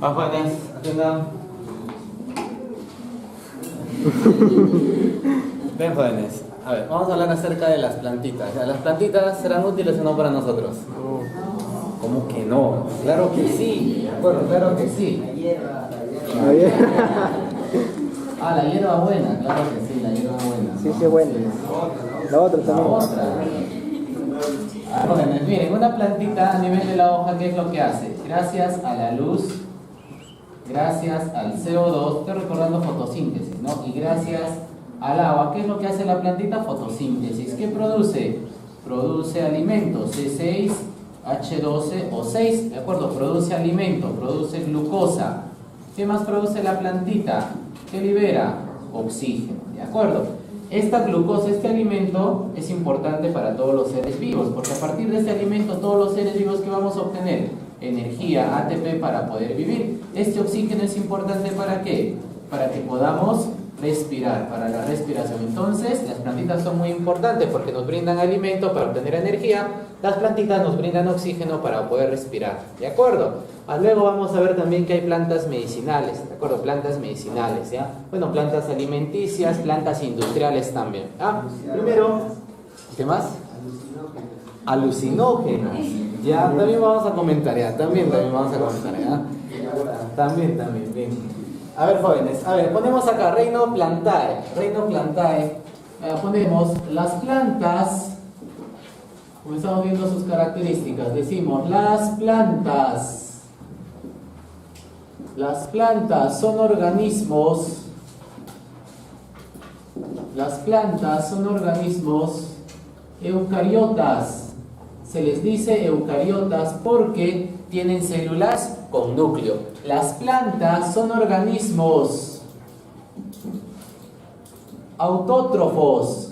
Más jóvenes, atiendan. Bien, jóvenes. A ver, vamos a hablar acerca de las plantitas. ¿Ya? ¿Las plantitas serán útiles o no para nosotros? ¿Cómo que no? Claro que sí. Bueno, claro que sí. La hierba. Ah, la hierba buena, claro que sí, la hierba buena. Sí, sí, buena. La otra La también. otra. Jóvenes, miren, una plantita a nivel de la hoja, ¿qué es lo que hace? Gracias a la luz, gracias al CO2, estoy recordando fotosíntesis, ¿no? Y gracias al agua, ¿qué es lo que hace la plantita? Fotosíntesis. ¿Qué produce? Produce alimento, C6, H12 o 6, ¿de acuerdo? Produce alimento, produce glucosa. ¿Qué más produce la plantita? ¿Qué libera? Oxígeno, ¿de acuerdo? Esta glucosa, este alimento, es importante para todos los seres vivos, porque a partir de este alimento todos los seres vivos que vamos a obtener energía, ATP para poder vivir. Este oxígeno es importante ¿para qué? Para que podamos respirar, para la respiración. Entonces, las plantitas son muy importantes porque nos brindan alimento para obtener energía. Las plantitas nos brindan oxígeno para poder respirar, ¿de acuerdo? Luego vamos a ver también que hay plantas medicinales, ¿de acuerdo? Plantas medicinales, ¿ya? Bueno, plantas alimenticias, plantas industriales también, ¿ah? Primero, ¿qué más? Alucinógenas. Ya, también vamos a comentar, ya, también vamos a comentar, ¿ya? También, bien. A ver, jóvenes, a ver, ponemos acá Reino Plantae, ponemos las plantas, como estamos viendo sus características, decimos las plantas son organismos, eucariotas. Se les dice eucariotas porque tienen células con núcleo. Las plantas son organismos autótrofos.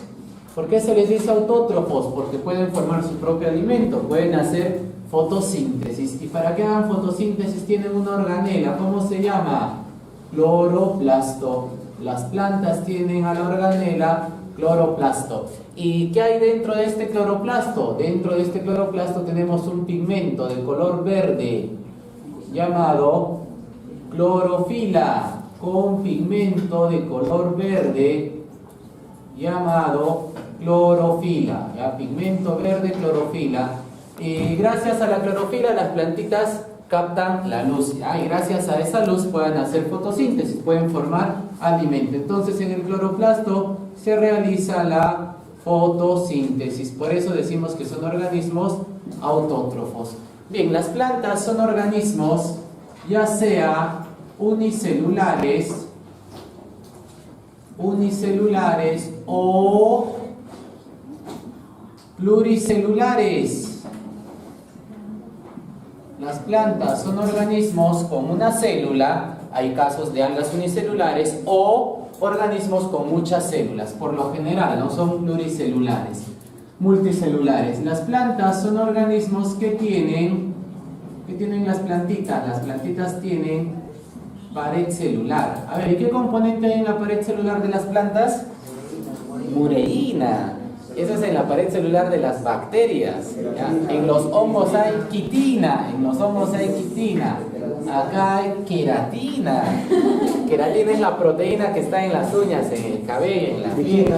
¿Por qué se les dice autótrofos? Porque pueden formar su propio alimento, pueden hacer fotosíntesis. Y para que hagan fotosíntesis tienen una organela. ¿Cómo se llama? Cloroplasto. Las plantas tienen a la organela cloroplasto. ¿Y qué hay dentro de este cloroplasto? Dentro de este cloroplasto tenemos un pigmento de color verde llamado clorofila, con pigmento de color verde llamado clorofila, ¿ya? Pigmento verde, clorofila. Y gracias a la clorofila las plantitas captan la luz, ¿ya? Y gracias a esa luz pueden hacer fotosíntesis, pueden formar alimento. Entonces en el cloroplasto se realiza la fotosíntesis, por eso decimos que son organismos autótrofos. Bien, las plantas son organismos ya sea unicelulares o pluricelulares. Las plantas son organismos con una célula, hay casos de algas unicelulares, o organismos con muchas células, por lo general no son pluricelulares, multicelulares. Las plantas son organismos que tienen las plantitas tienen pared celular. A ver, ¿y qué componente hay en la pared celular de las plantas? Mureína. Esa es en la pared celular de las bacterias, ¿ya? En los hongos hay quitina, acá hay queratina. Queratina es la proteína que está en las uñas, en el cabello, en la piel.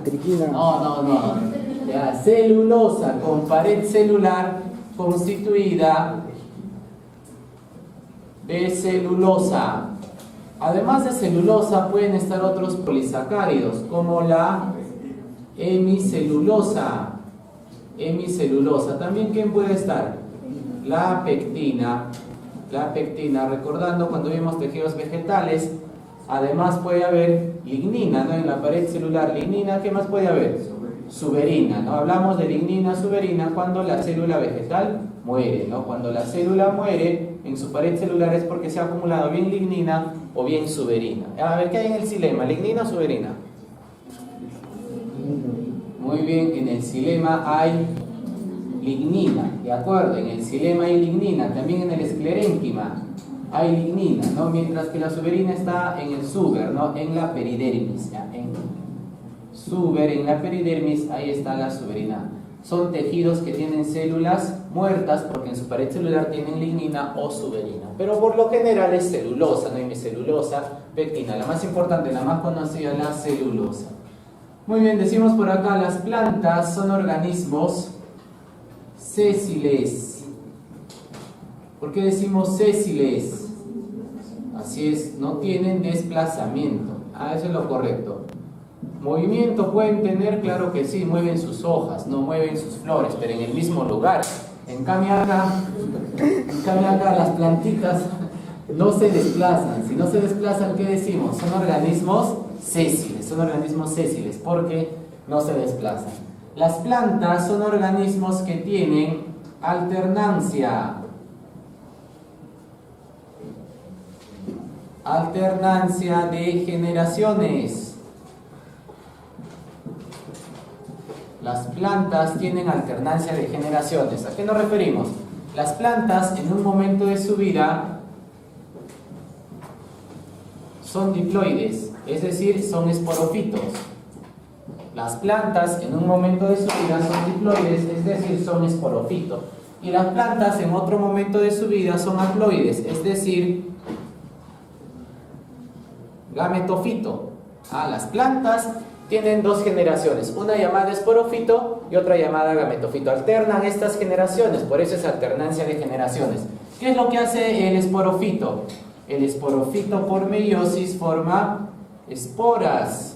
Triquina. No. Ya, celulosa con pared celular constituida de celulosa. Además de celulosa pueden estar otros polisacáridos como la hemicelulosa. También, ¿quién puede estar? La pectina, recordando cuando vimos tejidos vegetales. Además puede haber lignina, ¿no? En la pared celular, lignina. ¿Qué más puede haber? Suberina, ¿no? Hablamos de lignina, suberina cuando la célula vegetal muere, ¿no? Cuando la célula muere en su pared celular es porque se ha acumulado bien lignina o bien suberina. A ver, ¿qué hay en el xilema? ¿Lignina o suberina? Muy bien, en el xilema hay lignina, ¿de acuerdo? En el xilema hay lignina, también en el esclerénquima hay lignina, ¿no? Mientras que la suberina está en el suber, ¿no? En la peridermis, ¿ya? En la peridermis, ahí está la suberina. Son tejidos que tienen células muertas porque en su pared celular tienen lignina o suberina. Pero por lo general es celulosa, no hemicelulosa, pectina. La más importante, la más conocida, la celulosa. Muy bien, decimos por acá, las plantas son organismos sésiles. ¿Por qué decimos sésiles? Así es, no tienen desplazamiento. Eso es lo correcto. ¿Movimiento pueden tener? Claro que sí, mueven sus hojas, no mueven sus flores, pero en el mismo lugar. En cambio acá las plantitas no se desplazan. Si no se desplazan, ¿qué decimos? Son organismos sésiles, porque no se desplazan. Las plantas son organismos que tienen alternancia de generaciones. Las plantas tienen alternancia de generaciones. ¿A qué nos referimos? Las plantas en un momento de su vida son diploides, es decir, son esporofitos. Las plantas en un momento de su vida son diploides, es decir, son esporofitos. Y las plantas en otro momento de su vida son haploides, es decir, gametofito. Las plantas tienen dos generaciones, una llamada esporofito y otra llamada gametofito. Alternan estas generaciones, por eso es alternancia de generaciones. ¿Qué es lo que hace el esporofito? El esporofito por meiosis forma esporas.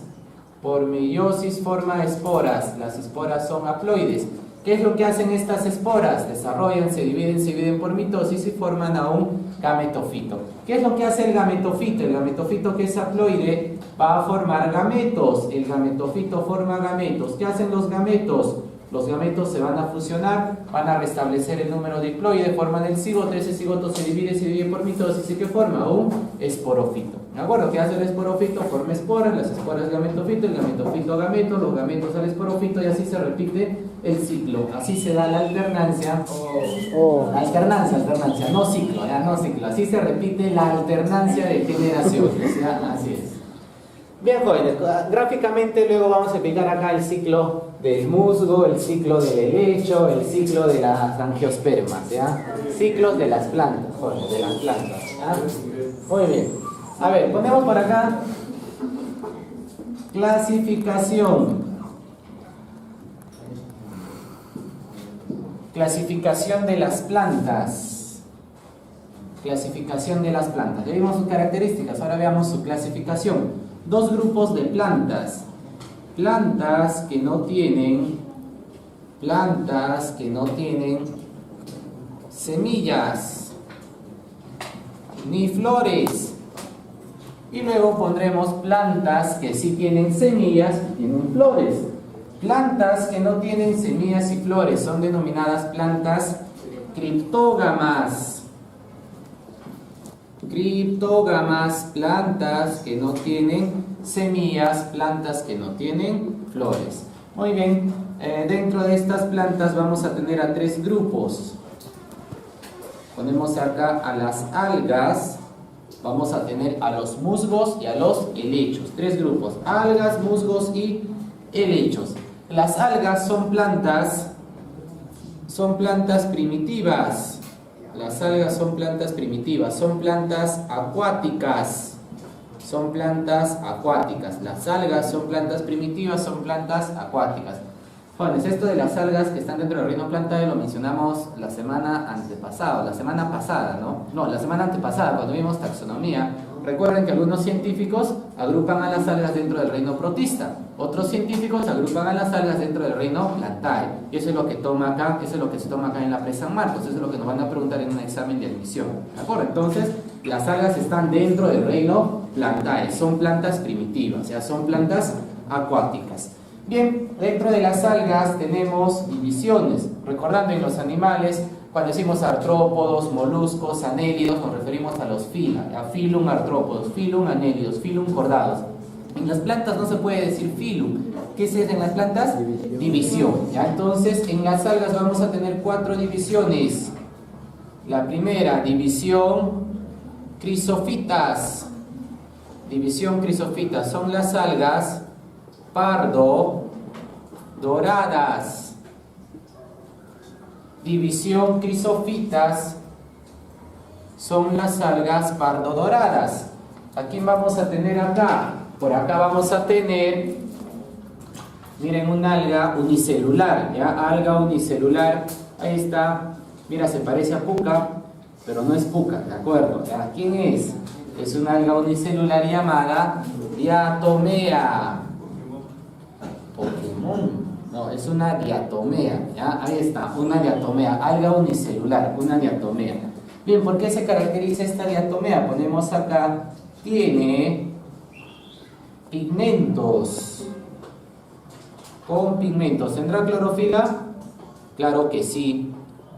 Por meiosis forma esporas. Las esporas son haploides. ¿Qué es lo que hacen estas esporas? Desarrollan, se dividen por mitosis y forman a un gametofito. ¿Qué es lo que hace el gametofito? El gametofito, que es haploide, va a formar gametos. El gametofito forma gametos. ¿Qué hacen los gametos? Los gametos se van a fusionar, van a restablecer el número diploide, forman el cigoto. Ese cigoto se divide por mitosis y que forma un esporofito. ¿De acuerdo? ¿Qué hace el esporofito? Forma esporas, las esporas gametofito, el gametofito gameto, los gametos al esporofito, y así se repite el ciclo. Así se da la alternancia. Alternancia, no ciclo, no ciclo. Así se repite la alternancia de generaciones, ¿ya? Así es. Bien, jóvenes, gráficamente luego vamos a explicar acá el ciclo del musgo, el ciclo del helecho, el ciclo de las angiospermas, ¿ya? Ciclos de las plantas, jóvenes, de las plantas, ¿ya? Muy bien. A ver, ponemos por acá clasificación. Clasificación de las plantas. Clasificación de las plantas. Ya vimos sus características, ahora veamos su clasificación. Dos grupos de plantas. Plantas que no tienen semillas ni flores. Y luego pondremos plantas que sí tienen semillas y tienen flores. Plantas que no tienen semillas y flores son denominadas plantas criptógamas. Criptógamas, plantas que no tienen semillas, plantas que no tienen flores. Muy bien, dentro de estas plantas vamos a tener a tres grupos. Ponemos acá a las algas. Vamos a tener a los musgos y a los helechos. Tres grupos: algas, musgos y helechos. Las algas son plantas primitivas. Las algas son plantas primitivas, son plantas acuáticas. Son plantas acuáticas. Las algas son plantas primitivas, son plantas acuáticas. Jóvenes, esto de las algas que están dentro del reino plantae lo mencionamos la semana antepasada, la semana antepasada, cuando vimos taxonomía. Recuerden que algunos científicos agrupan a las algas dentro del reino protista, otros científicos agrupan a las algas dentro del reino plantae. Y eso es lo que toma acá, eso es lo que se toma acá en la Pre-San Marcos, eso es lo que nos van a preguntar en un examen de admisión. ¿De acuerdo? Entonces, las algas están dentro del reino plantae, son plantas primitivas, o sea, son plantas acuáticas. Bien, dentro de las algas tenemos divisiones. Recordando en los animales, cuando decimos artrópodos, moluscos, anélidos, nos referimos a los fila, a filum artrópodos, filum anélidos, filum cordados. En las plantas no se puede decir filum. ¿Qué es en las plantas? División. ¿Ya? Entonces, en las algas vamos a tener 4 divisiones. La primera, división crisofitas. División crisofitas son las algas pardo doradas. división crisofitas son las algas pardodoradas. ¿A quién vamos a tener acá? Por acá vamos a tener, miren, un alga unicelular, ¿ya? Alga unicelular, ahí está, mira, se parece a puca, pero no es puca, ¿de acuerdo? ¿Ya? ¿Quién es? Es una alga unicelular llamada diatomea. Pokémon. No, es una diatomea, ¿ya? Ahí está, una diatomea, alga unicelular, una diatomea. Bien, ¿por qué se caracteriza esta diatomea? Ponemos acá, tiene pigmentos. Con pigmentos. ¿Tendrá clorofila? Claro que sí.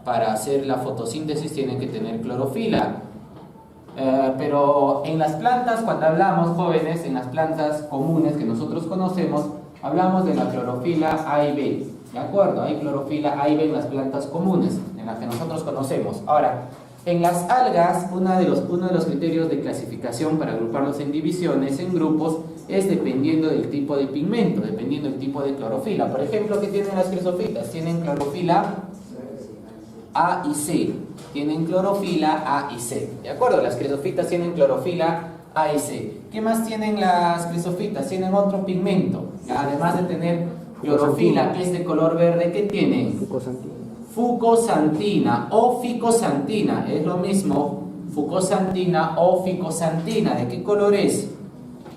Para hacer la fotosíntesis tiene que tener clorofila. Pero en las plantas, cuando hablamos, jóvenes, en las plantas comunes que nosotros conocemos, hablamos de la clorofila A y B. ¿De acuerdo? Hay clorofila A y B en las plantas comunes, en las que nosotros conocemos. Ahora, en las algas, uno de los criterios de clasificación para agruparlos en divisiones, en grupos, es dependiendo del tipo de pigmento, dependiendo del tipo de clorofila. Por ejemplo, ¿qué tienen las crisofitas? Tienen clorofila A y C. Tienen clorofila A y C. ¿De acuerdo? Las crisofitas tienen clorofila A y C. ¿Qué más tienen las crisofitas? Tienen otro pigmento. Además de tener clorofila, que es de color verde, ¿qué tienen? Fucosantina o ficosantina. Es lo mismo, fucosantina o ficosantina. ¿De qué color es?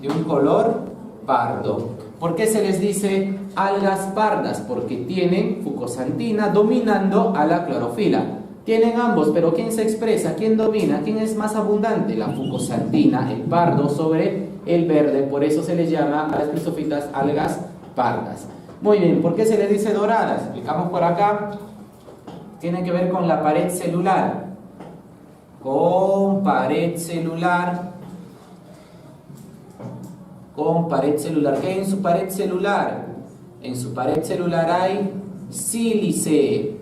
De un color pardo. ¿Por qué se les dice algas pardas? Porque tienen fucosantina dominando a la clorofila. Tienen ambos, pero ¿quién se expresa? ¿Quién domina? ¿Quién es más abundante? La fucosantina, el pardo, sobre el verde. Por eso se les llama a las crisofitas algas pardas. Muy bien, ¿por qué se les dice doradas? Explicamos por acá. Tiene que ver con la pared celular. Con pared celular. Con pared celular. ¿Qué hay en su pared celular? En su pared celular hay sílice.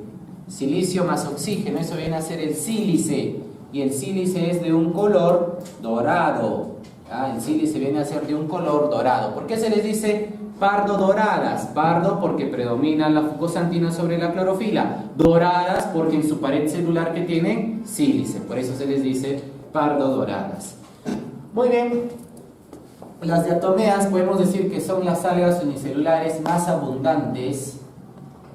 Silicio más oxígeno, eso viene a ser el sílice. Y el sílice es de un color dorado. El sílice viene a ser de un color dorado. ¿Por qué se les dice pardo doradas? Pardo porque predomina la fucosantina sobre la clorofila. Doradas porque en su pared celular que tienen sílice. Por eso se les dice pardo doradas. Muy bien. Las diatomeas podemos decir que son las algas unicelulares más abundantes.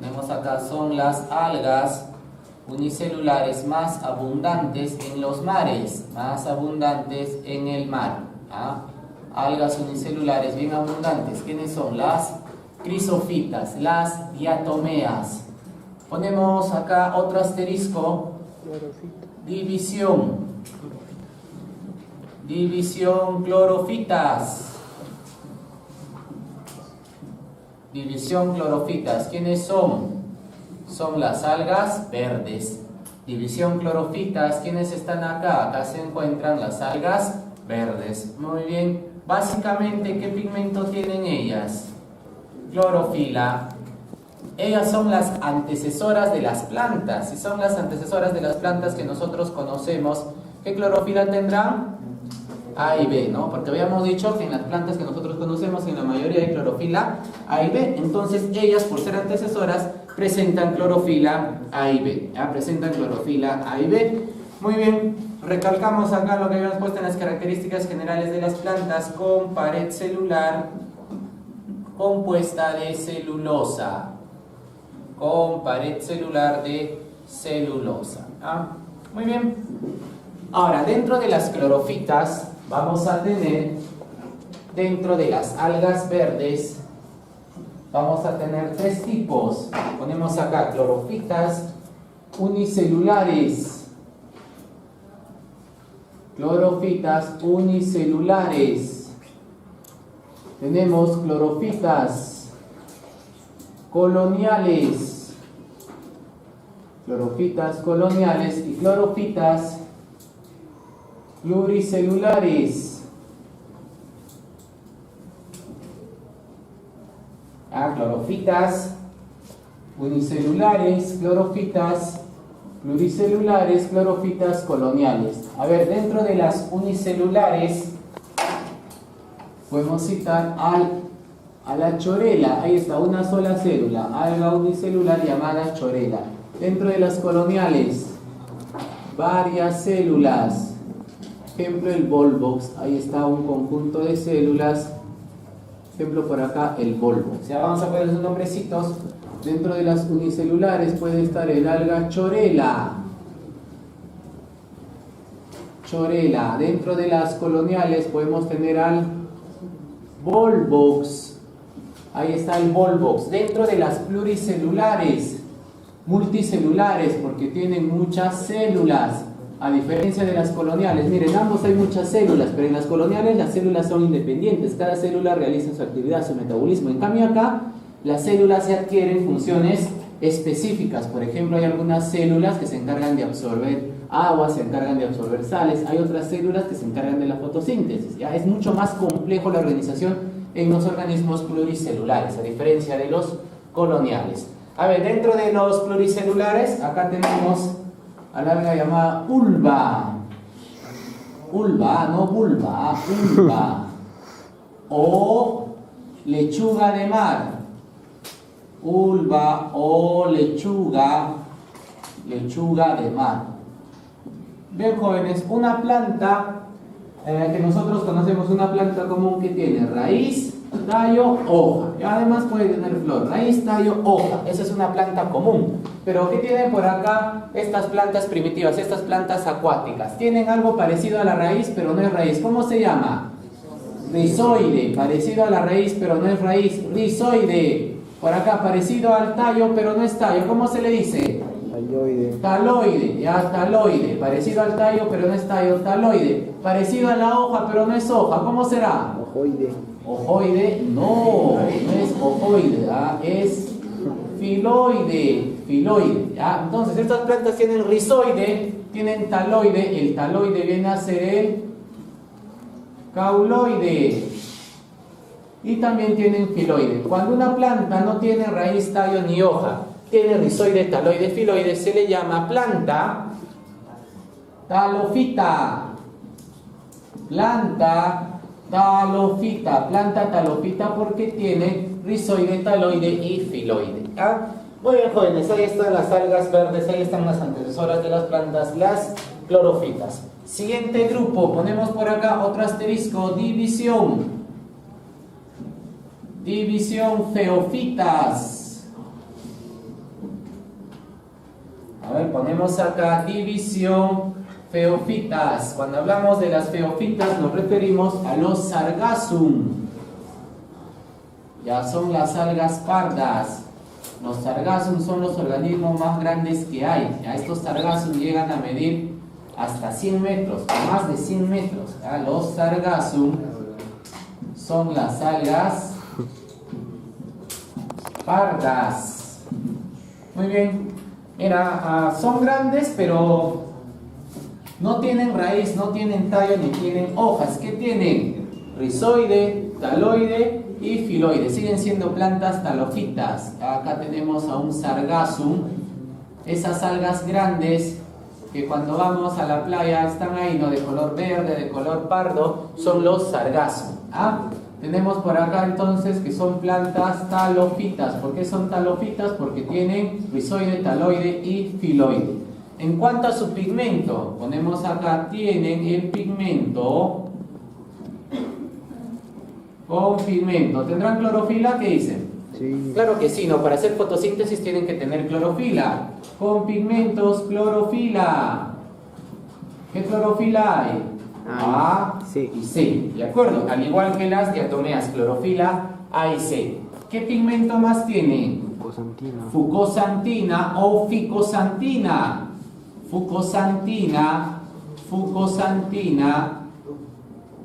Tenemos acá, son las algas unicelulares más abundantes en los mares, más abundantes en el mar. Algas unicelulares bien abundantes. ¿Quiénes son? Las crisofitas, las diatomeas. Ponemos acá otro asterisco. División. División clorofitas. División clorofitas. ¿Quiénes son? Son las algas verdes. División clorofitas. ¿Quiénes están acá? Acá se encuentran las algas verdes. Muy bien. Básicamente, ¿qué pigmento tienen ellas? Clorofila. Ellas son las antecesoras de las plantas. Si son las antecesoras de las plantas que nosotros conocemos, ¿qué clorofila tendrán? A y B, ¿no? Porque habíamos dicho que en las plantas que nosotros conocemos, en la mayoría hay clorofila A y B. Entonces, ellas, por ser antecesoras, presentan clorofila A y B. ¿Ya? Presentan clorofila A y B. Muy bien. Recalcamos acá lo que habíamos puesto en las características generales de las plantas, con pared celular compuesta de celulosa. Con pared celular de celulosa. Muy bien. Ahora, dentro de las clorofitas vamos a tener, dentro de las algas verdes, vamos a tener tres tipos. Ponemos acá clorofitas unicelulares. Clorofitas unicelulares. Tenemos clorofitas coloniales. Clorofitas coloniales y clorofitas pluricelulares. Clorofitas unicelulares, clorofitas pluricelulares, clorofitas coloniales. A ver, dentro de las unicelulares podemos citar a la chorela. Ahí está, una sola célula, alga unicelular llamada chorela. Dentro de las coloniales, varias células. Ejemplo, el Volvox. Ahí está un conjunto de células. Ejemplo, por acá, el Volvox. Ya vamos a poner sus nombrecitos. Dentro de las unicelulares puede estar el alga Chorella. Chorella. Dentro de las coloniales podemos tener al Volvox. Ahí está el Volvox. Dentro de las pluricelulares, multicelulares, porque tienen muchas células, a diferencia de las coloniales. Miren, ambos hay muchas células, pero en las coloniales las células son independientes. Cada célula realiza su actividad, su metabolismo. En cambio acá, las células se adquieren funciones específicas. Por ejemplo, hay algunas células que se encargan de absorber agua, se encargan de absorber sales. Hay otras células que se encargan de la fotosíntesis. ¿Ya? Es mucho más complejo la organización en los organismos pluricelulares, a diferencia de los coloniales. A ver, dentro de los pluricelulares, acá tenemos al alga llamada ulva. Ulva, no vulva, ulva. O lechuga de mar. Ulva o lechuga de mar. Bien, jóvenes, una planta que nosotros conocemos, una planta común que tiene raíz, tallo, hoja. Y además puede tener flor. Raíz, tallo, hoja. Esa es una planta común. Pero ¿qué tienen por acá estas plantas primitivas, estas plantas acuáticas? Tienen algo parecido a la raíz, pero no es raíz. ¿Cómo se llama? Rizoide. Parecido a la raíz, pero no es raíz. Rizoide. Por acá, parecido al tallo, pero no es tallo. ¿Cómo se le dice? Taloide. Taloide, ya, taloide. Parecido al tallo, pero no es tallo. Taloide. Parecido a la hoja, pero no es hoja. ¿Cómo será? Ojoide. Ojoide, no es ojoide, ¿ya? Es filoide. Filoide, ¿ya? Entonces, estas plantas tienen rizoide, tienen taloide. El taloide viene a ser el cauloide. Y también tienen filoide. Cuando una planta no tiene raíz, tallo ni hoja, tiene rizoide, taloide, filoide, se le llama planta talofita. Planta talofita porque tiene rizoide, taloide y filoide. ¿Ah? Muy bien, jóvenes, ahí están las algas verdes, ahí están las antecesoras de las plantas, las clorofitas. Siguiente grupo, ponemos por acá otro asterisco, división. División feofitas. A ver, ponemos acá división feofitas. Cuando hablamos de las feofitas nos referimos a los sargassum. Ya son las algas pardas. Los sargassum son los organismos más grandes que hay. Ya estos sargassum llegan a medir hasta 100 metros, más de 100 metros. Ya los sargassum son las algas pardas. Muy bien. Mira, son grandes, pero no tienen raíz, no tienen tallo, ni tienen hojas. ¿Qué tienen? Rizoide, taloide y filoide. Siguen siendo plantas talofitas. Acá tenemos a un sargassum. Esas algas grandes que cuando vamos a la playa están ahí, ¿no? De color verde, de color pardo, son los sargassum. ¿Ah? Tenemos por acá entonces que son plantas talofitas. ¿Por qué son talofitas? Porque tienen rizoide, taloide y filoide. En cuanto a su pigmento, ponemos acá, tienen el pigmento con pigmento. ¿Tendrán clorofila? ¿Qué dicen? Sí. Claro que sí, ¿no? Para hacer fotosíntesis tienen que tener clorofila. Con pigmentos, clorofila. ¿Qué clorofila hay? A y C, ¿de acuerdo? Al igual que las diatomeas, clorofila A y C. ¿Qué pigmento más tiene? Fucosantina. Fucosantina o ficosantina. Fucosantina, fucosantina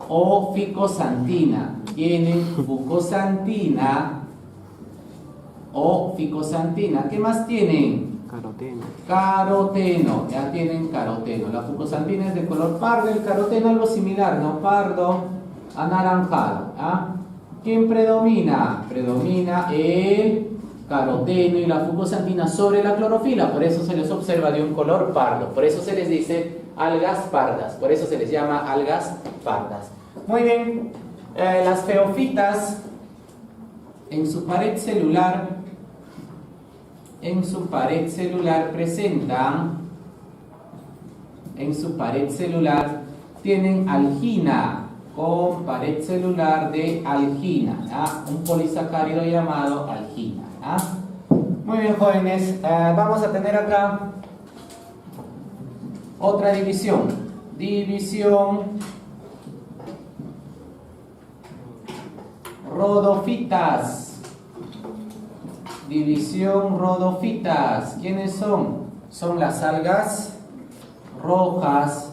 o ficosantina. Tienen fucosantina o ficosantina. ¿Qué más tienen? Caroteno. Caroteno, ya tienen caroteno. La fucosantina es de color pardo, el caroteno algo similar, ¿no? Pardo, anaranjado. ¿Ah? ¿Quién predomina? Predomina el caroteno y la fucosantina sobre la clorofila, por eso se les observa de un color pardo, por eso se les dice algas pardas, por eso se les llama algas pardas. Muy bien, las feofitas en su pared celular en su pared celular presentan, en su pared celular tienen algina, con pared celular de algina, ¿ya? Un polisacárido llamado algina, ¿ya? Muy bien, jóvenes, vamos a tener acá otra división. División rodofitas. División rodofitas. ¿Quiénes son? Son las algas rojas.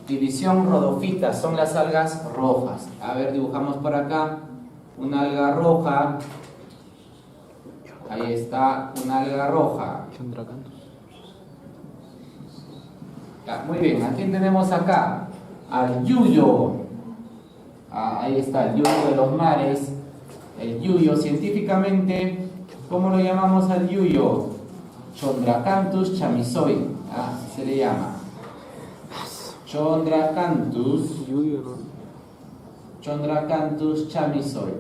División rodofitas, son las algas rojas. A ver, dibujamos por acá una alga roja. Ahí está una alga roja. Ya, muy bien, ¿a quién tenemos acá? Al yuyo. Ahí está el yuyo de los mares. El yuyo, científicamente, ¿cómo lo llamamos al yuyo? Chondracanthus chamisoi. Así se le llama. Chondracanthus chamisoi.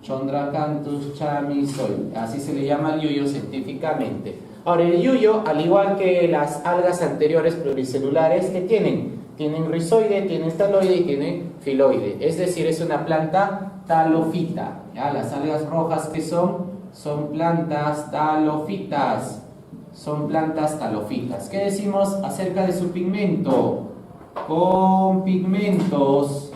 Chondracanthus chamisoi. Así se le llama al yuyo científicamente. Ahora, el yuyo, al igual que las algas anteriores pluricelulares, ¿qué tienen? Tienen rizoide, tienen taloide y tienen filoide. Es decir, es una planta talofita. ¿Ya? Las algas rojas, ¿qué son? Son plantas talofitas. Son plantas talofitas. ¿Qué decimos acerca de su pigmento? Con pigmentos.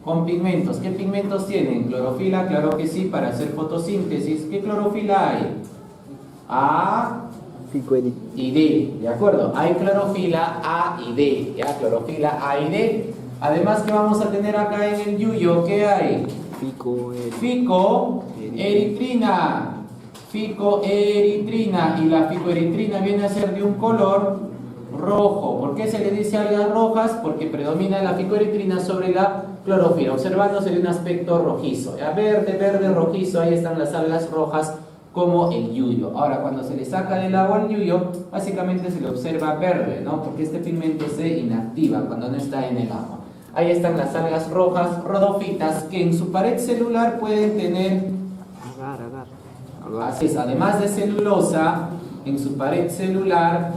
Con pigmentos. ¿Qué pigmentos tienen? Clorofila, claro que sí, para hacer fotosíntesis. ¿Qué clorofila hay? A y D, ¿de acuerdo? Hay clorofila A y D, ¿ya? Clorofila A y D. Además, ¿qué vamos a tener acá en el yuyo? ¿Qué hay? Ficoeritrina. Ficoeritrina. Y la ficoeritrina viene a ser de un color rojo. ¿Por qué se le dice algas rojas? Porque predomina la ficoeritrina sobre la clorofila. Observándose de un aspecto rojizo, ¿ya? Verde, verde, rojizo. Ahí están las algas rojas, como el yuyo. Ahora, cuando se le saca del agua al yuyo, básicamente se le observa verde, ¿no? Porque este pigmento se inactiva cuando no está en el agua. Ahí están las algas rojas rodofitas, que en su pared celular pueden tener, así es, además de celulosa, en su pared celular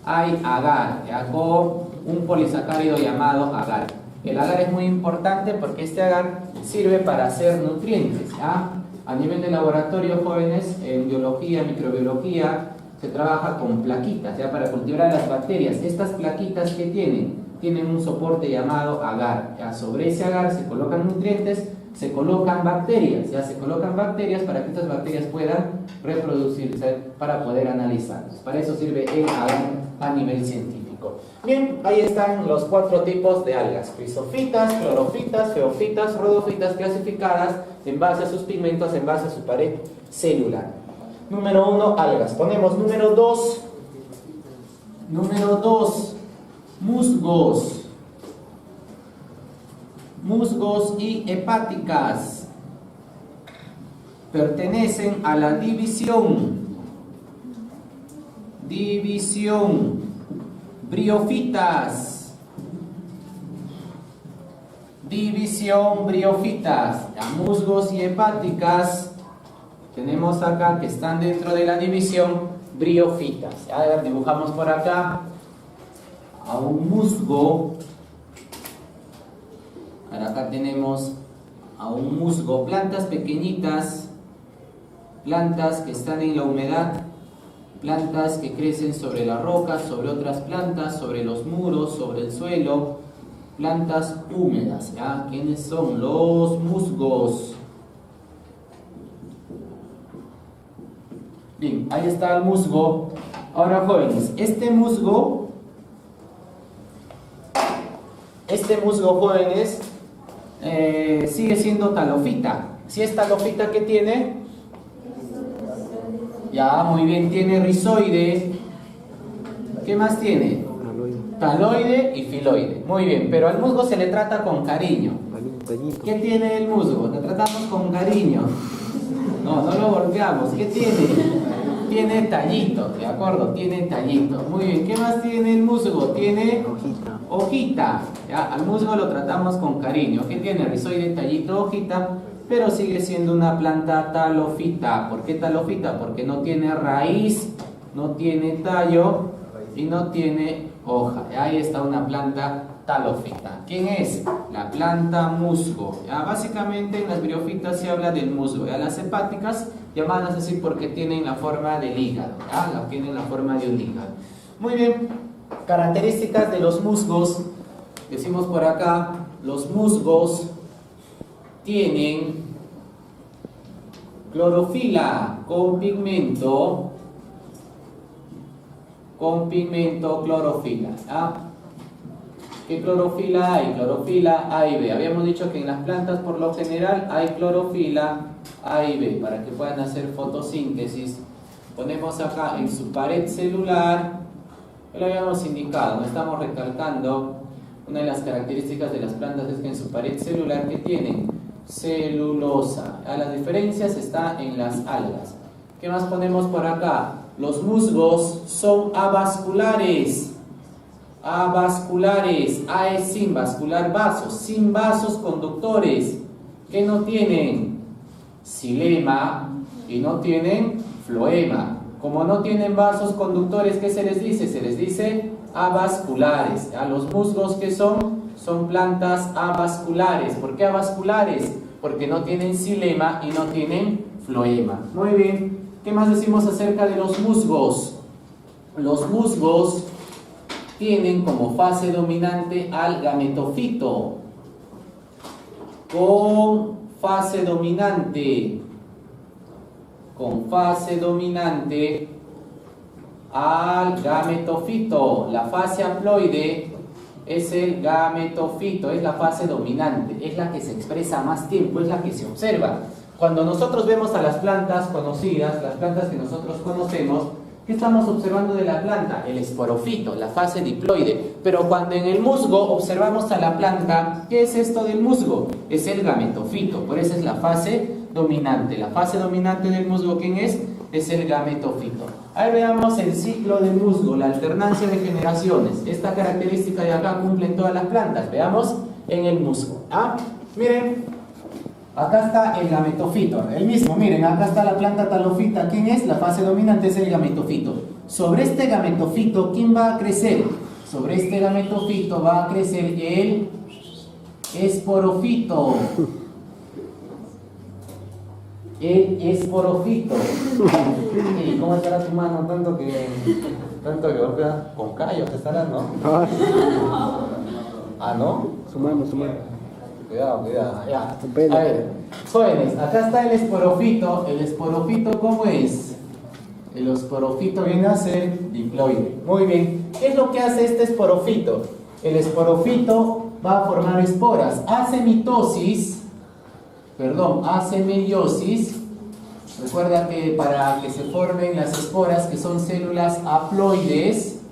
hay agar, ¿ya? Con un polisacárido llamado agar. El agar es muy importante porque este agar sirve para hacer nutrientes, ¿ya? A nivel de laboratorio, jóvenes, en biología, microbiología, se trabaja con plaquitas, ¿ya? Para cultivar las bacterias. Estas plaquitas que tienen un soporte llamado agar, ¿ya? Sobre ese agar se colocan nutrientes, se colocan bacterias, ¿ya? Se colocan bacterias para que estas bacterias puedan reproducirse, para poder analizarlas. Para eso sirve el agar a nivel científico. Bien, ahí están los 4 tipos de algas: crisofitas, clorofitas, geofitas, rodofitas, clasificadas en base a sus pigmentos, en base a su pared celular. Número 1, algas. Ponemos número 2. Número 2, musgos. Musgos y hepáticas. Pertenecen a la división briofitas. División briofitas. Musgos y hepáticas tenemos acá que están dentro de la división briofitas. A ver, dibujamos por acá a un musgo. Ahora acá tenemos a un musgo, plantas pequeñitas, plantas que están en la humedad, plantas que crecen sobre las rocas, sobre otras plantas, sobre los muros, sobre el suelo, plantas húmedas, ¿ya? ¿Quiénes son? Los musgos. Bien, ahí está el musgo. Ahora, jóvenes, este musgo, jóvenes, sigue siendo talofita. Si es talofita, ¿qué tiene? Ya, muy bien, tiene rizoide. ¿Qué más tiene? Taloide y filoide. Muy bien, pero al musgo se le trata con cariño. ¿Qué tiene el musgo? Lo tratamos con cariño. No lo golpeamos. ¿Qué tiene? Tiene tallito, ¿de acuerdo? Tiene tallito. Muy bien, ¿qué más tiene el musgo? Tiene hojita. ¿Ya? Al musgo lo tratamos con cariño. ¿Qué tiene? Rizoide, tallito, hojita. pero sigue siendo una planta talófita. ¿Por qué talófita? Porque no tiene raíz, no tiene tallo y no tiene hoja. Ahí está una planta talófita. ¿Quién es? La planta musgo. Básicamente en las briófitas se habla del musgo. Las hepáticas llamadas así porque tienen la forma del hígado. Tienen la forma de un hígado. Muy bien. Características de los musgos. Decimos por acá, los musgos tienen clorofila con pigmento clorofila. ¿Qué clorofila hay? Clorofila A y B. Habíamos dicho que en las plantas por lo general hay clorofila A y B para que puedan hacer fotosíntesis. Ponemos acá en su pared celular, lo habíamos indicado, no estamos recalcando. Una de las características de las plantas es que en su pared celular que tienen celulosa. Las diferencias están en las algas. ¿Qué más ponemos por acá? Los musgos son avasculares. Avasculares. A es sin vascular vasos. Sin vasos conductores. ¿Qué no tienen? Xilema y no tienen floema. Como no tienen vasos conductores, ¿qué se les dice? Se les dice avasculares. A los musgos, ¿qué son? Son plantas avasculares. ¿Por qué avasculares? Porque no tienen xilema y no tienen floema. Muy bien. ¿Qué más decimos acerca de los musgos? Los musgos tienen como fase dominante al gametofito. Con fase dominante al gametofito. La fase haploide es el gametofito, es la fase dominante, es la que se expresa más tiempo, es la que se observa. Cuando nosotros vemos a las plantas conocidas, las plantas que nosotros conocemos, ¿qué estamos observando de la planta? El esporofito, la fase diploide. Pero cuando en el musgo observamos a la planta, ¿qué es esto del musgo? Es el gametofito, por eso es la fase dominante. La fase dominante del musgo, ¿quién es? Es el gametofito. Ahí veamos el ciclo del musgo, la alternancia de generaciones. Esta característica de acá cumple en todas las plantas. Veamos en el musgo. Miren, acá está el gametofito, el mismo. Miren, acá está la planta talófita. ¿Quién es? La fase dominante es el gametofito. Sobre este gametofito, ¿quién va a crecer? Sobre este gametofito va a crecer el esporofito. El esporofito. ¿Y cómo estará tu mano? Tanto que golpea con callos estará, ¿no? ¿No? Su mano. Cuidado. Ya. A ver, jóvenes, acá está el esporofito. ¿El esporofito cómo es? El esporofito viene a ser diploide. Muy bien. ¿Qué es lo que hace este esporofito? El esporofito va a formar esporas. Hace meiosis. Recuerda que para que se formen las esporas, que son células haploides,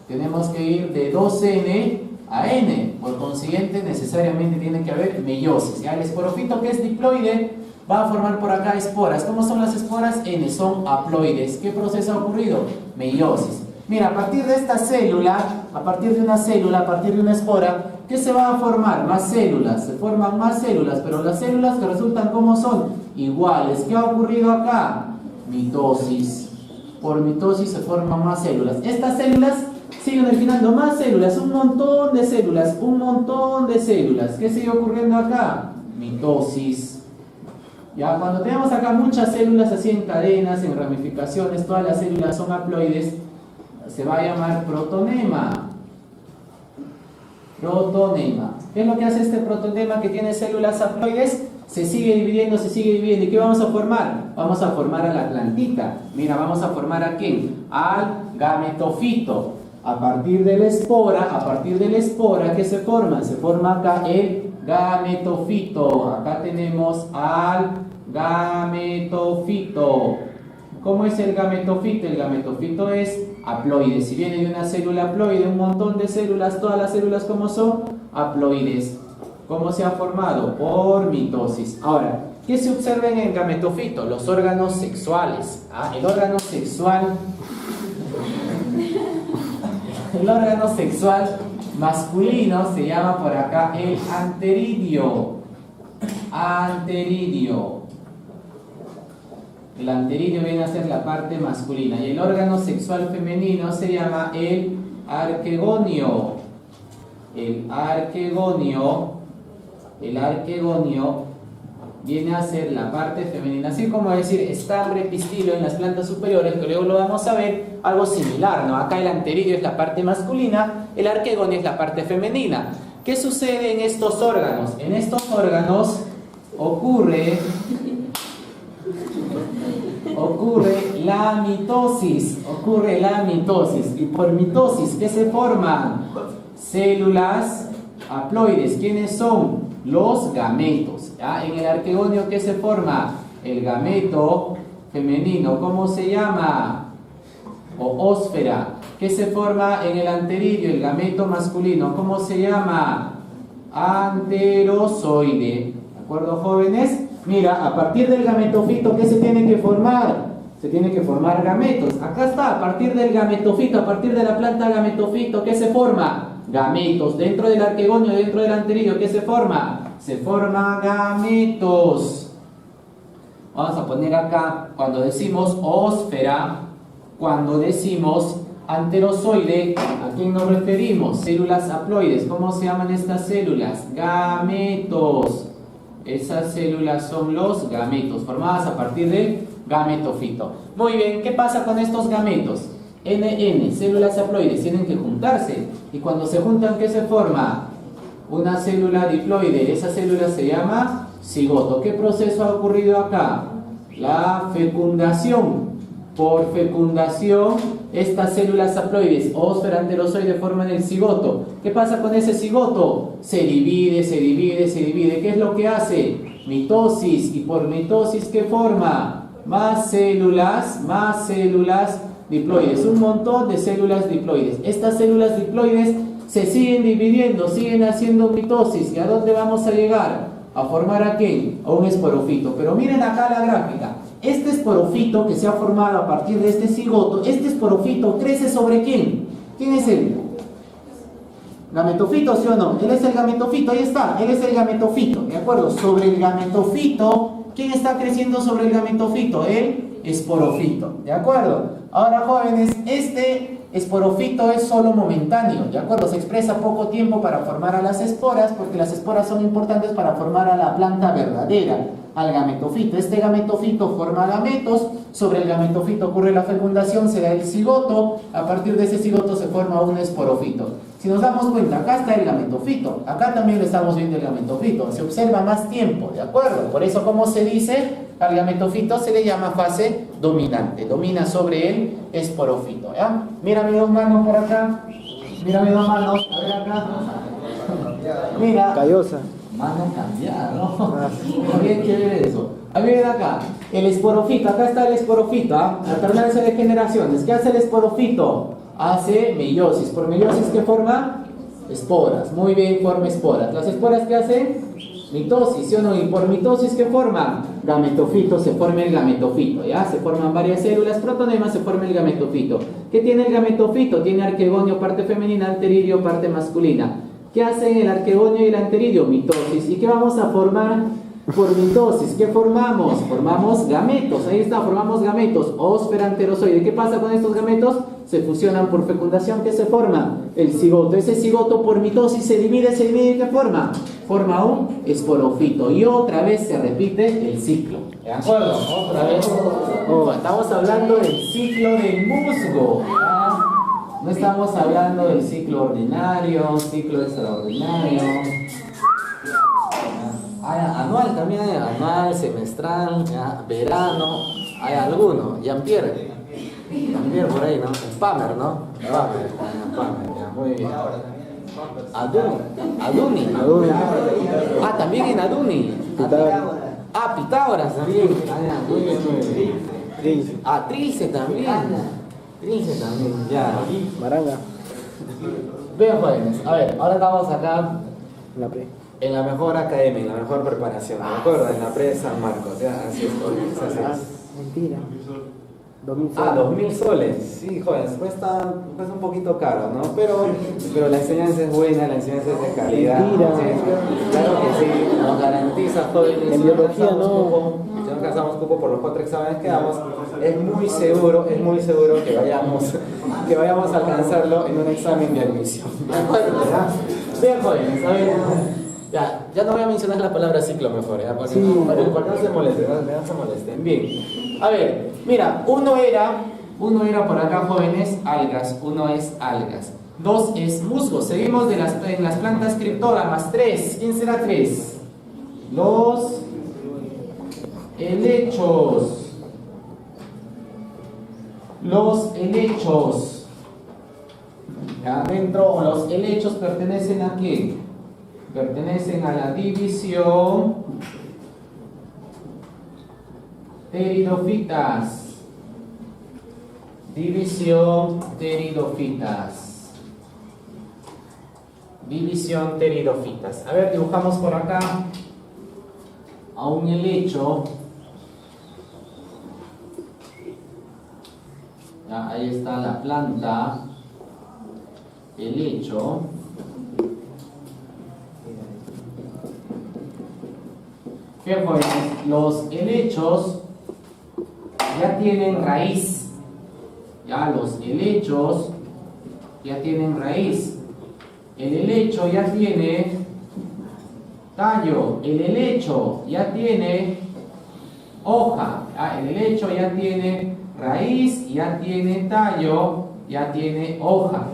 tenemos que ir de 2N a N. Por consiguiente, necesariamente tiene que haber meiosis. El esporofito, que es diploide, va a formar por acá esporas. ¿Cómo son las esporas? N, son haploides. ¿Qué proceso ha ocurrido? Meiosis. Mira, a partir de esta célula, a partir de una espora, ¿qué se va a formar? Más células. Se forman más células, pero las células que resultan, ¿cómo son? Iguales. ¿Qué ha ocurrido acá? Mitosis. Por mitosis se forman más células. Estas células siguen originando más células, un montón de células. ¿Qué sigue ocurriendo acá? Mitosis. Ya, cuando tenemos acá muchas células así en cadenas, en ramificaciones, todas las células son haploides, se va a llamar protonema. ¿Qué es lo que hace este protonema que tiene células haploides? Se sigue dividiendo. ¿Y qué vamos a formar? Vamos a formar a la plantita. Mira, vamos a formar ¿a quién? Al gametofito. A partir de la espora, ¿qué se forma? Se forma acá el gametofito. Acá tenemos al gametofito. ¿Cómo es el gametofito? El gametofito es haploide. Si viene de una célula haploide, un montón de células, todas las células, ¿cómo son? Haploides. ¿Cómo se ha formado? Por mitosis. Ahora, ¿qué se observa en el gametofito? Los órganos sexuales. El órgano sexual masculino se llama por acá el anteridio. anteridio. El anteridio viene a ser la parte masculina. Y el órgano sexual femenino se llama el arquegonio. El arquegonio viene a ser la parte femenina. Así como decir estambre, pistilo en las plantas superiores, que luego lo vamos a ver, algo similar, ¿no? Acá el anteridio es la parte masculina, el arquegonio es la parte femenina. ¿Qué sucede en estos órganos? En estos órganos ocurre la mitosis. Y por mitosis, ¿qué se forman? Células haploides. ¿Quiénes son? Los gametos. ¿Ya? En el arquegonio, ¿qué se forma? El gameto femenino. ¿Cómo se llama? O ósfera. ¿Qué se forma en el anteridio? El gameto masculino. ¿Cómo se llama? Anterozoide. ¿De acuerdo, jóvenes? Mira, a partir del gametofito, ¿qué se tiene que formar? Se tiene que formar gametos. Acá está, a partir del gametofito, a partir de la planta gametofito, ¿qué se forma? Gametos. Dentro del arquegonio, dentro del anteridio, ¿qué se forma? Se forma gametos. Vamos a poner acá, cuando decimos ósfera, cuando decimos anterozoide, ¿a quién nos referimos? Células haploides. ¿Cómo se llaman estas células? Gametos. Esas células son los gametos, formadas a partir del gametofito. Muy bien, ¿qué pasa con estos gametos? NN, células haploides, tienen que juntarse. Y cuando se juntan, ¿qué se forma? Una célula diploide. Esa célula se llama cigoto. ¿Qué proceso ha ocurrido acá? La fecundación. Por fecundación, estas células haploides, ósfera, anterozoide, forman el cigoto. ¿Qué pasa con ese cigoto? Se divide. ¿Qué es lo que hace? Mitosis. Y por mitosis, ¿qué forma? Más células diploides. Un montón de células diploides. Estas células diploides se siguen dividiendo, siguen haciendo mitosis. ¿Y a dónde vamos a llegar? ¿A formar a qué? A un esporofito. Pero miren acá la gráfica. Este esporofito que se ha formado a partir de este cigoto, este esporofito crece ¿sobre quién? ¿Quién es él? ¿Gametofito, sí o no? Él es el gametofito, ahí está, él es el gametofito, ¿de acuerdo? Sobre el gametofito, ¿quién está creciendo sobre el gametofito? El esporofito, ¿de acuerdo? Ahora, jóvenes, este esporofito es solo momentáneo, ¿de acuerdo? Se expresa poco tiempo para formar a las esporas, porque las esporas son importantes para formar a la planta verdadera, al gametofito. Este gametofito forma gametos, sobre el gametofito ocurre la fecundación, se da el cigoto, a partir de ese cigoto se forma un esporofito. Si nos damos cuenta, acá está el gametofito, acá también lo estamos viendo el gametofito, se observa más tiempo, ¿de acuerdo? Por eso, ¿cómo se dice? Al gametofito se le llama fase dominante, domina sobre el esporofito, ¿ya? Mira mis dos manos por acá, mira mis dos manos, a ver acá, mira. Callosa. Mano cambiada, ¿no? Bien chévere eso. A ver acá, el esporofito, acá está el esporofito, ¿ah? Alternancia de generaciones. ¿Qué hace el esporofito? Hace meiosis. ¿Por meiosis qué forma? Esporas. Muy bien, forma esporas. ¿Las esporas qué hacen? Mitosis, ¿sí o no? Y por mitosis ¿qué forma? Gametofito, se forma el gametofito, ¿ya? Se forman varias células, protonemas, se forma el gametofito. ¿Qué tiene el gametofito? Tiene arquegonio, parte femenina, anteridio, parte masculina. ¿Qué hacen el arquegonio y el anteridio? Mitosis. ¿Y qué vamos a formar por mitosis? ¿Qué formamos? Formamos gametos. Ahí está, formamos gametos. Ósfera, anterozoide. ¿Qué pasa con estos gametos? Se fusionan por fecundación. ¿Qué se forma? El cigoto. Ese cigoto por mitosis se divide. ¿Qué forma? Forma un esporofito. Y otra vez se repite el ciclo. ¿De acuerdo? Otra vez. Estamos hablando del ciclo del musgo. No estamos hablando del ciclo ordinario, ciclo extraordinario. Hay anual también, anual, semestral, ¿ya? Verano, hay alguno, Jean-Pierre. Jean-Pierre por ahí, ¿no? Spamer, ¿no? Spamer, ya, muy bien. Aduni. Ah, también en Aduni. Pitágoras también. Muy bien. Trilce también. Trilce también, ya. Maranga. Vean, jóvenes, a ver, ahora estamos acá La pre. en la mejor academia, en la mejor preparación, ¿de acuerdo? En la pre San Marcos, ya, así es. Mentira. 2000 Ah, soles. 2000 soles. Sí, jóvenes, cuesta un poquito caro, ¿no? Pero la enseñanza es buena, la enseñanza es de calidad. Mentira. Sí, claro que sí, nos garantiza, jóvenes. En biología no. Si no alcanzamos cupo por los 4 exámenes que damos, es muy seguro que vayamos a alcanzarlo en un examen de admisión. ¿De acuerdo? ¿Ya? Bien, jóvenes, a ver. Ya no voy a mencionar la palabra ciclo mejor, ¿ya? Para que no se molesten, no se molesten. Bien. A ver, mira, uno era por acá, jóvenes, algas. Uno es algas. 2 es musgo. Seguimos en las plantas criptógamas. 3. ¿Quién será 3? Los helechos. Los helechos. ¿Ya? Los helechos pertenecen a qué? Pertenecen a la división pteridofitas. División pteridofitas. División pteridofitas. A ver, dibujamos por acá a un helecho. Ya, ahí está la planta, helecho. Bien, jóvenes, los helechos ya tienen raíz. Ya los helechos ya tienen raíz. El helecho ya tiene tallo. El helecho ya tiene hoja. El helecho ya tiene raíz, ya tiene tallo, ya tiene hoja.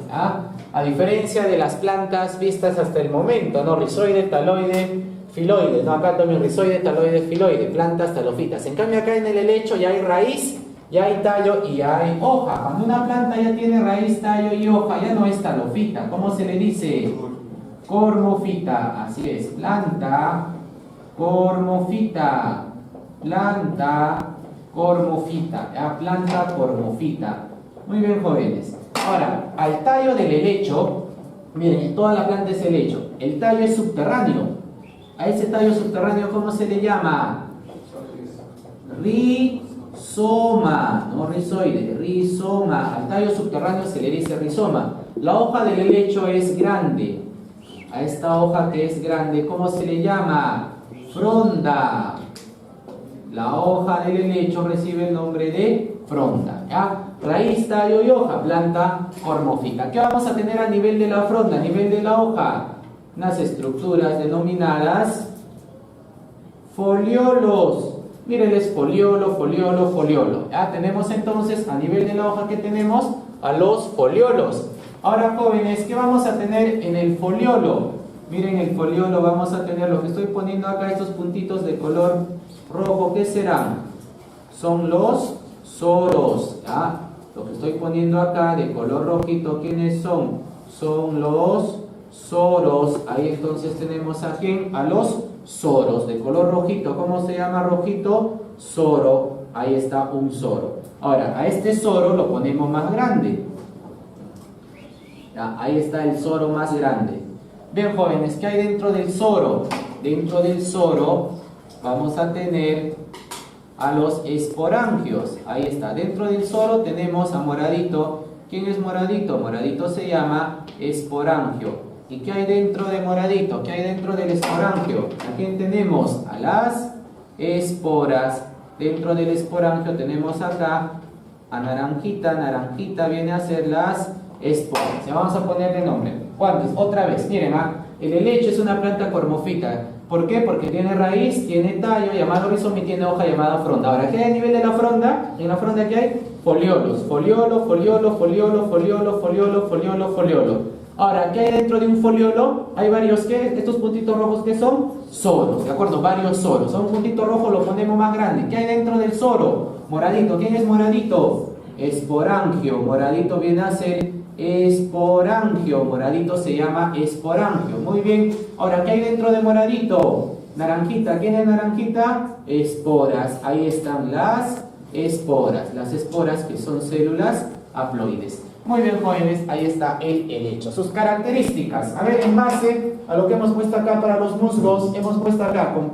A diferencia de las plantas vistas hasta el momento, ¿no? Rizoide, taloide, filoide, ¿no? Acá también rizoide, taloide, filoide, plantas talofitas. En cambio acá en el helecho ya hay raíz, ya hay tallo y ya hay hoja. Cuando una planta ya tiene raíz, tallo y hoja, ya no es talofita. ¿Cómo se le dice? Cormofita. Así es, planta cormofita. Planta cormofita. ¿Ya? Planta cormofita. Muy bien, jóvenes. Ahora, al tallo del helecho, miren, toda la planta es helecho. El tallo es subterráneo. A ese tallo subterráneo, ¿cómo se le llama? Rizoma, no rizoide, rizoma. Al tallo subterráneo se le dice rizoma. La hoja del helecho es grande. A esta hoja que es grande, ¿cómo se le llama? Fronda. La hoja del helecho recibe el nombre de fronda. ¿Ya? Raíz, tallo y hoja, planta cormófita. ¿Qué vamos a tener a nivel de la fronda, a nivel de la hoja? Unas estructuras denominadas foliolos. Mírenles, foliolo, foliolo, foliolo. Ya tenemos entonces a nivel de la hoja que tenemos a los foliolos. Ahora, jóvenes, ¿qué vamos a tener en el foliolo? Miren, el foliolo vamos a tener lo que estoy poniendo acá, estos puntitos de color rojo. ¿Qué serán? Son los soros. ¿Ya? Lo que estoy poniendo acá de color rojito, ¿quiénes son? Son los soros. Ahí entonces tenemos a quién, a los soros de color rojito. ¿Cómo se llama rojito? Soro. Ahí está un soro. Ahora, a este soro lo ponemos más grande. Ya, ahí está el soro más grande. Bien, jóvenes, ¿qué hay dentro del soro? Dentro del soro vamos a tener a los esporangios. Ahí está. Dentro del soro tenemos a moradito. ¿Quién es moradito? Moradito se llama esporangio. ¿Y qué hay dentro de moradito? ¿Qué hay dentro del esporangio? ¿A quién tenemos? A las esporas. Dentro del esporangio tenemos acá a naranjita. Naranjita viene a ser las esporas. Ya vamos a ponerle nombre. ¿Cuántos? Otra vez. Miren, el helecho es una planta cormofita. ¿Por qué? Porque tiene raíz, tiene tallo llamado rizoma y tiene hoja llamada fronda. Ahora, ¿qué hay a nivel de la fronda? En la fronda, ¿qué hay? Foliolos. Foliolo, foliolo, foliolo, foliolo, foliolo, foliolo, foliolo. Ahora, ¿qué hay dentro de un foliolo? Hay varios, ¿qué? Estos puntitos rojos, ¿qué son? Soros, ¿de acuerdo? Varios soros. A un puntito rojo lo ponemos más grande. ¿Qué hay dentro del soro? Moradito. ¿Quién es moradito? Esporangio. Moradito viene a ser esporangio. Moradito se llama esporangio. Muy bien. Ahora, ¿qué hay dentro de moradito? Naranjita. ¿Quién es naranjita? Esporas. Ahí están las esporas. Las esporas que son células haploides. Muy bien, jóvenes, ahí está el helecho. Sus características. A ver, en base a lo que hemos puesto acá para los musgos, hemos puesto acá con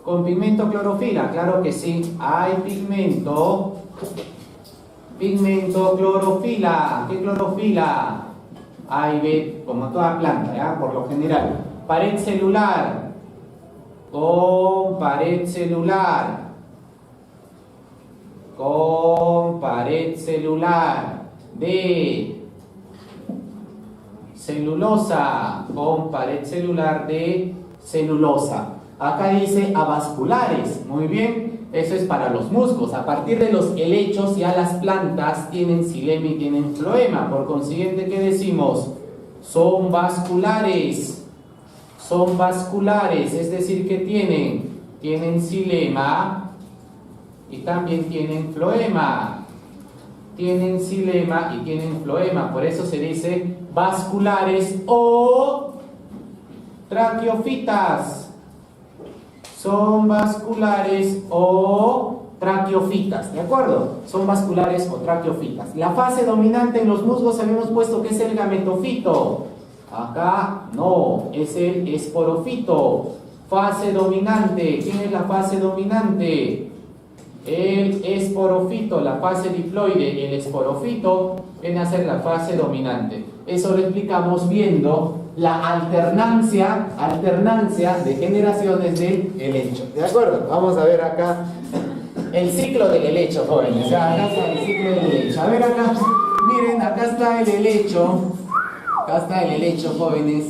Con pigmento clorofila, claro que sí. Hay pigmento clorofila. ¿Qué clorofila? Hay, ve, como toda planta, ¿ya? Por lo general. Pared celular. Con pared celular. Con pared celular. De celulosa. Con pared celular de celulosa. Acá dice avasculares, muy bien, eso es para los musgos. A partir de los helechos ya las plantas tienen xilema y tienen floema, por consiguiente, ¿qué decimos? Son vasculares, es decir, que tienen xilema y también tienen floema. Tienen xilema y tienen floema, por eso se dice vasculares o traqueofitas. Son vasculares o traqueofitas, ¿de acuerdo? Son vasculares o traqueofitas. La fase dominante en los musgos habíamos puesto que es el gametofito. Acá no, es el esporofito. Fase dominante, ¿quién es la fase dominante? El esporofito, la fase diploide. El esporofito viene a ser la fase dominante. Eso lo explicamos viendo la alternancia de generaciones del helecho. ¿De acuerdo? Vamos a ver acá el ciclo del helecho, jóvenes. Acá está el ciclo del helecho. A ver acá, miren, acá está el helecho. Acá está el helecho, jóvenes.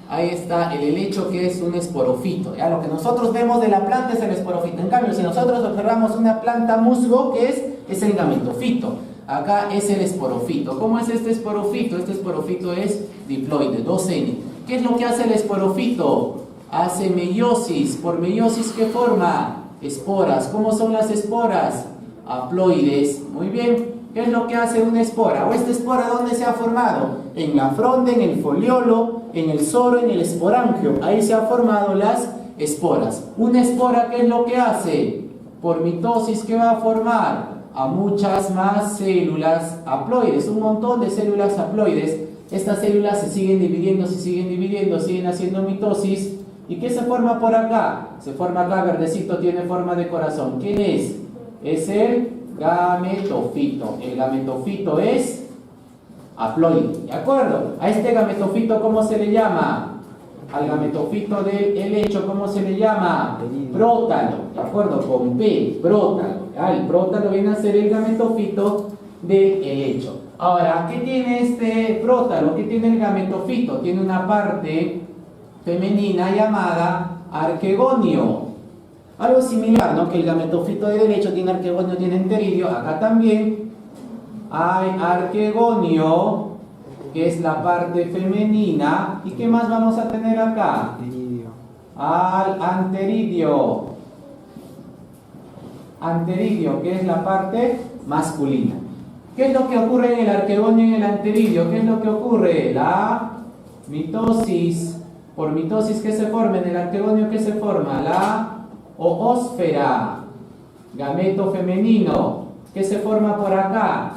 Ahí está el helecho, que es un esporofito. ¿Ya? Lo que nosotros vemos de la planta es el esporofito. En cambio, si nosotros observamos una planta musgo, ¿qué es el gametofito. Acá es el esporofito. ¿Cómo es este esporofito? Este esporofito es diploide, 2N. ¿Qué es lo que hace el esporofito? Hace meiosis. ¿Por meiosis qué forma? Esporas. ¿Cómo son las esporas? Haploides. Muy bien. ¿Qué es lo que hace una espora? ¿O esta espora dónde se ha formado? En la fronda, en el foliolo, en el soro, en el esporangio. Ahí se han formado las esporas. ¿Una espora qué es lo que hace? Por mitosis, ¿qué va a formar? A muchas más células haploides, un montón de células haploides. Estas células se siguen dividiendo, siguen haciendo mitosis. ¿Y qué se forma por acá? Se forma acá, verdecito, tiene forma de corazón. ¿Quién es? Es el gametofito. El gametofito es haploide, ¿de acuerdo? A este gametofito, ¿cómo se le llama? Al gametofito del helecho, ¿cómo se le llama? Prótalo, ¿de acuerdo? Con P, prótalo. El prótalo viene a ser el gametofito del helecho. Ahora, ¿qué tiene este prótalo? ¿Qué tiene el gametofito? Tiene una parte femenina llamada arquegonio. Algo similar, ¿no? Que el gametofito del helecho tiene arquegonio, tiene enteridio. Acá también hay arquegonio, que es la parte femenina. ¿Y qué más vamos a tener acá? Al anteridio. Anteridio, que es la parte masculina. ¿Qué es lo que ocurre en el arquegonio y en el anteridio? ¿Qué es lo que ocurre? La mitosis. Por mitosis, ¿qué se forma? En el arquegonio, ¿qué se forma? La oósfera. Gameto femenino. ¿Qué se forma por acá?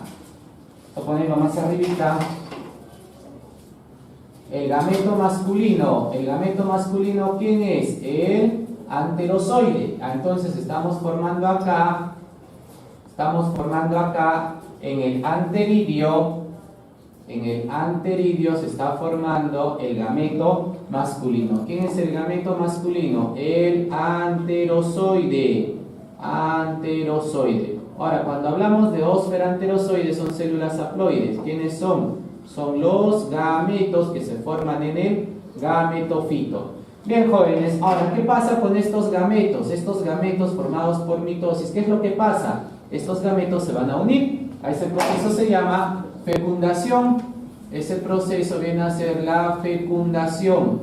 Lo ponemos más arribita. El gameto masculino. ¿El gameto masculino quién es? El anterozoide. Entonces estamos formando acá en el anteridio. En el anteridio se está formando el gameto masculino. ¿Quién es el gameto masculino? El anterozoide. Anterozoide. Ahora, cuando hablamos de ósfera anterozoide, son células haploides. ¿Quiénes son? Son los gametos que se forman en el gametofito. Bien, jóvenes, ahora, ¿qué pasa con estos gametos? Estos gametos formados por mitosis, ¿qué es lo que pasa? Estos gametos se van a unir. A ese proceso se llama fecundación. Ese proceso viene a ser la fecundación.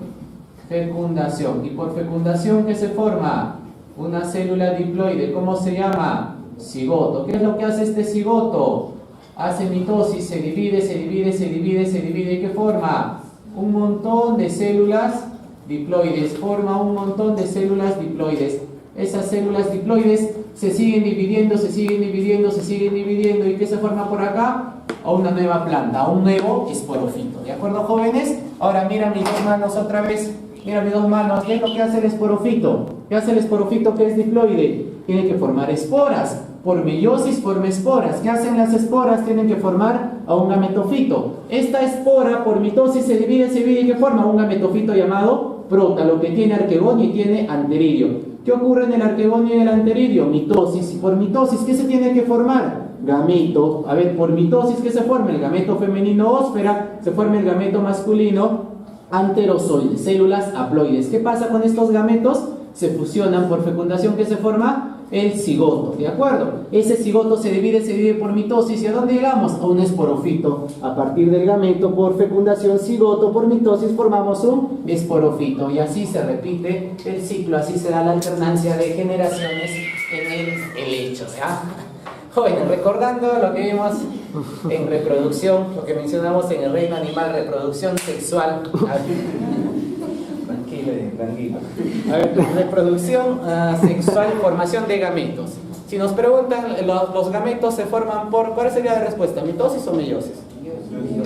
Fecundación. Y por fecundación, ¿qué se forma? Una célula diploide. ¿Cómo se llama? Cigoto. ¿Qué es lo que hace este cigoto? Hace mitosis, se divide. ¿Y qué forma? Un montón de células diploides. Forma un montón de células diploides. Esas células diploides se siguen dividiendo. ¿Y qué se forma por acá? A una nueva planta, a un nuevo esporofito. ¿De acuerdo, jóvenes? Ahora mira mis dos manos otra vez. Mira mis dos manos, ¿qué es lo que hace el esporofito? ¿Qué hace el esporofito que es diploide? Tiene que formar esporas. Por meiosis forma esporas. ¿Qué hacen las esporas? Tienen que formar a un gametofito. Esta espora por mitosis se divide y ¿qué forma? Un gametofito llamado prótalo, que tiene arquegonio y tiene anteridio. ¿Qué ocurre en el arquegonio y el anteridio? Mitosis. Y por mitosis, ¿qué se tiene que formar? Gameto. A ver, por mitosis, ¿qué se forma? El gameto femenino ósfera, se forma el gameto masculino anterozoide, células haploides. ¿Qué pasa con estos gametos? Se fusionan por fecundación. ¿Qué se forma? El cigoto, ¿de acuerdo? Ese cigoto se divide por mitosis. ¿Y a dónde llegamos? A un esporofito. A partir del gameto por fecundación, cigoto por mitosis, formamos un esporofito. Y así se repite el ciclo, así se da la alternancia de generaciones en el helecho, ¿ya? Jóvenes, recordando lo que vimos en reproducción, lo que mencionamos en el reino animal, reproducción sexual. Tranquilo. A ver, reproducción sexual, formación de gametos. Si nos preguntan, los gametos se forman por, ¿cuál sería la respuesta? ¿Mitosis o meiosis?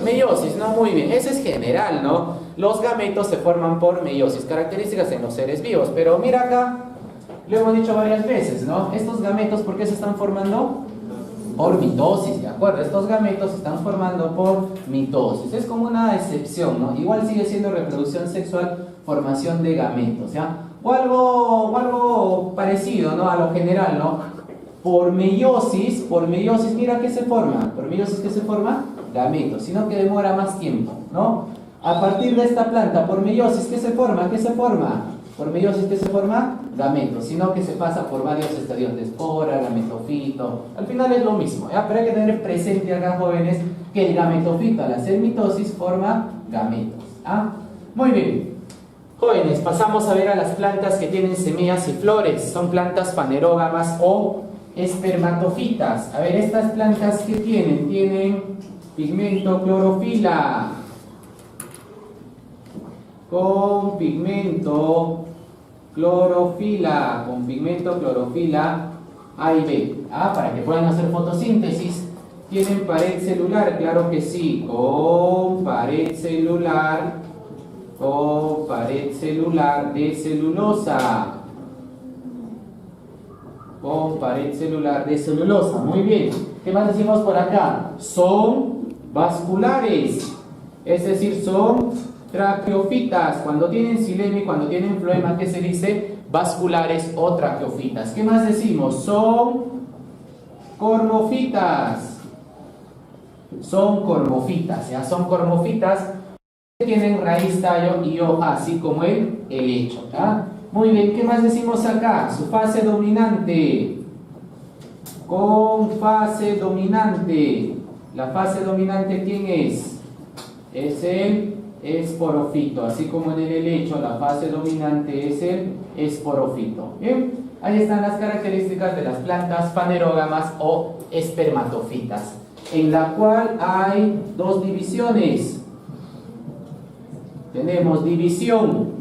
Meiosis, ¿no? Muy bien, eso es general, ¿no? Los gametos se forman por meiosis, características en los seres vivos. Pero mira acá, lo hemos dicho varias veces, ¿no? Estos gametos, ¿por qué se están formando? Por mitosis, ¿de acuerdo? Estos gametos se están formando por mitosis. Es como una excepción, ¿no? Igual sigue siendo reproducción sexual, formación de gametos, ¿ya? O algo parecido, ¿no? A lo general, ¿no? Por meiosis, mira ¿qué se forma? Por meiosis, ¿qué se forma? Gametos, sino que demora más tiempo, ¿no? A partir de esta planta, por meiosis, ¿qué se forma? Por meiosis, ¿qué se forma? Gametos, sino que se pasa por varios estadios de espora, gametofito. Al final es lo mismo, ¿ya? Pero hay que tener presente acá, jóvenes, que el gametofito al hacer mitosis forma gametos, ¿ah? Muy bien. Jóvenes, pasamos a ver a las plantas que tienen semillas y flores. Son plantas fanerógamas o espermatofitas. A ver, estas plantas que tienen pigmento clorofila. Con pigmento clorofila A y B, para que puedan hacer fotosíntesis. ¿Tienen pared celular? Claro que sí, con pared celular de celulosa. Con pared celular de celulosa, muy bien. ¿Qué más decimos por acá? Son vasculares, es decir, son traqueofitas. Cuando tienen xilema y cuando tienen floema, ¿qué se dice? Vasculares o traqueofitas. ¿Qué más decimos? Son cormofitas. ¿Ya? Son cormofitas que tienen raíz, tallo y hoja, así como el helecho, ¿ya? Muy bien, ¿qué más decimos acá? Su fase dominante. Con fase dominante. ¿La fase dominante quién es? Es el esporofito, así como en el helecho la fase dominante es el esporofito. Bien, ahí están las características de las plantas fanerógamas o espermatofitas, en la cual hay dos divisiones. Tenemos división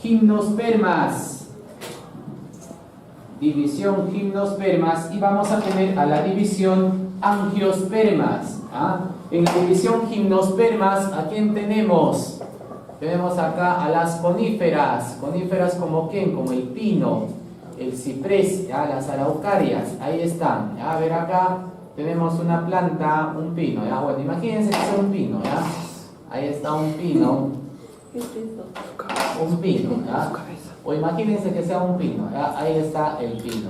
gimnospermas, y vamos a tener a la división angiospermas, ¿ah? En la división gimnospermas, ¿a quién tenemos? Tenemos acá a las coníferas. ¿Coníferas como quién? Como el pino, el ciprés, ¿ya? Las araucarias, ahí están, ¿ya? A ver acá tenemos una planta, un pino, ¿ya? Bueno, imagínense que es un pino, ¿ya? Ahí está un pino. ¿Qué es eso? Un pino, ¿ya? O imagínense que sea un pino, ¿ya? Ahí está el pino.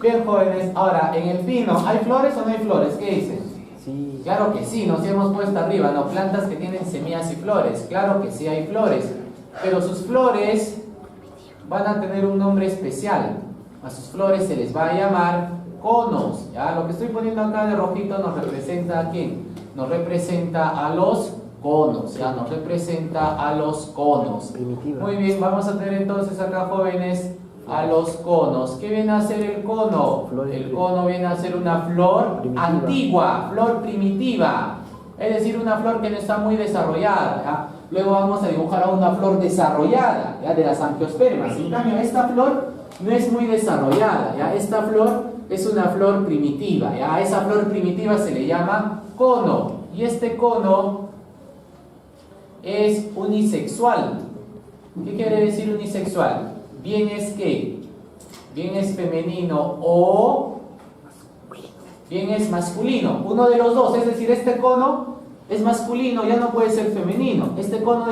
Bien, jóvenes, ahora, ¿en el pino hay flores o no hay flores? ¿Qué dicen? Sí. Claro que sí, nos hemos puesto arriba, ¿no? Plantas que tienen semillas y flores. Claro que sí hay flores, pero sus flores van a tener un nombre especial. A sus flores se les va a llamar conos, ¿ya? Lo que estoy poniendo acá de rojito nos representa ¿a quién? Nos representa a los conos, ¿ya? Nos representa a los conos. Primitiva. Muy bien, vamos a tener entonces acá, jóvenes, a los conos. ¿Qué viene a ser el cono? El cono viene a ser una flor antigua, flor primitiva. Es decir, una flor que no está muy desarrollada, ¿ya? Luego vamos a dibujar a una flor desarrollada, ¿ya? De las angiospermas. En cambio, esta flor no es muy desarrollada, ¿ya? Esta flor es una flor primitiva, ¿ya? A esa flor primitiva se le llama cono. Y este cono es unisexual. ¿Qué quiere decir unisexual? Bien es que, bien es femenino o bien es masculino, uno de los dos, es decir, este cono es masculino, ya no puede ser femenino, este cono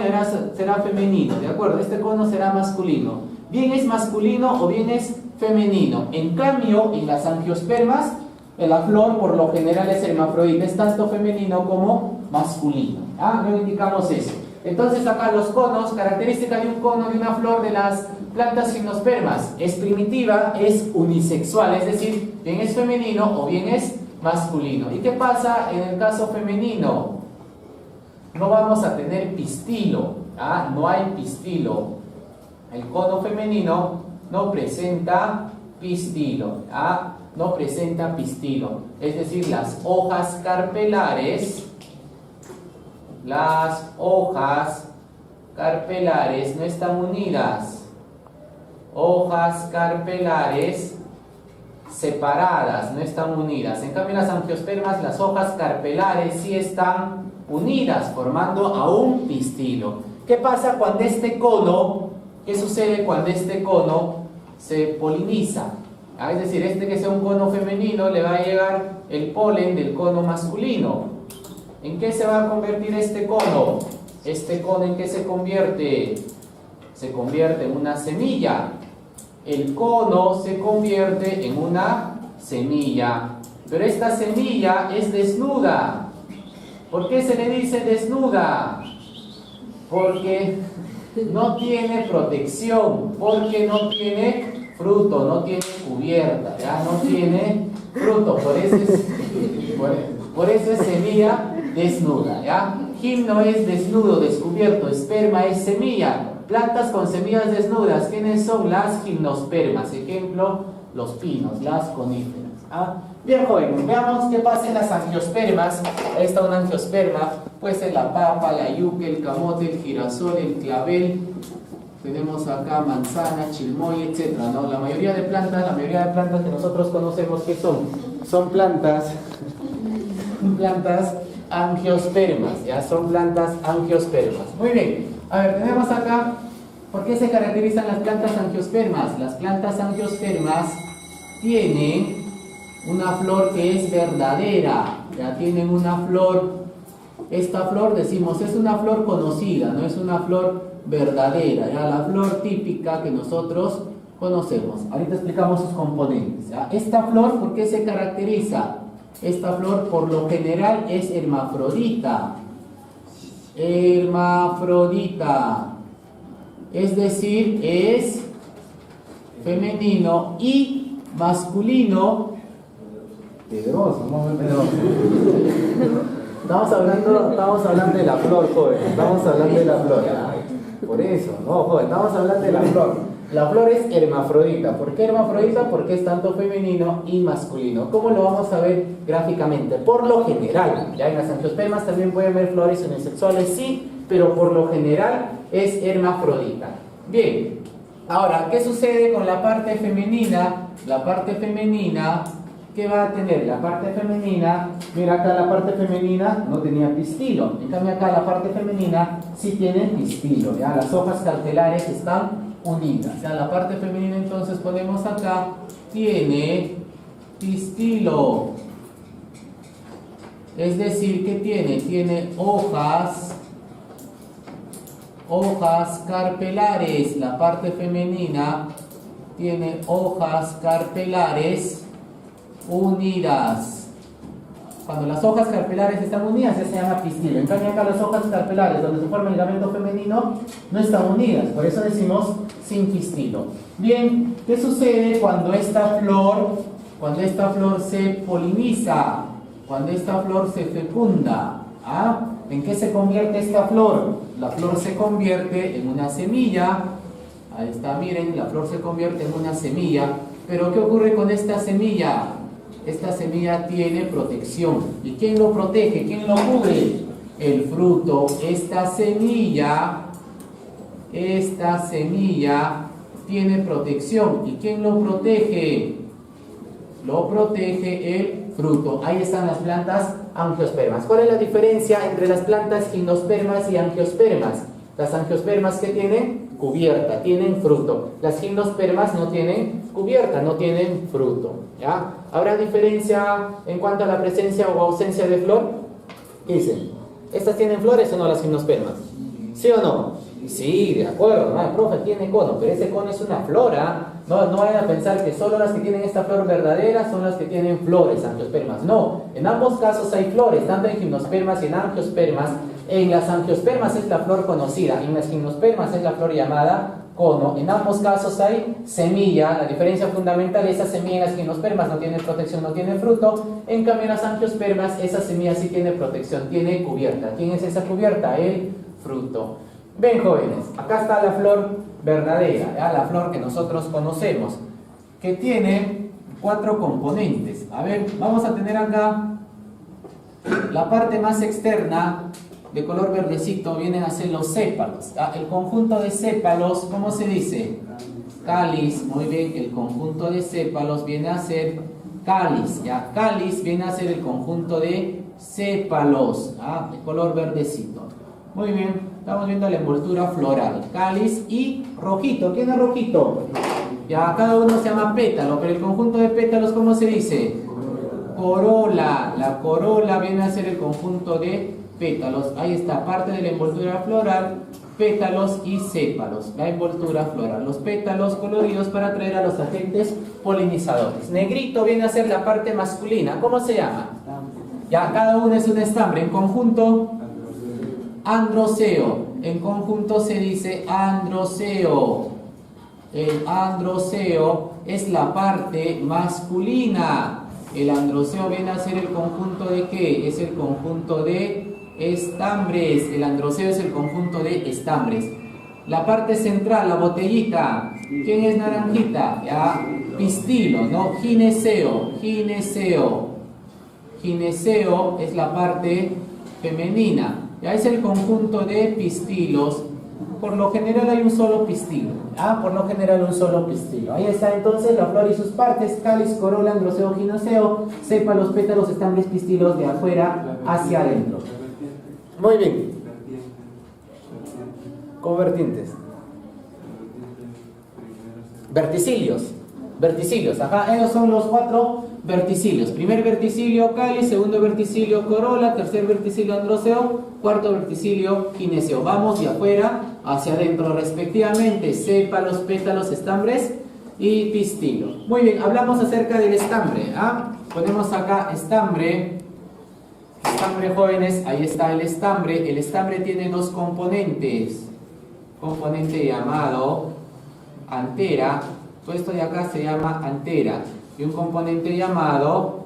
será femenino, ¿de acuerdo? Este cono será masculino, bien es masculino o bien es femenino. En cambio, en las angiospermas, la flor por lo general es hermafrodita, es tanto femenino como masculino. No indicamos eso. Entonces acá los conos, característica de un cono de una flor de las plantas gimnospermas, es primitiva, es unisexual, es decir, bien es femenino o bien es masculino. ¿Y qué pasa en el caso femenino? No vamos a tener pistilo, no hay pistilo. El cono femenino no presenta pistilo, no presenta pistilo, es decir, las hojas carpelares no están unidas, hojas carpelares separadas, no están unidas. En cambio, en las angiospermas, las hojas carpelares sí están unidas, formando a un pistilo. ¿Qué pasa cuando este cono, qué sucede cuando este cono se poliniza? Es decir, que sea un cono femenino, le va a llegar el polen del cono masculino. ¿En qué se va a convertir este cono? ¿Este cono en qué se convierte? Se convierte en una semilla. El cono se convierte en una semilla. Pero esta semilla es desnuda. ¿Por qué se le dice desnuda? Porque no tiene protección, porque no tiene fruto, no tiene cubierta, no tiene fruto, por eso es semilla desnuda, Gimno es desnudo, descubierto, esperma es semilla. Plantas con semillas desnudas, ¿quiénes son? Las gimnospermas, ejemplo, los pinos, las coníferas. Bien, jóvenes, veamos qué pasa en las angiospermas. Ahí está una angiosperma, puede ser la papa, la yuca, el camote, el girasol, el clavel. Tenemos acá manzana, chilmoy, etc. La mayoría de plantas que nosotros conocemos, ¿qué son? Son plantas angiospermas, son plantas angiospermas. Muy bien, a ver, tenemos acá, ¿por qué se caracterizan las plantas angiospermas? Las plantas angiospermas tienen una flor que es verdadera, tienen una flor, esta flor decimos es una flor conocida, no es una flor verdadera, la flor típica que nosotros conocemos. Ahorita explicamos sus componentes. Esta flor, ¿por qué se caracteriza? Esta flor por lo general es hermafrodita, es decir, es femenino y masculino. Pedroso, Estamos hablando de la flor, joven. Estamos hablando de la flor. Por eso, no, joven, estamos hablando de la flor. La flor es hermafrodita. ¿Por qué hermafrodita? Porque es tanto femenino y masculino. ¿Cómo lo vamos a ver gráficamente? Por lo general, en las angiospermas también pueden ver flores unisexuales, sí, pero por lo general es hermafrodita. Bien, ahora, ¿qué sucede con la parte femenina? La parte femenina, ¿qué va a tener? La parte femenina, mira acá la parte femenina no tenía pistilo, en cambio acá la parte femenina sí tiene pistilo, las hojas cartelares están unidas, la parte femenina entonces ponemos acá, tiene pistilo, es decir, ¿qué tiene? Tiene hojas carpelares, la parte femenina tiene hojas carpelares unidas. Cuando las hojas carpelares están unidas, se llama pistilo. En cambio acá las hojas carpelares, donde se forma el ligamento femenino, no están unidas, por eso decimos sin pistilo. Bien, ¿qué sucede cuando esta flor se poliniza? Cuando esta flor se fecunda. ¿En qué se convierte esta flor? La flor se convierte en una semilla. Ahí está, miren, la flor se convierte en una semilla. Pero ¿qué ocurre con esta semilla? Esta semilla tiene protección. ¿Y quién lo protege? ¿Quién lo cubre? El fruto. Esta semilla tiene protección. ¿Y quién lo protege? Lo protege el fruto. Ahí están las plantas angiospermas. ¿Cuál es la diferencia entre las plantas gimnospermas y angiospermas? Las angiospermas, ¿qué tienen? cubierta, tienen fruto. Las gimnospermas no tienen cubierta, no tienen fruto, ¿ya? ¿Habrá diferencia en cuanto a la presencia o ausencia de flor? ¿Qué dicen? ¿Estas tienen flores o no las gimnospermas? ¿Sí o no? Sí, de acuerdo, ¿no? El profe tiene cono, pero ese cono es una flora. No vayan a pensar que solo las que tienen esta flor verdadera son las que tienen flores, angiospermas. No, en ambos casos hay flores, tanto en gimnospermas y en angiospermas. En las angiospermas es la flor conocida, en las gimnospermas es la flor llamada cono. En ambos casos hay semilla. La diferencia fundamental es esa semilla en las gimnospermas no tiene protección, no tiene fruto. En cambio en las angiospermas esa semilla sí tiene protección, tiene cubierta. ¿Quién es esa cubierta? El fruto. Ven, jóvenes, acá está la flor verdadera, ¿ya? La flor que nosotros conocemos, que tiene 4 componentes. A ver, vamos a tener acá la parte más externa, de color verdecito, vienen a ser los sépalos, ¿ya? El conjunto de sépalos, ¿cómo se dice? Cáliz. Muy bien, el conjunto de sépalos viene a ser cáliz, ¿ya? Cáliz viene a ser el conjunto de sépalos, ¿ya? De color verdecito. Muy bien, estamos viendo la envoltura floral, cáliz y rojito. ¿Quién es rojito? Ya, cada uno se llama pétalo, pero el conjunto de pétalos, ¿cómo se dice? Corola. La corola viene a ser el conjunto de pétalos. Ahí está, parte de la envoltura floral, pétalos y sépalos. La envoltura floral, los pétalos coloridos para atraer a los agentes polinizadores. Negrito viene a ser la parte masculina. ¿Cómo se llama? Ya, cada uno es un estambre. En conjunto, androceo. En conjunto se dice androceo. El androceo es la parte masculina. El androceo viene a ser el conjunto de ¿qué? Es el conjunto de estambres. El androceo es el conjunto de estambres. La parte central, la botellita. ¿Quién es naranjita? Ya, pistilo, ¿no? Gineceo. Gineceo. Gineceo es la parte femenina. Ya es el conjunto de pistilos. Por lo general hay un solo pistilo. Por lo general un solo pistilo. Ahí está entonces la flor y sus partes: cáliz, corola, androceo, gineceo, sépalos, pétalos, estambres, pistilos, de afuera hacia adentro. Muy bien. ¿Cómo vertientes? Verticilios. Verticilios, ajá, esos son los 4 verticilios. Primer verticilio cáliz, segundo verticilio corola, tercer verticilio androceo, cuarto verticilio gineceo. Vamos de afuera hacia adentro respectivamente: sépalos, pétalos, estambres y pistilo. Muy bien, hablamos acerca del estambre. Ponemos acá estambre. Estambre, jóvenes, ahí está el estambre. El estambre tiene 2 componentes. Componente llamado antera. Todo esto de acá se llama antera. Y un componente llamado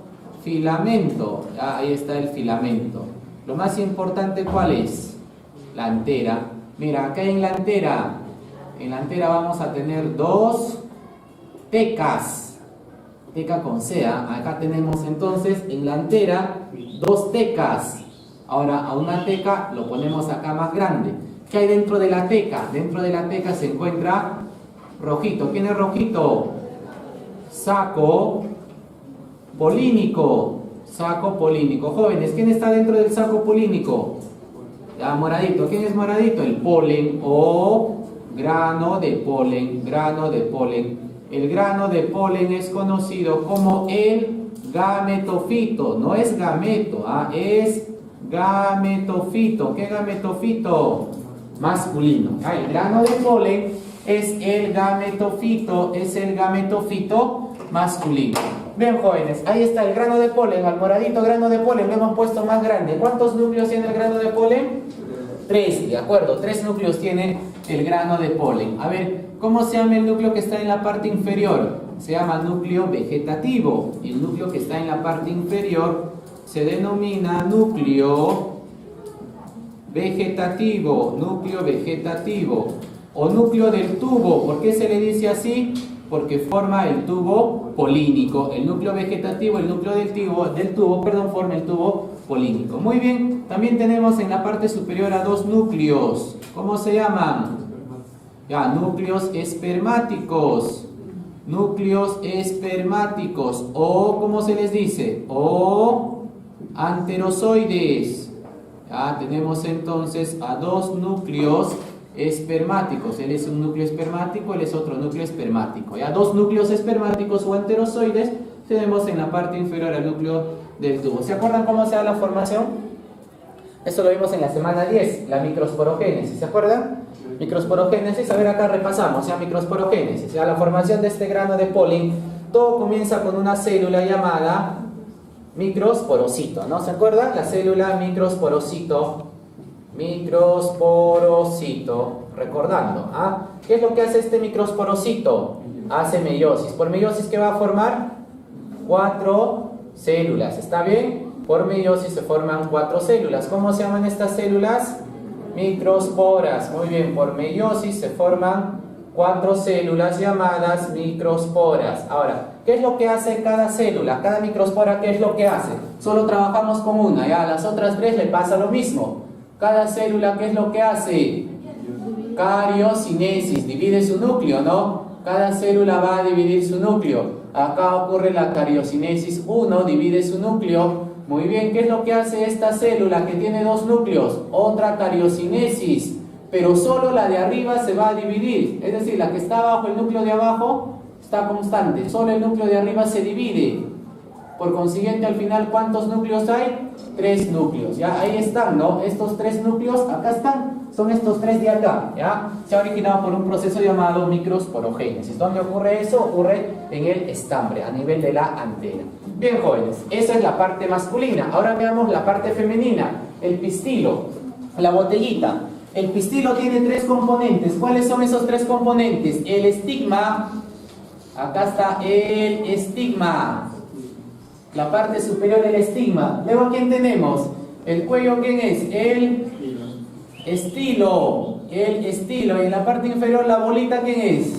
filamento. Ahí está el filamento. Lo más importante, ¿cuál es? La antera. Mira, acá en la antera vamos a tener 2 tecas. Teca con C. Acá tenemos entonces en la antera 2 tecas. Ahora a una teca lo ponemos acá más grande. ¿Qué hay dentro de la teca? Dentro de la teca se encuentra rojito. ¿Quién es rojito? Saco polínico. Saco polínico. Jóvenes, ¿quién está dentro del saco polínico? Ya, moradito. ¿Quién es moradito? El polen o grano de polen. Grano de polen. El grano de polen es conocido como el gametofito. No es gameto, es gametofito. ¿Qué gametofito? Masculino. El grano de polen es el gametofito, masculino. Bien, jóvenes, ahí está el grano de polen. Al moradito grano de polen lo hemos puesto más grande. ¿Cuántos núcleos tiene el grano de polen? 3, de acuerdo, 3 núcleos tiene el grano de polen. A ver, ¿cómo se llama el núcleo que está en la parte inferior? Se llama núcleo vegetativo. El núcleo que está en la parte inferior se denomina núcleo vegetativo. Núcleo vegetativo. O núcleo del tubo. ¿Por qué se le dice así? Porque forma el tubo polínico. El núcleo vegetativo, el núcleo del tubo, forma el tubo polínico. Muy bien, también tenemos en la parte superior a 2 núcleos. ¿Cómo se llaman? Ya, núcleos espermáticos. Núcleos espermáticos. O, ¿cómo se les dice? O anterozoides. Ya tenemos entonces a 2 núcleos espermáticos. Él es un núcleo espermático, él es otro núcleo espermático. Ya dos núcleos espermáticos o anterozoides tenemos en la parte inferior al núcleo del tubo. ¿Se acuerdan cómo se da la formación? Eso lo vimos en la semana 10, la microsporogénesis. ¿Se acuerdan? Microsporogénesis, a ver acá repasamos, ya microsporogénesis, ya la formación de este grano de polen, todo comienza con una célula llamada microsporocito, ¿no? ¿Se acuerdan? La célula microsporocito, recordando, ¿ah? ¿Qué es lo que hace este microsporocito? Hace meiosis. ¿Por meiosis qué va a formar? 4 células, ¿está bien? Por meiosis se forman 4 células. ¿Cómo se llaman estas células? Microsporas. Muy bien, por meiosis se forman 4 células llamadas microsporas. Ahora, ¿qué es lo que hace cada célula? Cada microspora, ¿qué es lo que hace? Solo trabajamos con una, ya a las otras 3 le pasa lo mismo. Cada célula, ¿qué es lo que hace? Cariocinesis, divide su núcleo, ¿no? Cada célula va a dividir su núcleo. Acá ocurre la cariocinesis 1, divide su núcleo. Muy bien, ¿qué es lo que hace esta célula que tiene 2 núcleos? Otra cariocinesis, pero solo la de arriba se va a dividir. Es decir, la que está abajo, el núcleo de abajo, está constante. Solo el núcleo de arriba se divide. Por consiguiente, al final, ¿cuántos núcleos hay? 3 núcleos, ¿ya? Ahí están, ¿no? Estos 3 núcleos, acá están, son estos 3 de acá, ¿ya? Se ha originado por un proceso llamado microsporogénesis. ¿Dónde ocurre eso? Ocurre en el estambre, a nivel de la antena. Bien, jóvenes, esa es la parte masculina. Ahora veamos la parte femenina, el pistilo, la botellita. El pistilo tiene 3 componentes. ¿Cuáles son esos 3 componentes? El estigma, acá está el estigma, la parte superior del estigma. Luego, ¿quién tenemos? El cuello, ¿quién es? El estilo, el estilo. Y en la parte inferior, la bolita, ¿quién es?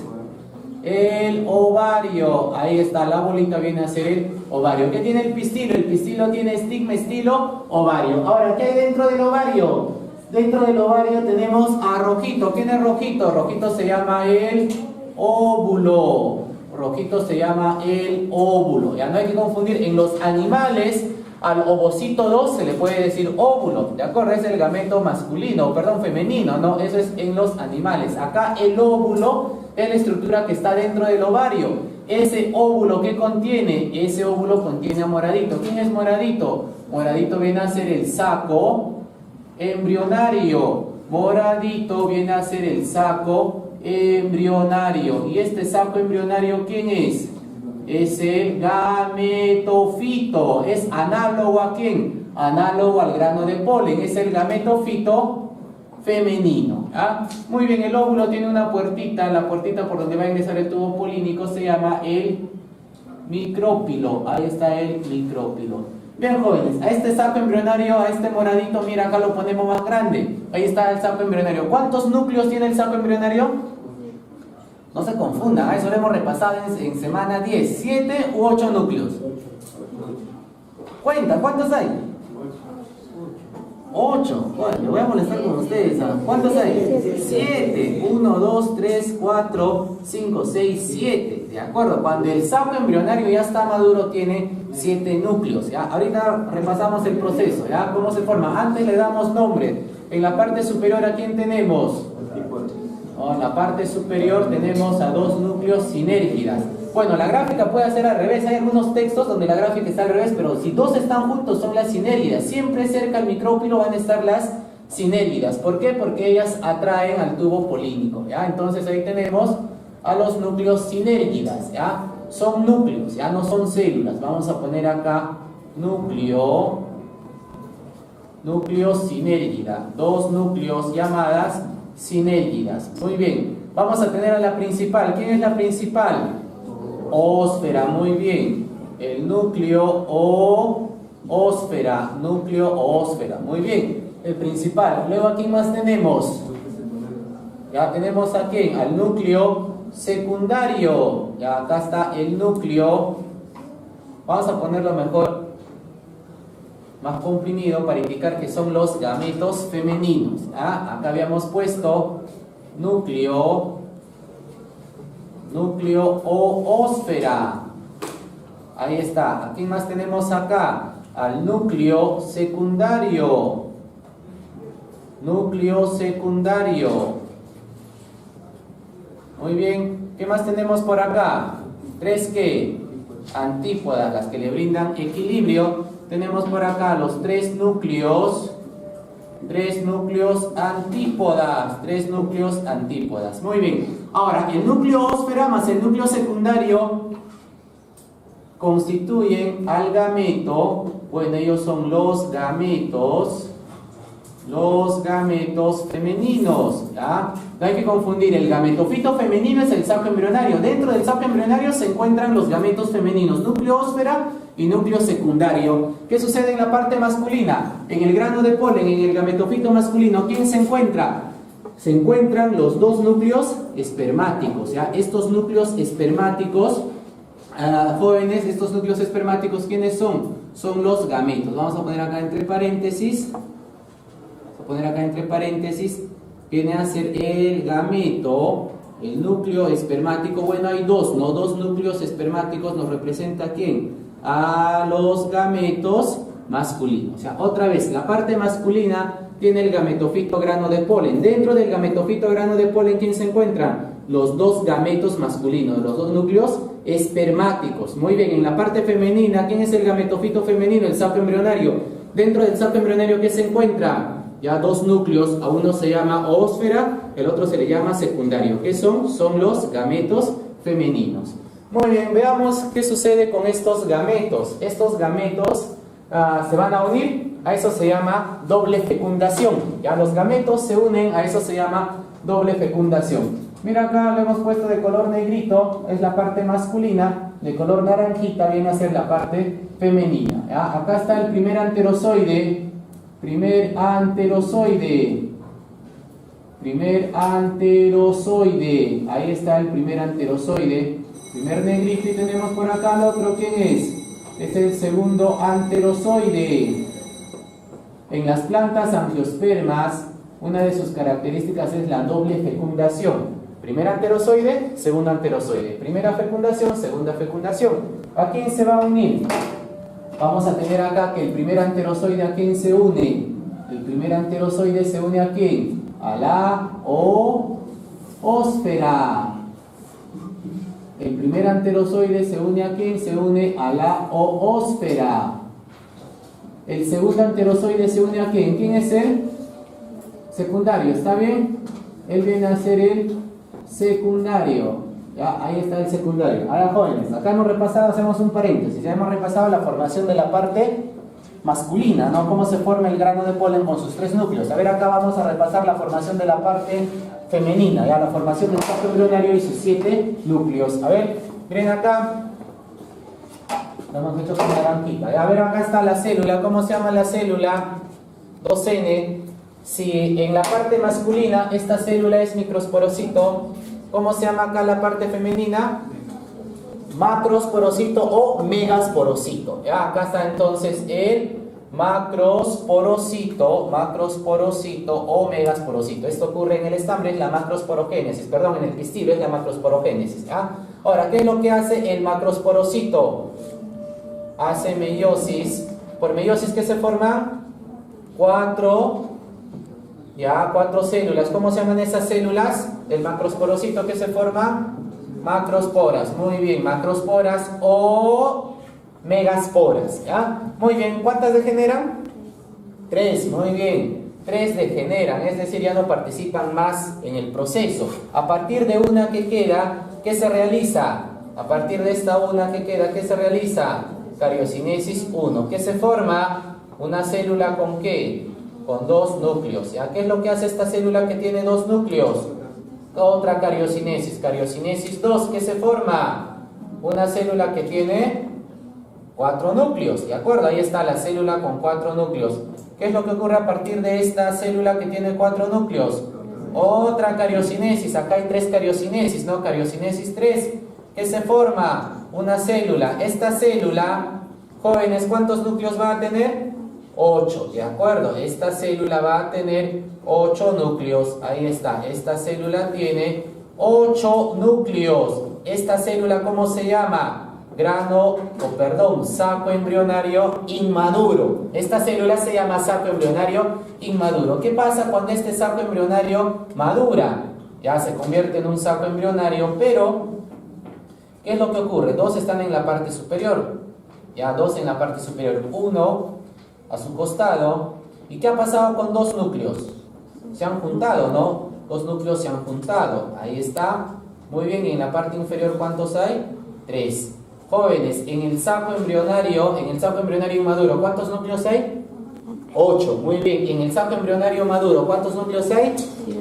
El ovario. Ahí está, la bolita viene a ser el ovario. ¿Qué tiene el pistilo? El pistilo tiene estigma, estilo, ovario. Ahora, ¿qué hay dentro del ovario? Dentro del ovario tenemos a rojito. ¿Quién es rojito? Rojito se llama el óvulo. Rojito se llama el óvulo. Ya no hay que confundir. En los animales, al ovocito 2 se le puede decir óvulo. ¿De acuerdo? Es el gameto masculino, perdón, femenino, ¿no? Eso es en los animales. Acá el óvulo es la estructura que está dentro del ovario. Ese óvulo, ¿qué contiene? Ese óvulo contiene a moradito. ¿Quién es moradito? Moradito viene a ser el saco embrionario. Moradito viene a ser el saco embrionario. ¿Y este saco embrionario quién es? Es el gametofito. ¿Es análogo a quién? Análogo al grano de polen. Es el gametofito femenino. ¿Ah? Muy bien, el óvulo tiene una puertita. La puertita por donde va a ingresar el tubo polínico se llama el micrópilo. Ahí está el micrópilo. Bien, jóvenes, a este saco embrionario, a este moradito, mira, acá lo ponemos más grande. Ahí está el saco embrionario. ¿Cuántos núcleos tiene el saco embrionario? No se confundan, eso lo hemos repasado en semana 10. 7 u 8 núcleos. Cuenta, ¿cuántos hay? 8. Bueno, voy a molestar con ustedes. ¿Cuántos hay? 7. 1, 2, 3, 4, 5, 6, 7. ¿De acuerdo? Cuando el saco embrionario ya está maduro, tiene 7 núcleos. ¿Ya? Ahorita repasamos el proceso. ¿Ya? ¿Cómo se forma? Antes le damos nombre. En la parte superior, ¿a quién tenemos? En la parte superior tenemos a 2 núcleos sinérgidas. Bueno, la gráfica puede ser al revés. Hay algunos textos donde la gráfica está al revés, pero si 2 están juntos son las sinérgidas. Siempre cerca al micrópilo van a estar las sinérgidas. ¿Por qué? Porque ellas atraen al tubo polínico. ¿Ya? Entonces ahí tenemos a los núcleos sinérgidas. ¿Ya? Son núcleos, ya no son células. Vamos a poner acá núcleo sinérgida. 2 núcleos llamadas sinérgidas. Muy bien. Vamos a tener a la principal. ¿Quién es la principal? Ósfera. Muy bien. El núcleo ósfera. Núcleo ósfera. Muy bien. El principal. Luego, ¿a quién más tenemos? Ya tenemos a quién. Al núcleo secundario. Ya acá está el núcleo. Vamos a ponerlo mejor, más comprimido, para indicar que son los gametos femeninos. ¿Ah? Acá habíamos puesto núcleo o ósfera. Ahí está. ¿A quién más tenemos acá? Al núcleo secundario. Núcleo secundario. Muy bien. ¿Qué más tenemos por acá? 3 ¿qué? Antípodas, las que le brindan equilibrio. Tenemos por acá los 3 núcleos. 3 núcleos antípodas. 3 núcleos antípodas. Muy bien. Ahora, el núcleo ósfera más el núcleo secundario constituyen al gameto. Bueno, ellos son los gametos femeninos, ¿ya? No hay que confundir, el gametofito femenino es el saco embrionario. Dentro del saco embrionario se encuentran los gametos femeninos, núcleo ósfera y núcleo secundario. ¿Qué sucede en la parte masculina? En el grano de polen, en el gametofito masculino, ¿quién se encuentra? Se encuentran los 2 núcleos espermáticos, ¿ya? Estos núcleos espermáticos, jóvenes, estos núcleos espermáticos, ¿quiénes son? Son los gametos. Vamos a poner acá entre paréntesis. Viene a ser el gameto, el núcleo espermático. Bueno, hay 2, ¿no? 2 núcleos espermáticos. ¿Nos representa a quién? A los gametos masculinos. O sea, otra vez, la parte masculina tiene el gametofito grano de polen. Dentro del gametofito grano de polen, ¿quién se encuentra? Los 2 gametos masculinos, los 2 núcleos espermáticos. Muy bien, en la parte femenina, ¿quién es el gametofito femenino? El saco embrionario. Dentro del saco embrionario, ¿qué se encuentra? Ya 2 núcleos, a uno se llama ósfera, el otro se le llama secundario. ¿Qué son? Son los gametos femeninos. Muy bien, veamos qué sucede con estos gametos. Estos gametos se van a unir, a eso se llama doble fecundación. Ya los gametos se unen, a eso se llama doble fecundación. Mira, acá lo hemos puesto de color negrito, es la parte masculina, de color naranjita viene a ser la parte femenina. ¿Ya? Acá está el primer anterozoide. Primer anterozoide, ahí está el primer anterozoide, primer negrito, y tenemos por acá el otro, ¿quién es? Es el segundo anterozoide. En las plantas angiospermas, una de sus características es la doble fecundación. Primer anterozoide, segundo anterozoide, primera fecundación, segunda fecundación. ¿A quién se va a unir? Vamos a tener acá que el primer anterozoide, ¿a quién se une? El primer anterozoide se une ¿a quién? A la ósfera. El primer anterozoide se une ¿a quién? Se une a la ósfera. El segundo anterozoide se une ¿a quién? ¿Quién es el secundario? ¿Está bien? Él viene a ser el secundario. Ya, ahí está el secundario. Ahora, jóvenes, acá hemos repasado, hacemos un paréntesis. Ya hemos repasado la formación de la parte masculina, ¿no? Cómo se forma el grano de polen con sus 3 núcleos. A ver, acá vamos a repasar la formación de la parte femenina, ya, la formación del saco embrionario y sus 7 núcleos. A ver, miren acá. Lo hemos hecho con naranjita. A ver, acá está la célula. ¿Cómo se llama la célula? 2N. Si en la parte masculina esta célula es microsporocito, ¿cómo se llama acá la parte femenina? Macrosporocito o megasporocito. Ya, acá está entonces el macrosporocito o megasporocito. Esto ocurre en el estambre, es la macrosporogénesis, perdón, en el pistil es la macrosporogénesis. ¿Ya? Ahora, ¿qué es lo que hace el macrosporocito? Hace meiosis. Por meiosis, ¿qué se forma? 4 células. ¿Cómo se llaman esas células? El macrosporocito que se forma, macrosporas. Muy bien, macrosporas o megasporas. ¿Ya? Muy bien, ¿cuántas degeneran? 3, muy bien. 3 degeneran, es decir, ya no participan más en el proceso. A partir de una que queda, ¿qué se realiza? A partir de esta una que queda, ¿qué se realiza? Cariocinesis 1. ¿Qué se forma? Una célula ¿con qué? Con 2 núcleos. ¿Ya? ¿Qué es lo que hace esta célula que tiene 2 núcleos? Otra cariocinesis, cariocinesis 2. ¿Qué se forma? Una célula que tiene 4 núcleos. ¿De acuerdo? Ahí está la célula con 4 núcleos. ¿Qué es lo que ocurre a partir de esta célula que tiene 4 núcleos? Otra cariocinesis. Acá hay 3 cariocinesis, ¿no? Cariocinesis 3. ¿Qué se forma? Una célula. Esta célula, jóvenes, ¿cuántos núcleos va a tener? 8, ¿de acuerdo? Esta célula va a tener 8 núcleos. Ahí está. Esta célula tiene 8 núcleos. Esta célula, ¿cómo se llama? Saco embrionario inmaduro. Esta célula se llama saco embrionario inmaduro. ¿Qué pasa cuando este saco embrionario madura? Ya se convierte en un saco embrionario, pero ¿qué es lo que ocurre? Dos están en la parte superior, ya dos en la parte superior, uno a su costado. ¿Y qué ha pasado con dos núcleos? Se han juntado, ¿no? Dos núcleos se han juntado, ahí está. Muy bien, y en la parte inferior, ¿cuántos hay? 3. Jóvenes, en el saco embrionario inmaduro, ¿cuántos núcleos hay? 8, muy bien. En el saco embrionario maduro, ¿cuántos núcleos hay?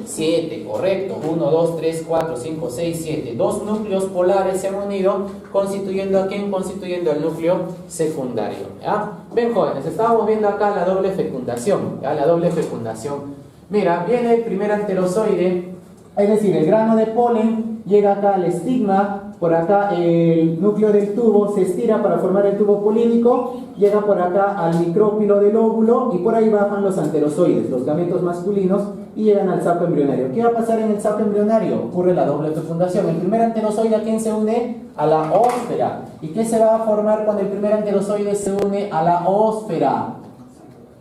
7, correcto. 1, 2, 3, 4, 5, 6, 7. Dos núcleos polares se han unido, constituyendo ¿a quién? Constituyendo el núcleo secundario. ¿Ya? Ven, jóvenes, estábamos viendo acá la doble fecundación. ¿Ya? La doble fecundación. Mira, viene el primer anterozoide, es decir, el grano de polen, llega acá al estigma. Por acá el núcleo del tubo se estira para formar el tubo polínico, llega por acá al micrópilo del óvulo y por ahí bajan los anterozoides, los gametos masculinos, y llegan al saco embrionario. ¿Qué va a pasar en el saco embrionario? Ocurre la doble fecundación. El primer anterozoide, ¿a quién se une? A la ósfera. ¿Y qué se va a formar cuando el primer anterozoide se une a la ósfera?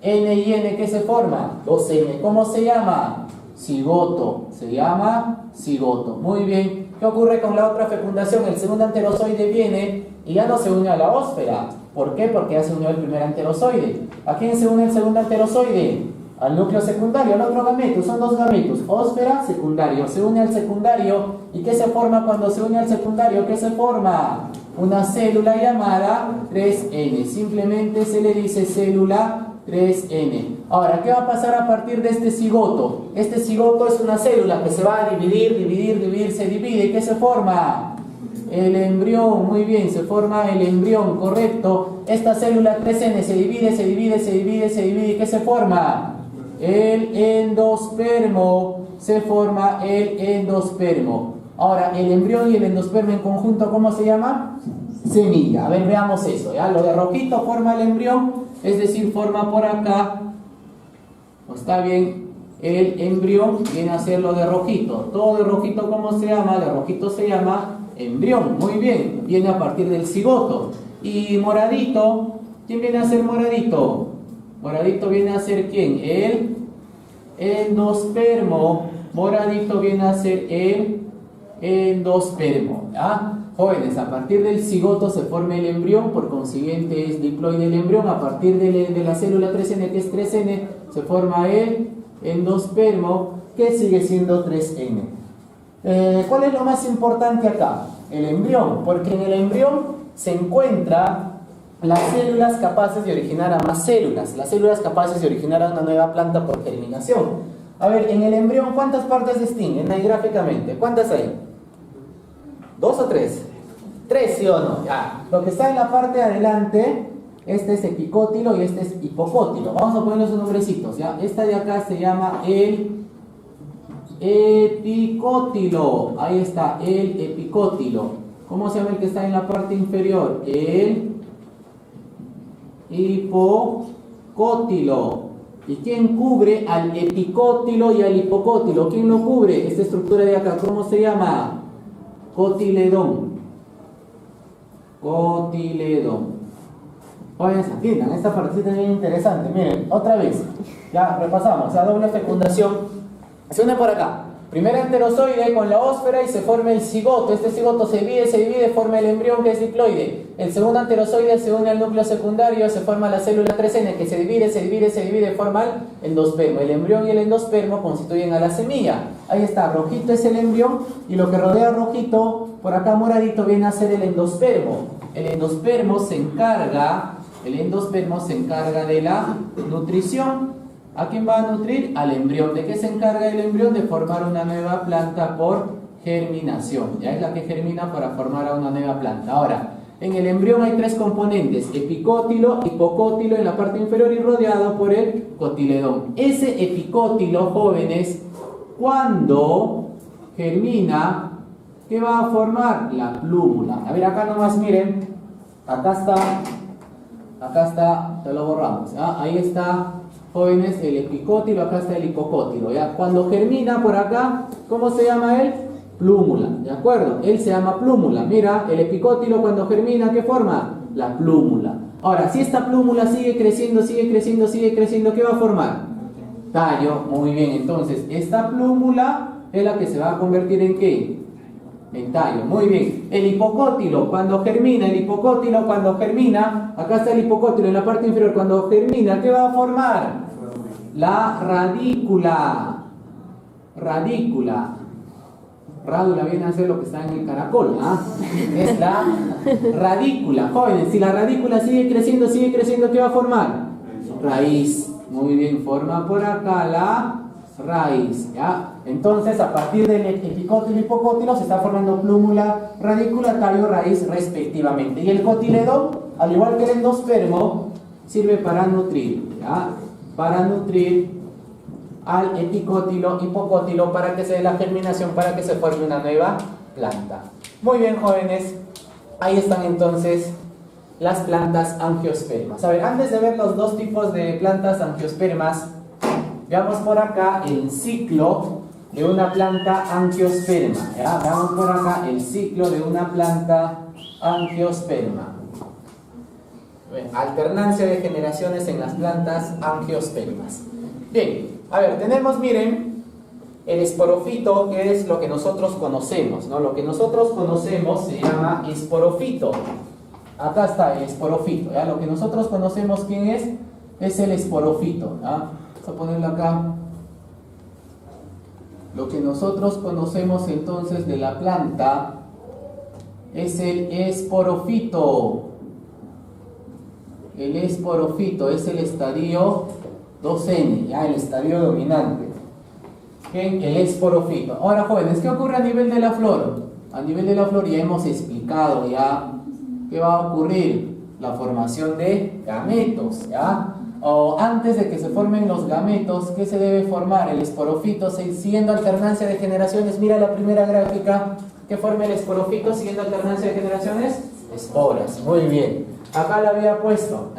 N y N, ¿qué se forma? 2N. ¿Cómo se llama? Cigoto. Se llama cigoto. Muy bien. ¿Qué ocurre con la otra fecundación? El segundo anterozoide viene y ya no se une a la ósfera. ¿Por qué? Porque ya se unió el primer anterozoide. ¿A quién se une el segundo anterozoide? Al núcleo secundario, al otro gameto. Son dos gametos, ósfera, secundario. Se une al secundario. ¿Y qué se forma cuando se une al secundario? ¿Qué se forma? Una célula llamada 3N. Simplemente se le dice célula 3N. Ahora, ¿qué va a pasar a partir de este cigoto? Este cigoto es una célula que se va a dividir, se divide. ¿Qué se forma? El embrión, muy bien, se forma el embrión, correcto. Esta célula 3N se divide. ¿Y qué se forma? El endospermo. Se forma el endospermo. Ahora, el embrión y el endospermo en conjunto, ¿cómo se llama? Semilla. A ver, veamos eso, ¿ya? Lo de rojito forma el embrión, es decir, forma por acá. Está bien, el embrión viene a ser lo de rojito. Todo de rojito, ¿cómo se llama? De rojito se llama embrión. Muy bien, viene a partir del cigoto. Y moradito, ¿quién viene a ser moradito? Moradito viene a ser ¿quién? El endospermo. Moradito viene a ser el endospermo. ¿Ya? Jóvenes, a partir del cigoto se forma el embrión, por consiguiente es diploide el embrión. A partir de la célula 3N, que es 3N, se forma el endospermo, que sigue siendo 3N. ¿Cuál es lo más importante acá? El embrión, porque en el embrión se encuentran las células capaces de originar a más células, las células capaces de originar a una nueva planta por germinación. A ver, en el embrión, ¿cuántas partes distinguen ahí gráficamente? ¿Cuántas hay? ¿2 o 3? 3, ¿sí o no? Ya. Lo que está en la parte de adelante, este es epicótilo y este es hipocótilo. Vamos a ponerle sus nombrecitos, ¿ya? Esta de acá se llama el epicótilo. Ahí está, el epicótilo. ¿Cómo se llama el que está en la parte inferior? El hipocótilo. ¿Y quién cubre al epicótilo y al hipocótilo? ¿Quién lo cubre? Esta estructura de acá, ¿cómo se llama? Cotiledón. Cotiledón. Oigan, entiendan, esta partecita es bien interesante. Miren, otra vez. Ya repasamos. La doble fecundación se une por acá. Primer enterozoide con la ósfera y se forma el cigoto. Este cigoto se divide, forma el embrión que es diploide. El segundo enterozoide se une al núcleo secundario, se forma la célula 3N que se divide, forma el endospermo. El embrión y el endospermo constituyen a la semilla. Ahí está, rojito es el embrión y lo que rodea rojito, por acá moradito, viene a ser el endospermo. El endospermo se encarga de la nutrición. ¿A quién va a nutrir? Al embrión. ¿De qué se encarga el embrión? De formar una nueva planta por germinación. Ya es la que germina para formar a una nueva planta. Ahora, en el embrión hay 3 componentes: epicótilo, hipocótilo en la parte inferior y rodeado por el cotiledón. Ese epicótilo, jóvenes, cuando germina, ¿qué va a formar? La plúmula. A ver, acá nomás miren. Acá está, te lo borramos. ¿Ya? Ahí está, jóvenes, el epicótilo, acá está el hipocótilo. ¿Ya? Cuando germina por acá, ¿cómo se llama él? Plúmula, ¿de acuerdo? Él se llama plúmula. Mira, el epicótilo cuando germina, ¿qué forma? La plúmula. Ahora, si esta plúmula sigue creciendo, ¿qué va a formar? Tallo. Muy bien, entonces, esta plúmula es la que se va a convertir en ¿qué? En tallo. Muy bien. El hipocótilo cuando germina, acá está el hipocótilo en la parte inferior, cuando germina, ¿qué va a formar? La radícula. Rádula viene a ser lo que está en el caracol, ¿ah? Es la radícula. Jóvenes, si la radícula sigue creciendo, ¿qué va a formar? Raíz. Muy bien, forma por acá la raíz, ¿ya? Entonces, a partir del epicótilo y hipocótilo se está formando plúmula, radícula, tallo, raíz, respectivamente. Y el cotiledón, al igual que el endospermo, sirve para nutrir, ¿ya? Para nutrir al epicótilo, hipocótilo, para que se dé la germinación, para que se forme una nueva planta. Muy bien, jóvenes, ahí están entonces las plantas angiospermas. A ver, antes de ver los dos tipos de plantas angiospermas, veamos por acá el ciclo de una planta angiosperma, ¿ya? Veamos por acá el ciclo de una planta angiosperma. Alternancia de generaciones en las plantas angiospermas. Bien, a ver, tenemos, miren, el esporofito, que es lo que nosotros conocemos, ¿no? Lo que nosotros conocemos se llama esporofito. Acá está el esporofito, ¿ya? Lo que nosotros conocemos, ¿quién es? Es el esporofito, ¿ya? Vamos a ponerlo acá. Lo que nosotros conocemos entonces de la planta es el esporofito. El esporofito es el estadio 2N, ya el estadio dominante. Bien, el esporofito. Ahora, jóvenes, ¿qué ocurre a nivel de la flor? A nivel de la flor ya hemos explicado ya qué va a ocurrir. La formación de gametos, ¿ya? O antes de que se formen los gametos, ¿qué se debe formar? El esporofito, siguiendo alternancia de generaciones. Mira la primera gráfica. ¿Qué forma el esporofito siguiendo alternancia de generaciones? Esporas. Muy bien. Acá la había puesto.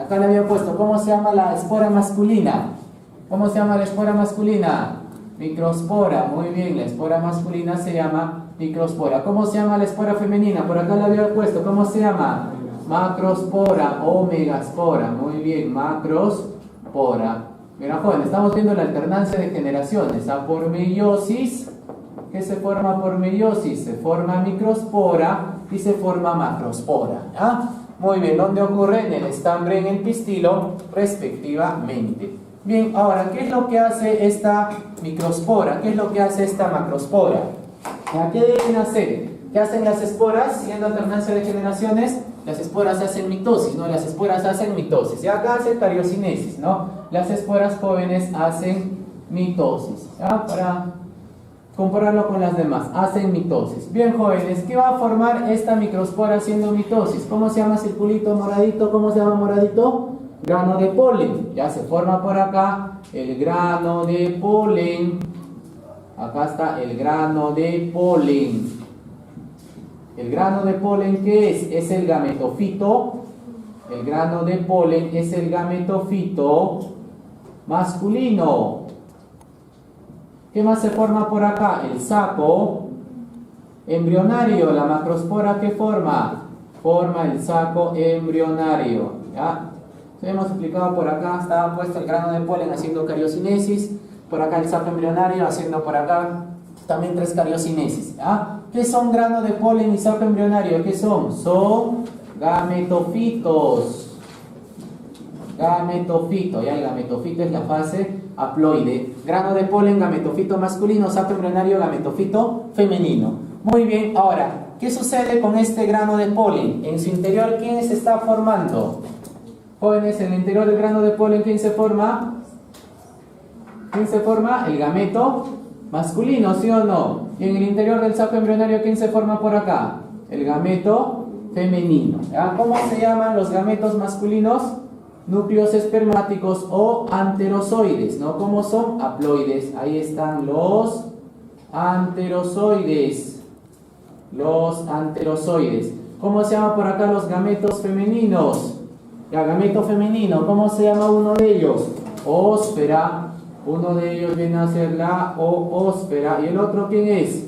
¿Cómo se llama la espora masculina? ¿Cómo se llama la espora masculina? Microspora. Muy bien, la espora masculina se llama microspora. ¿Cómo se llama la espora femenina? Por acá la había puesto. ¿Cómo se llama? Macrospora o megaspora. Muy bien, macrospora. Mira, joven, estamos viendo la alternancia de generaciones. Por meiosis, ¿qué se forma por meiosis? Se forma microspora y se forma macrospora, ¿ya? Muy bien, ¿dónde ocurre? En el estambre, en el pistilo, respectivamente. Bien, ahora, ¿qué es lo que hace esta microspora? ¿Qué es lo que hace esta macrospora? ¿Qué deben hacer? ¿Qué hacen las esporas? Siguiendo alternancia de generaciones, las esporas hacen mitosis, ¿no? Las esporas hacen mitosis. Y acá hace cariocinesis, ¿no? Las esporas jóvenes hacen mitosis, ¿ya? Para compararlo con las demás, hacen mitosis. Bien, jóvenes, ¿qué va a formar esta microspora haciendo mitosis? ¿Cómo se llama circulito moradito? ¿Cómo se llama moradito? Grano de polen. Ya se forma por acá el grano de polen. Acá está el grano de polen. ¿El grano de polen qué es? Es el gametofito. El grano de polen es el gametofito masculino. ¿Qué más se forma por acá? El saco embrionario. La macrospora, ¿qué forma? Forma el saco embrionario, ¿ya? Hemos explicado por acá, estaba puesto el grano de polen haciendo cariocinesis. Por acá el saco embrionario haciendo por acá también 3 cariocinesis, ¿ya? ¿Qué son grano de polen y saco embrionario? ¿Qué son? Son gametofitos. Gametofito, ya el gametofito es la fase haploide. Grano de polen, gametofito masculino, saco embrionario, gametofito femenino. Muy bien, ahora, ¿qué sucede con este grano de polen? En su interior, ¿quién se está formando? Jóvenes, en el interior del grano de polen, ¿quién se forma? ¿Quién se forma? El gameto masculino, ¿sí o no? Y en el interior del saco embrionario, ¿quién se forma por acá? El gameto femenino, ¿ya? ¿Cómo se llaman los gametos masculinos? Núcleos espermáticos o anterozoides, ¿no? ¿Cómo son? Haploides. Ahí están los anterozoides. Los anterozoides. ¿Cómo se llama por acá los gametos femeninos? Ya, gameto femenino, ¿cómo se llama uno de ellos? Ósfera. Uno de ellos viene a ser la ósfera. ¿Y el otro quién es?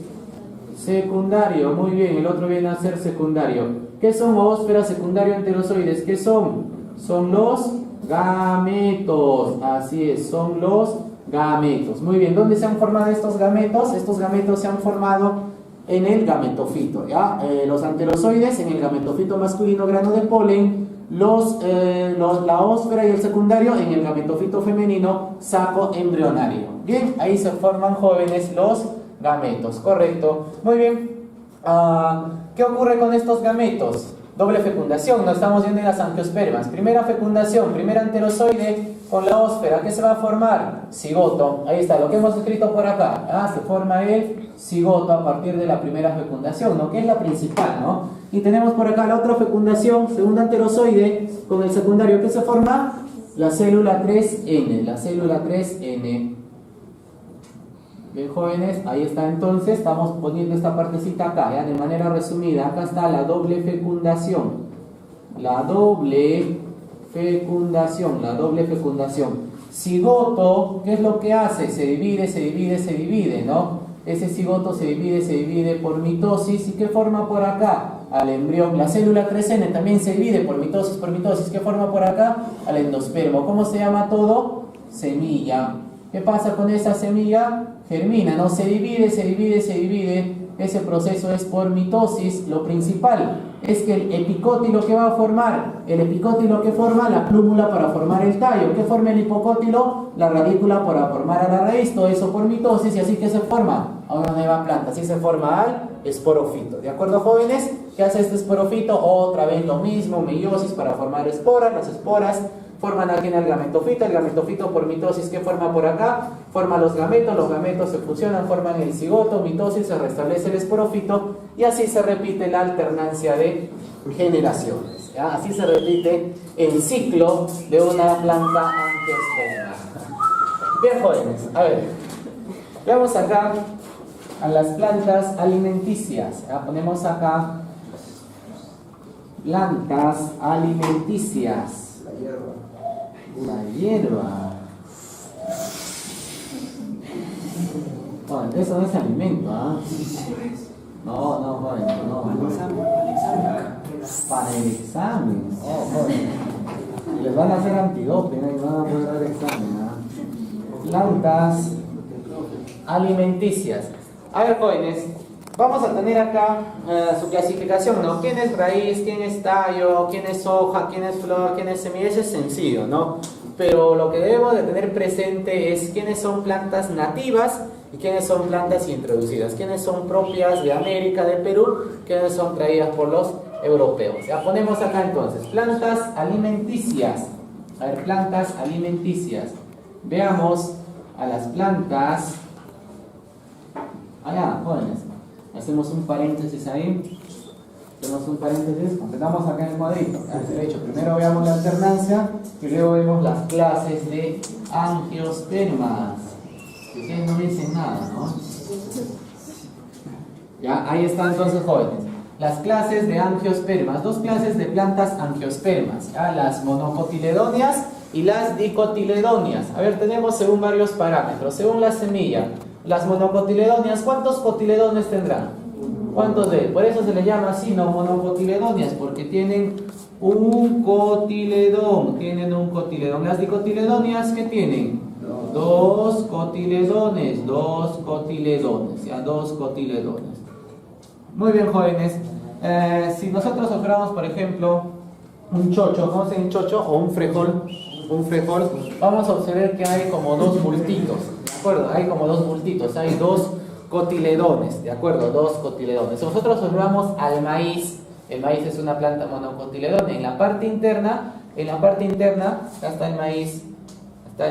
Secundario. Muy bien, el otro viene a ser secundario. ¿Qué son ósfera, secundario, anterozoides? ¿Qué son? Son los gametos, así es, son los gametos. Muy bien, ¿dónde se han formado estos gametos? Estos gametos se han formado en el gametofito, ¿ya? Los anterozoides en el gametofito masculino, grano de polen, la ósfera y el secundario en el gametofito femenino, saco embrionario. Bien, ahí se forman, jóvenes, los gametos, correcto. Muy bien, ¿qué ocurre con estos gametos? Doble fecundación, nos estamos viendo en las angiospermas. Primera fecundación, primer anterozoide con la ósfera. ¿Qué se va a formar? Cigoto. Ahí está, lo que hemos escrito por acá. Se forma el cigoto a partir de la primera fecundación, ¿no? Que es la principal, ¿no? Y tenemos por acá la otra fecundación, segundo anterozoide con el secundario. ¿Qué se forma? La célula 3N. La célula 3N. Bien, jóvenes, ahí está entonces, estamos poniendo esta partecita acá, ya de manera resumida. Acá está la doble fecundación. La doble fecundación, la doble fecundación. Cigoto, ¿qué es lo que hace? Se divide, ¿no? Ese cigoto se divide por mitosis. ¿Y qué forma por acá? Al embrión. La célula 3N también se divide por mitosis. ¿Qué forma por acá? Al endospermo. ¿Cómo se llama todo? Semilla. ¿Qué pasa con esa semilla? Germina, ¿no? Se divide. Ese proceso es por mitosis. Lo principal es que el epicótilo que va a formar, el epicótilo que forma la plúmula para formar el tallo. ¿Qué forma el hipocótilo? La radícula para formar a la raíz. Todo eso por mitosis. Y así que se forma a una nueva planta. Así se forma al esporofito. ¿De acuerdo, jóvenes? ¿Qué hace este esporofito? Otra vez lo mismo, meiosis para formar esporas. Las esporas forman aquí en el gametofito por mitosis. ¿Qué forma por acá? Forma los gametos se fusionan, forman el cigoto, mitosis, se restablece el esporofito y así se repite la alternancia de generaciones, ¿ya? Así se repite el ciclo de una planta angiosperma. Bien, jóvenes, a ver, veamos acá a las plantas alimenticias, ¿ya? Ponemos acá plantas alimenticias. La hierba. Bueno, eso no es alimento, ¿ah? No, joven, no. Para el examen. Joven. Les van a hacer antidoping, ¿eh? No van a poder dar examen, ¿ah? Plantas alimenticias. A ver, jóvenes, vamos a tener acá su clasificación, ¿no? ¿Quién es raíz? ¿Quién es tallo? ¿Quién es hoja? ¿Quién es flor? ¿Quién es semilla? Eso es sencillo, ¿no? Pero lo que debemos de tener presente es quiénes son plantas nativas y quiénes son plantas introducidas. Quiénes son propias de América, de Perú, quiénes son traídas por los europeos. Ya ponemos acá entonces, plantas alimenticias. A ver, plantas alimenticias. Veamos a las plantas. Allá, jóvenes. Hacemos un paréntesis ahí. Completamos acá en el cuadrito. De hecho, primero veamos la alternancia y luego vemos las clases de angiospermas. Ustedes no dicen nada, ¿no? Ya, ahí están entonces, jóvenes. Las clases de angiospermas. Dos clases de plantas angiospermas, ¿ya? Las monocotiledóneas y las dicotiledóneas. A ver, tenemos según varios parámetros. Según la semilla, las monocotiledóneas, ¿cuántos cotiledones tendrán? ¿Cuántos de? Por eso se les llama así, no monocotiledóneas, porque tienen un cotiledón. Las dicotiledóneas, ¿qué tienen? Dos cotiledones. Ya, dos cotiledones. Muy bien, jóvenes. Si nosotros observamos, por ejemplo, un chocho, ¿conocen un chocho? O un frejol, vamos a observar que hay como dos bultitos, ¿de acuerdo? Hay como dos bultitos, hay dos cotiledones, ¿de acuerdo? Dos cotiledones. Si nosotros observamos al maíz, el maíz es una planta monocotiledón. En la parte interna, acá está el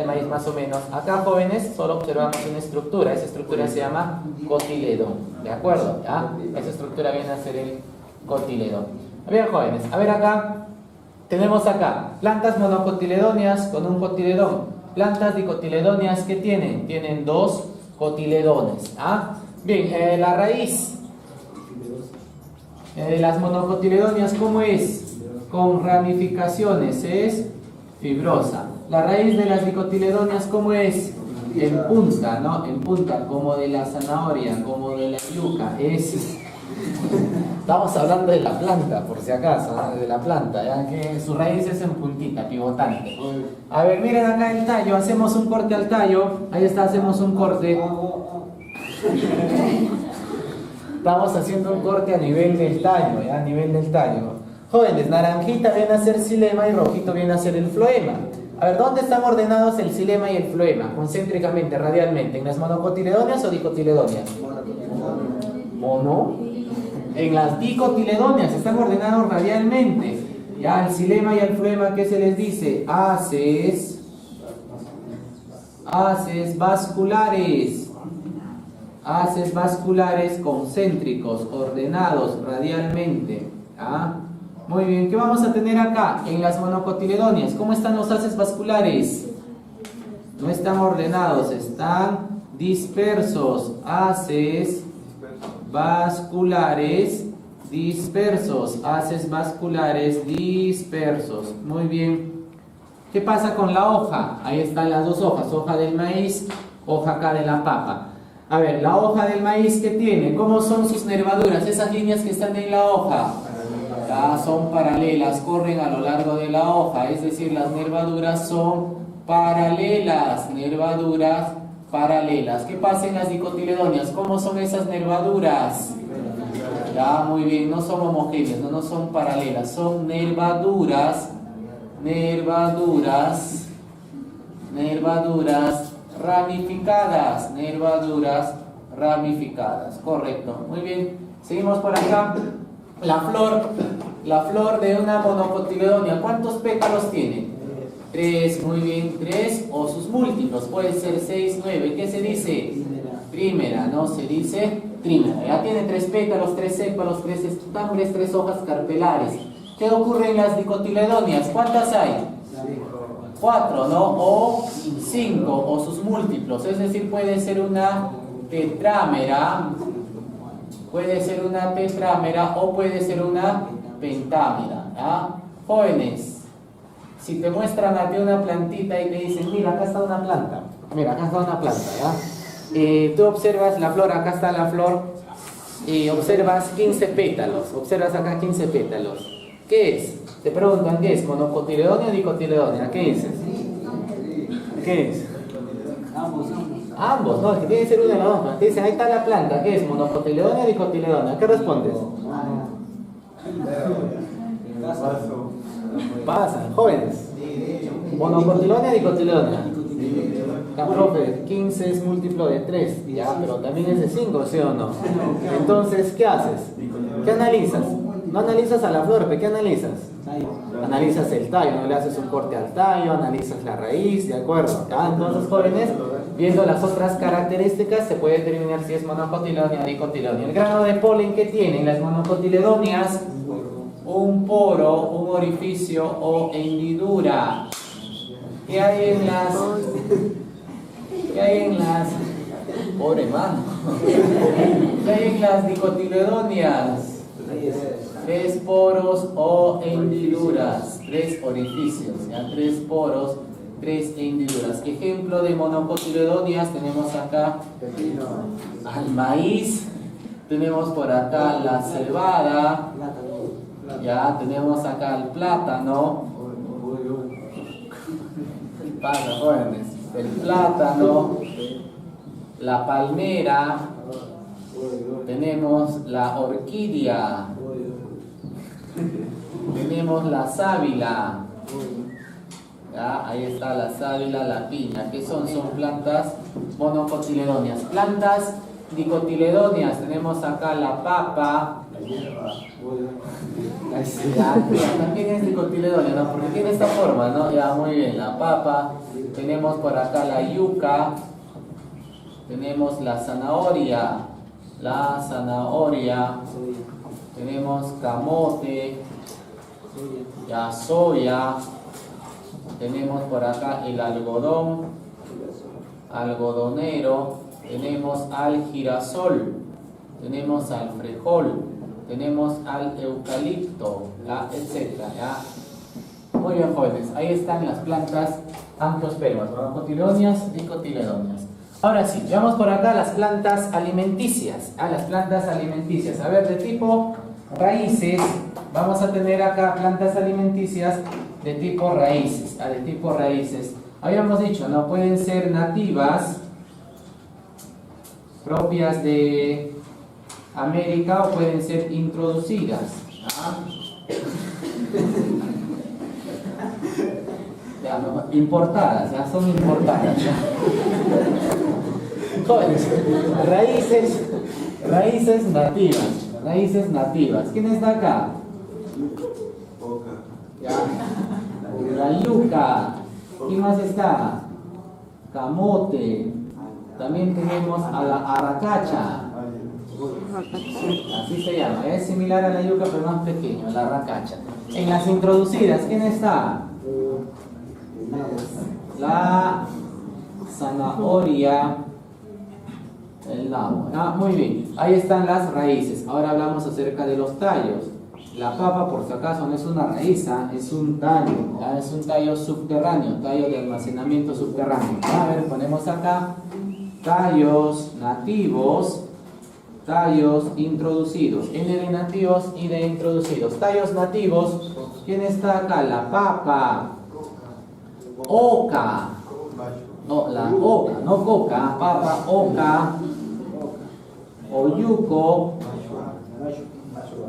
maíz más o menos. Acá, jóvenes, solo observamos una estructura. Esa estructura se llama cotiledón, ¿de acuerdo? ¿Ya? Esa estructura viene a ser el cotiledón. Bien, jóvenes, a ver acá, tenemos acá plantas monocotiledóneas con un cotiledón. Plantas dicotiledóneas, ¿qué tienen? Tienen dos cotiledones. ¿Ah? Bien, la raíz de las monocotiledóneas, ¿cómo es? Con ramificaciones, es fibrosa. La raíz de las dicotiledóneas, ¿cómo es? En punta, ¿no? En punta, como de la zanahoria, como de la yuca. Es Estamos hablando de la planta, por si acaso, ¿no? De la planta, ya que su raíz es en puntita, pivotante. A ver, miren acá el tallo, hacemos un corte al tallo. Ahí está, hacemos un corte. Estamos haciendo un corte a nivel del tallo, ¿ya? A nivel del tallo. Jóvenes, naranjita viene a ser xilema y rojito viene a ser el floema. A ver, ¿dónde están ordenados el xilema y el floema? Concéntricamente, radialmente. ¿En las monocotiledóneas o dicotiledóneas? ¿Mono? En las dicotiledóneas están ordenados radialmente. Ya, el xilema y el floema, ¿qué se les dice? Haces vasculares. Haces vasculares concéntricos, ordenados radialmente. ¿Ah? Muy bien, ¿qué vamos a tener acá? En las monocotiledóneas, ¿cómo están los haces vasculares? No están ordenados, están dispersos. Haces vasculares dispersos. Haces vasculares dispersos. Muy bien. ¿Qué pasa con la hoja? Ahí están las dos hojas, hoja del maíz, hoja acá de la papa. A ver, la hoja del maíz, ¿qué tiene? ¿Cómo son sus nervaduras? Esas líneas que están en la hoja. Ya son paralelas, corren a lo largo de la hoja, es decir, las nervaduras son paralelas, nervaduras paralelas. ¿Qué pasa en las dicotiledóneas? ¿Cómo son esas nervaduras? Ya, muy bien, no son homogéneas, no son paralelas, son nervaduras ramificadas, correcto, muy bien. Seguimos por acá. La flor de una monocotiledonia, ¿cuántos pétalos tiene? 3, muy bien, 3 o sus múltiplos, puede ser 6, 9, ¿qué se dice? Trímera, ¿no? Se dice trímera. Ya tiene 3 pétalos, 3 sépalos, 3 estambres, 3 hojas carpelares. ¿Qué ocurre en las dicotiledóneas? ¿Cuántas hay? 4, ¿no? O 5 o sus múltiplos, es decir, puede ser una tetrámera. Puede ser una tetrámera o puede ser una pentámera. ¿Ya? Jóvenes, si te muestran a ti una plantita y te dicen, mira, acá está una planta. Mira, acá está una planta, ¿ya? Tú observas la flor, acá está la flor, y observas 15 pétalos. Observas acá 15 pétalos. ¿Qué es? Te preguntan, ¿qué es? ¿Monocotiledónea o dicotiledónea? ¿Qué dices? ¿Qué es? Ambos, no, es que tiene que ser una de las dos. Te dicen, ahí está la planta, ¿qué es? ¿Monocotiledónea o dicotiledónea? ¿Qué respondes? Pasan, jóvenes. ¿Monocotiledónea o dicotiledónea? La profe, 15 es múltiplo de 3, ya, pero también es de 5, ¿sí o no? Entonces, ¿qué haces? ¿Qué analizas? No analizas a la flor, ¿pero qué analizas? Analizas el tallo, no le haces un corte al tallo, analizas la raíz, ¿de acuerdo? ¿Ya? Entonces, jóvenes, viendo las otras características, se puede determinar si es monocotiledónea o dicotiledónea. El grano de polen que tienen las monocotiledóneas, un poro, un orificio o hendidura. ¿Qué hay en las? Pobre mano. ¿Qué hay en las dicotiledóneas? 3 poros o hendiduras, 3 orificios, ¿ya? 3 poros, 3 hendiduras. Ejemplo de monocotiledóneas tenemos acá al maíz, tenemos por acá la cebada, ya tenemos acá el plátano. Pasa, jóvenes, el plátano, la palmera, tenemos la orquídea, tenemos la sábila, ¿ya? Ahí está la sábila, la piña. ¿Qué son? Son plantas monocotiledóneas. Plantas dicotiledóneas, tenemos acá la papa, ya, también es dicotiledónea, ¿no? Porque tiene esta forma, ¿no? Ya, muy bien, la papa, tenemos por acá la yuca, tenemos la zanahoria, tenemos camote, ya, soya, tenemos por acá el algodón, algodonero, tenemos al girasol, tenemos al frijol, tenemos al eucalipto, etcétera, ¿ya? Muy bien, jóvenes, ahí están las plantas angiospermas, monocotiledóneas, dicotiledóneas. Ahora sí, veamos por acá las plantas alimenticias. Las plantas alimenticias. A ver, de tipo raíces, vamos a tener acá plantas alimenticias de tipo raíces, de tipo raíces. Habíamos dicho, no pueden ser nativas, propias de América, o pueden ser introducidas. Ya, no, importadas, ya son importadas. Ya. Jóvenes, raíces nativas. Raíces nativas. ¿Quién está acá? Ya. La yuca. ¿Quién más está? Camote. También tenemos a la arracacha. Así se llama. Es similar a la yuca pero más pequeño, la arracacha. En las introducidas, ¿quién está? La zanahoria. El nabo. Muy bien, ahí están las raíces. Ahora hablamos acerca de los tallos. La papa, por si acaso, no es una raíz, es un tallo, es un tallo subterráneo, tallo de almacenamiento subterráneo. A ver, ponemos acá tallos nativos, tallos introducidos. N de nativos y de introducidos. Tallos nativos, ¿quién está acá? La papa, oca. No, la oca, no coca, papa, oca, oyuco,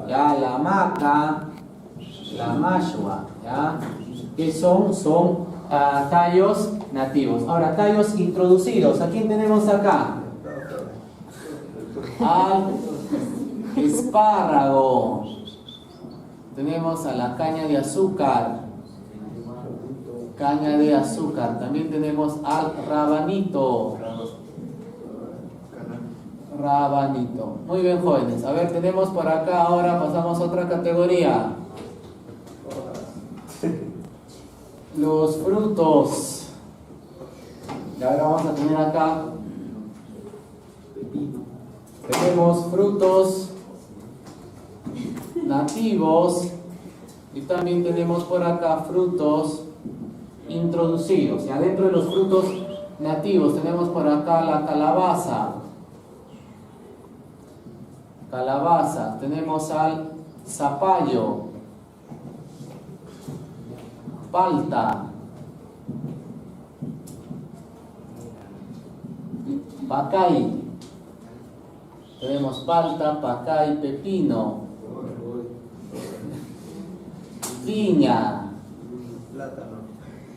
ya, la maca, la mashua, ya, que son tallos nativos. Ahora, tallos introducidos, ¿a quién tenemos acá? Al espárrago, tenemos a la caña de azúcar. Caña de azúcar. También tenemos al rabanito. Rabanito. Muy bien, jóvenes. A ver, tenemos por acá, ahora pasamos a otra categoría. Los frutos. Y ahora vamos a tener acá. Tenemos frutos nativos. Y también tenemos por acá frutos introducidos. Y adentro de los frutos nativos tenemos por acá la calabaza. Calabaza. Tenemos al zapallo, palta, pacay. Tenemos palta, pacay, pepino, piña.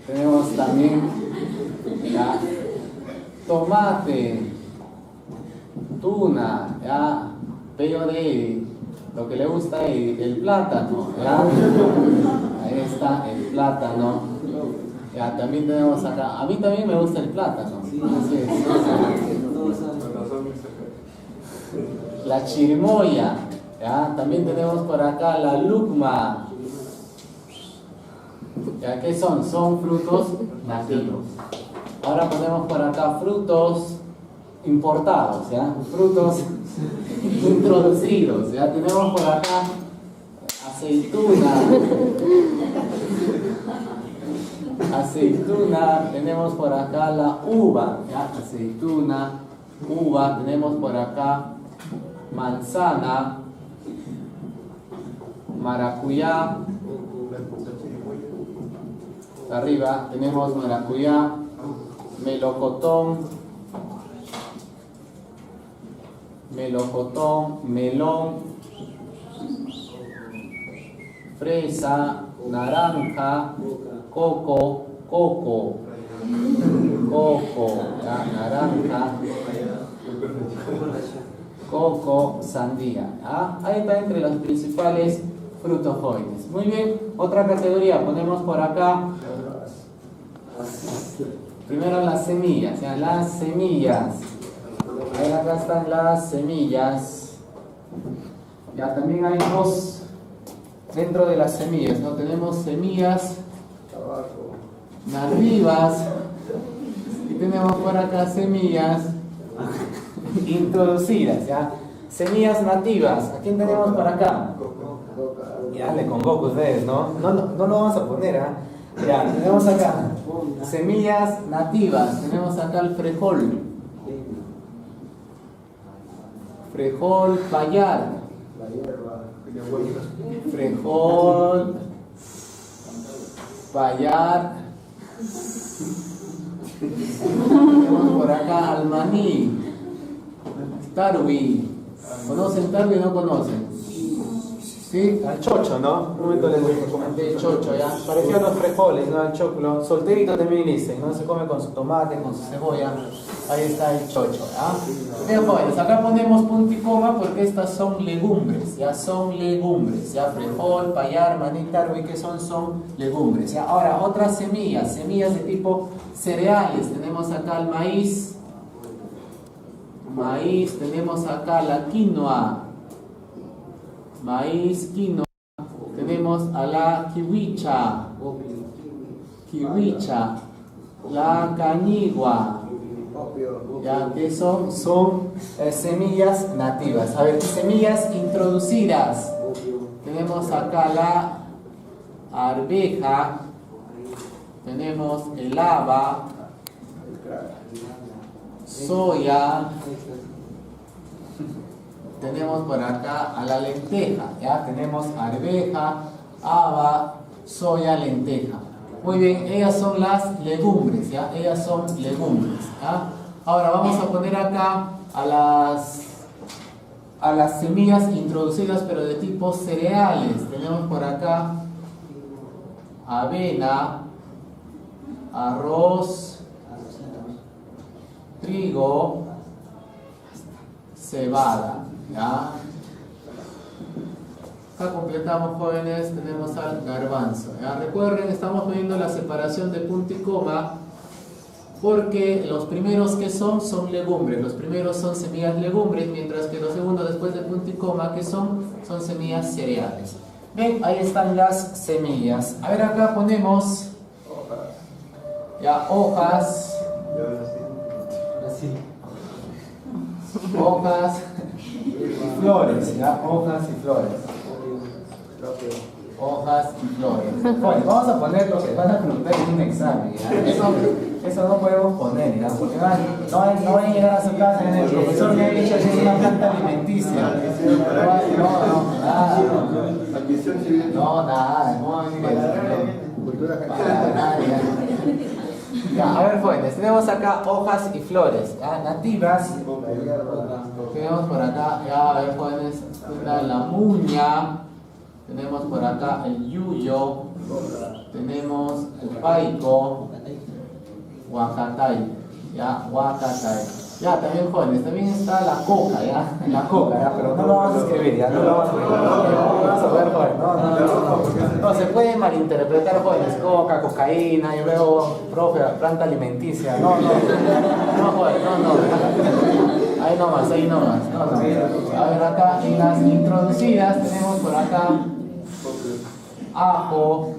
Tenemos también ya, tomate, tuna, ya, pello de lo que le gusta el plátano, ya. Ahí está el plátano. Ya, también tenemos acá, a mí también me gusta el plátano. Así es. La chirimoya, ya, también tenemos por acá la lucma. ¿Ya qué son? Son frutos nativos. Ahora ponemos por acá frutos importados, ¿ya? Frutos introducidos, ¿ya? Tenemos por acá aceituna, tenemos por acá la uva, ¿ya? Aceituna, uva, tenemos por acá manzana, maracuyá. Arriba tenemos maracuyá, melocotón, melón, fresa, naranja, coco, ¿ya? Naranja, coco, sandía. ¿Ya? Ahí está entre los principales frutos jóvenes. Muy bien, otra categoría, ponemos por acá. Primero las semillas, ¿ya? Las semillas. Ahí acá están las semillas. Ya también hay dos dentro de las semillas, ¿no? Tenemos semillas nativas y tenemos por acá semillas introducidas, ¿ya? Semillas nativas. ¿A quién tenemos por acá? Ya, dale con coco ustedes, ¿no? No lo vamos a poner, ¿ah? Ya, tenemos acá semillas nativas. Tenemos acá el frejol, payar, Frijol, payar. Tenemos por acá al maní, tarwi. ¿Conocen tarwi o no conocen? ¿Sí? Al chocho, ¿no? Un momento les comenté chocho, ya. Pareció a los frijoles, ¿no? Al choclo. Solterito también dicen, ¿no? Se come con su tomate, con su cebolla. Ahí está el chocho, ¿ya? Bien, jóvenes, acá ponemos punto y coma porque estas son legumbres, ya son legumbres, ya frijol, payar, maní, tarwi, ¿qué son? Son legumbres, ya. Ahora, otras semillas, semillas de tipo cereales, tenemos acá el maíz, tenemos acá la quinoa, maíz, quinoa, tenemos a la kiwicha, la cañigua, ya que son semillas nativas. A ver, semillas introducidas, tenemos acá la arveja, tenemos el haba, soya, tenemos por acá a la lenteja, ya tenemos arveja, haba, soya, lenteja. Muy bien, ellas son las legumbres, ya, ellas son legumbres, ya. Ahora vamos a poner acá a las semillas introducidas pero de tipo cereales. Tenemos por acá avena, arroz, trigo, cebada, ¿ya? Acá completamos, jóvenes, tenemos al garbanzo, ¿ya? Recuerden, estamos viendo la separación de punto y coma porque los primeros que son legumbres, los primeros son semillas legumbres, mientras que los segundos después de punto y coma que son semillas cereales. Ven, ahí están las semillas. A ver, acá ponemos ya hojas, hojas y flores, ya, hojas y flores. Hojas y flores. Bueno, vamos a poner lo que van a preguntar en un examen, ¿ya? Eso no podemos poner, ¿ya? Porque no van a llegar a su casa en el profesor me ha dicho que es una planta alimenticia. Nada, no va a venir ya, a ver, jóvenes, tenemos acá hojas y flores, ¿ya? Nativas. Tenemos por acá, ya, a ver, jóvenes, la muña. Tenemos por acá el yuyo, tenemos el paico, huacatay, ya, huacatay. Ya, también jóvenes, también está la coca, ya, pero no lo vamos a escribir, ya, no lo vamos a ver, jóvenes, no, se puede malinterpretar, jóvenes, coca, cocaína, y luego, profe, planta alimenticia, no, jóvenes, no, ahí nomás, no. A ver, acá en las introducidas tenemos por acá ajo,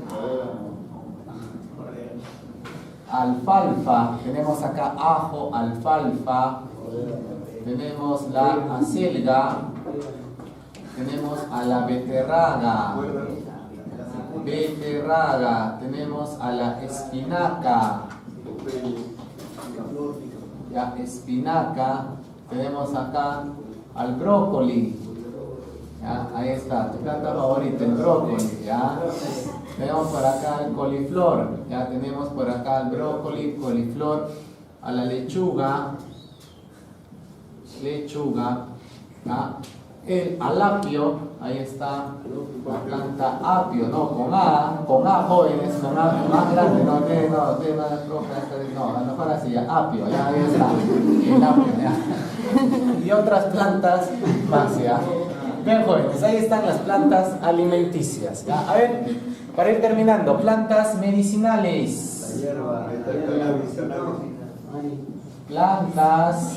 alfalfa, tenemos acá ajo, alfalfa, tenemos la acelga, tenemos a la beterraga, tenemos a la espinaca, ya, espinaca, tenemos acá al brócoli. Ya, ahí está, tu planta favorita, el brócoli, ya. Tenemos por acá el coliflor, ya tenemos por acá el brócoli, coliflor, a la lechuga, ya. El alapio, ahí está la planta apio, no, con A, jóvenes, con A más grande, no, a lo mejor así, ya, apio, ya, ahí está, el apio, ya. Y otras plantas más, ya. Bien, jóvenes, ahí están las plantas alimenticias, ¿ya? A ver, para ir terminando, plantas medicinales. Plantas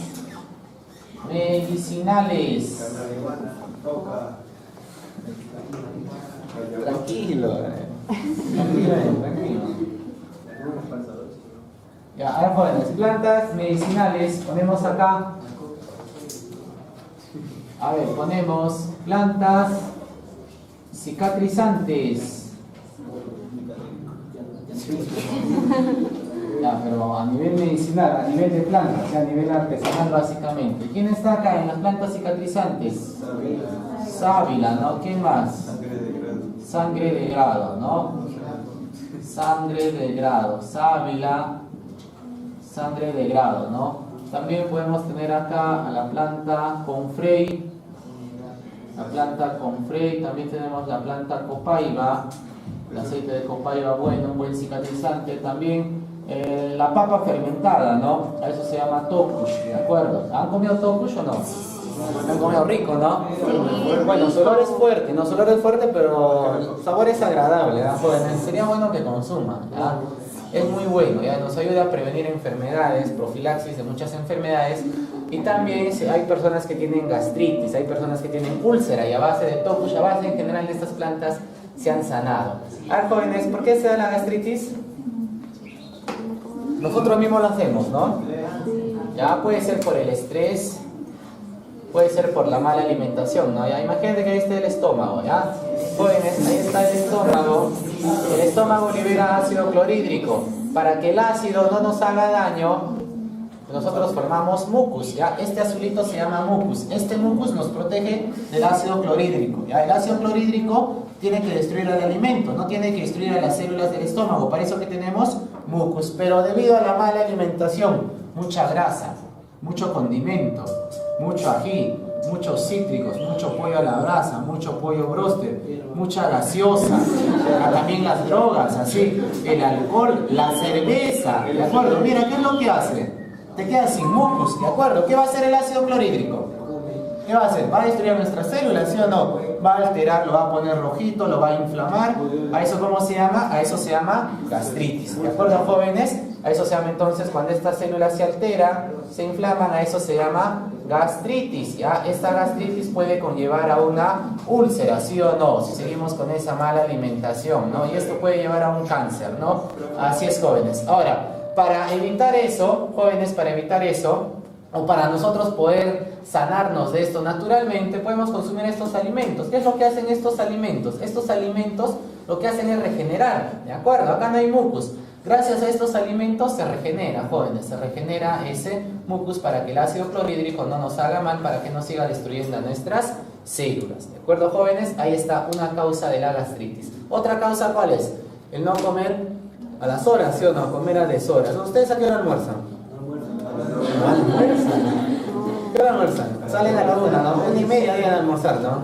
medicinales. Tranquilo. Ya, ahora, jóvenes, plantas medicinales, ponemos acá. A ver, ponemos plantas cicatrizantes. Ya, pero a nivel medicinal, a nivel de plantas, ya, a nivel artesanal básicamente. ¿Quién está acá en las plantas cicatrizantes? Sábila, ¿no? ¿Qué más? Sangre de grado, ¿no? Sangre de grado, sábila, sangre de grado, ¿no? También podemos tener acá a la planta confrey, también tenemos la planta copaiba, el aceite de copaiba, bueno, un buen cicatrizante. También la papa fermentada, ¿no? A eso se llama tokush, ¿de acuerdo? ¿Han comido tokush o no? Han comido rico, ¿no? Bueno, su olor es fuerte, ¿no? Su olor es fuerte, pero el sabor es agradable, ¿verdad, jóvenes? Sería bueno que consuman, ¿ya? Es muy bueno, ¿ya? Nos ayuda a prevenir enfermedades, profilaxis de muchas enfermedades. Y también hay personas que tienen gastritis, hay personas que tienen úlcera, y a base de tokush, a base en general de estas plantas, se han sanado. A ver, jóvenes, ¿por qué se da la gastritis? Nosotros mismos lo hacemos, ¿no? Ya puede ser por el estrés, puede ser por la mala alimentación, ¿no? Ya, imagínate que ahí está el estómago, ¿ya? Jóvenes, ahí está el estómago. El estómago libera ácido clorhídrico. Para que el ácido no nos haga daño, nosotros formamos mucus, ¿ya? Este azulito se llama mucus. Este mucus nos protege del ácido clorhídrico, ¿ya? El ácido clorhídrico tiene que destruir el alimento, no tiene que destruir a las células del estómago. Para eso que tenemos mucus. Pero debido a la mala alimentación, mucha grasa, mucho condimento, mucho ají, muchos cítricos, mucho pollo a la brasa, mucho pollo bróster, mucha gaseosa, también las drogas, así, el alcohol, la cerveza, ¿de acuerdo? Mira, ¿qué es lo que hace? Te quedas sin mucus, ¿de acuerdo? ¿Qué va a hacer el ácido clorhídrico? ¿Qué va a hacer? ¿Va a destruir nuestras células, sí o no? Va a alterar, lo va a poner rojito, lo va a inflamar. ¿A eso cómo se llama? A eso se llama gastritis, ¿de acuerdo, jóvenes? A eso se llama entonces cuando estas células se alteran, se inflaman, a eso se llama gastritis, ¿ya? Esta gastritis puede conllevar a una úlcera, ¿sí o no? Si seguimos con esa mala alimentación, ¿no? Y esto puede llevar a un cáncer, ¿no? Así es, jóvenes. Ahora, para evitar eso, jóvenes, para evitar eso, o para nosotros poder sanarnos de esto naturalmente, podemos consumir estos alimentos. ¿Qué es lo que hacen estos alimentos? Estos alimentos lo que hacen es regenerar, ¿de acuerdo? Acá no hay mucus. Gracias a estos alimentos se regenera, jóvenes, se regenera ese mucus para que el ácido clorhídrico no nos haga mal, para que no siga destruyendo a nuestras células. ¿De acuerdo, jóvenes? Ahí está una causa de la gastritis. ¿Otra causa cuál es? El no comer a las horas, ¿sí o no? Comer a deshoras. ¿Ustedes a qué hora almuerzan? ¿No almuerzan? ¿Qué hora almuerzan? Salen a la 1, ¿no? 1:30 deben almorzar, ¿no?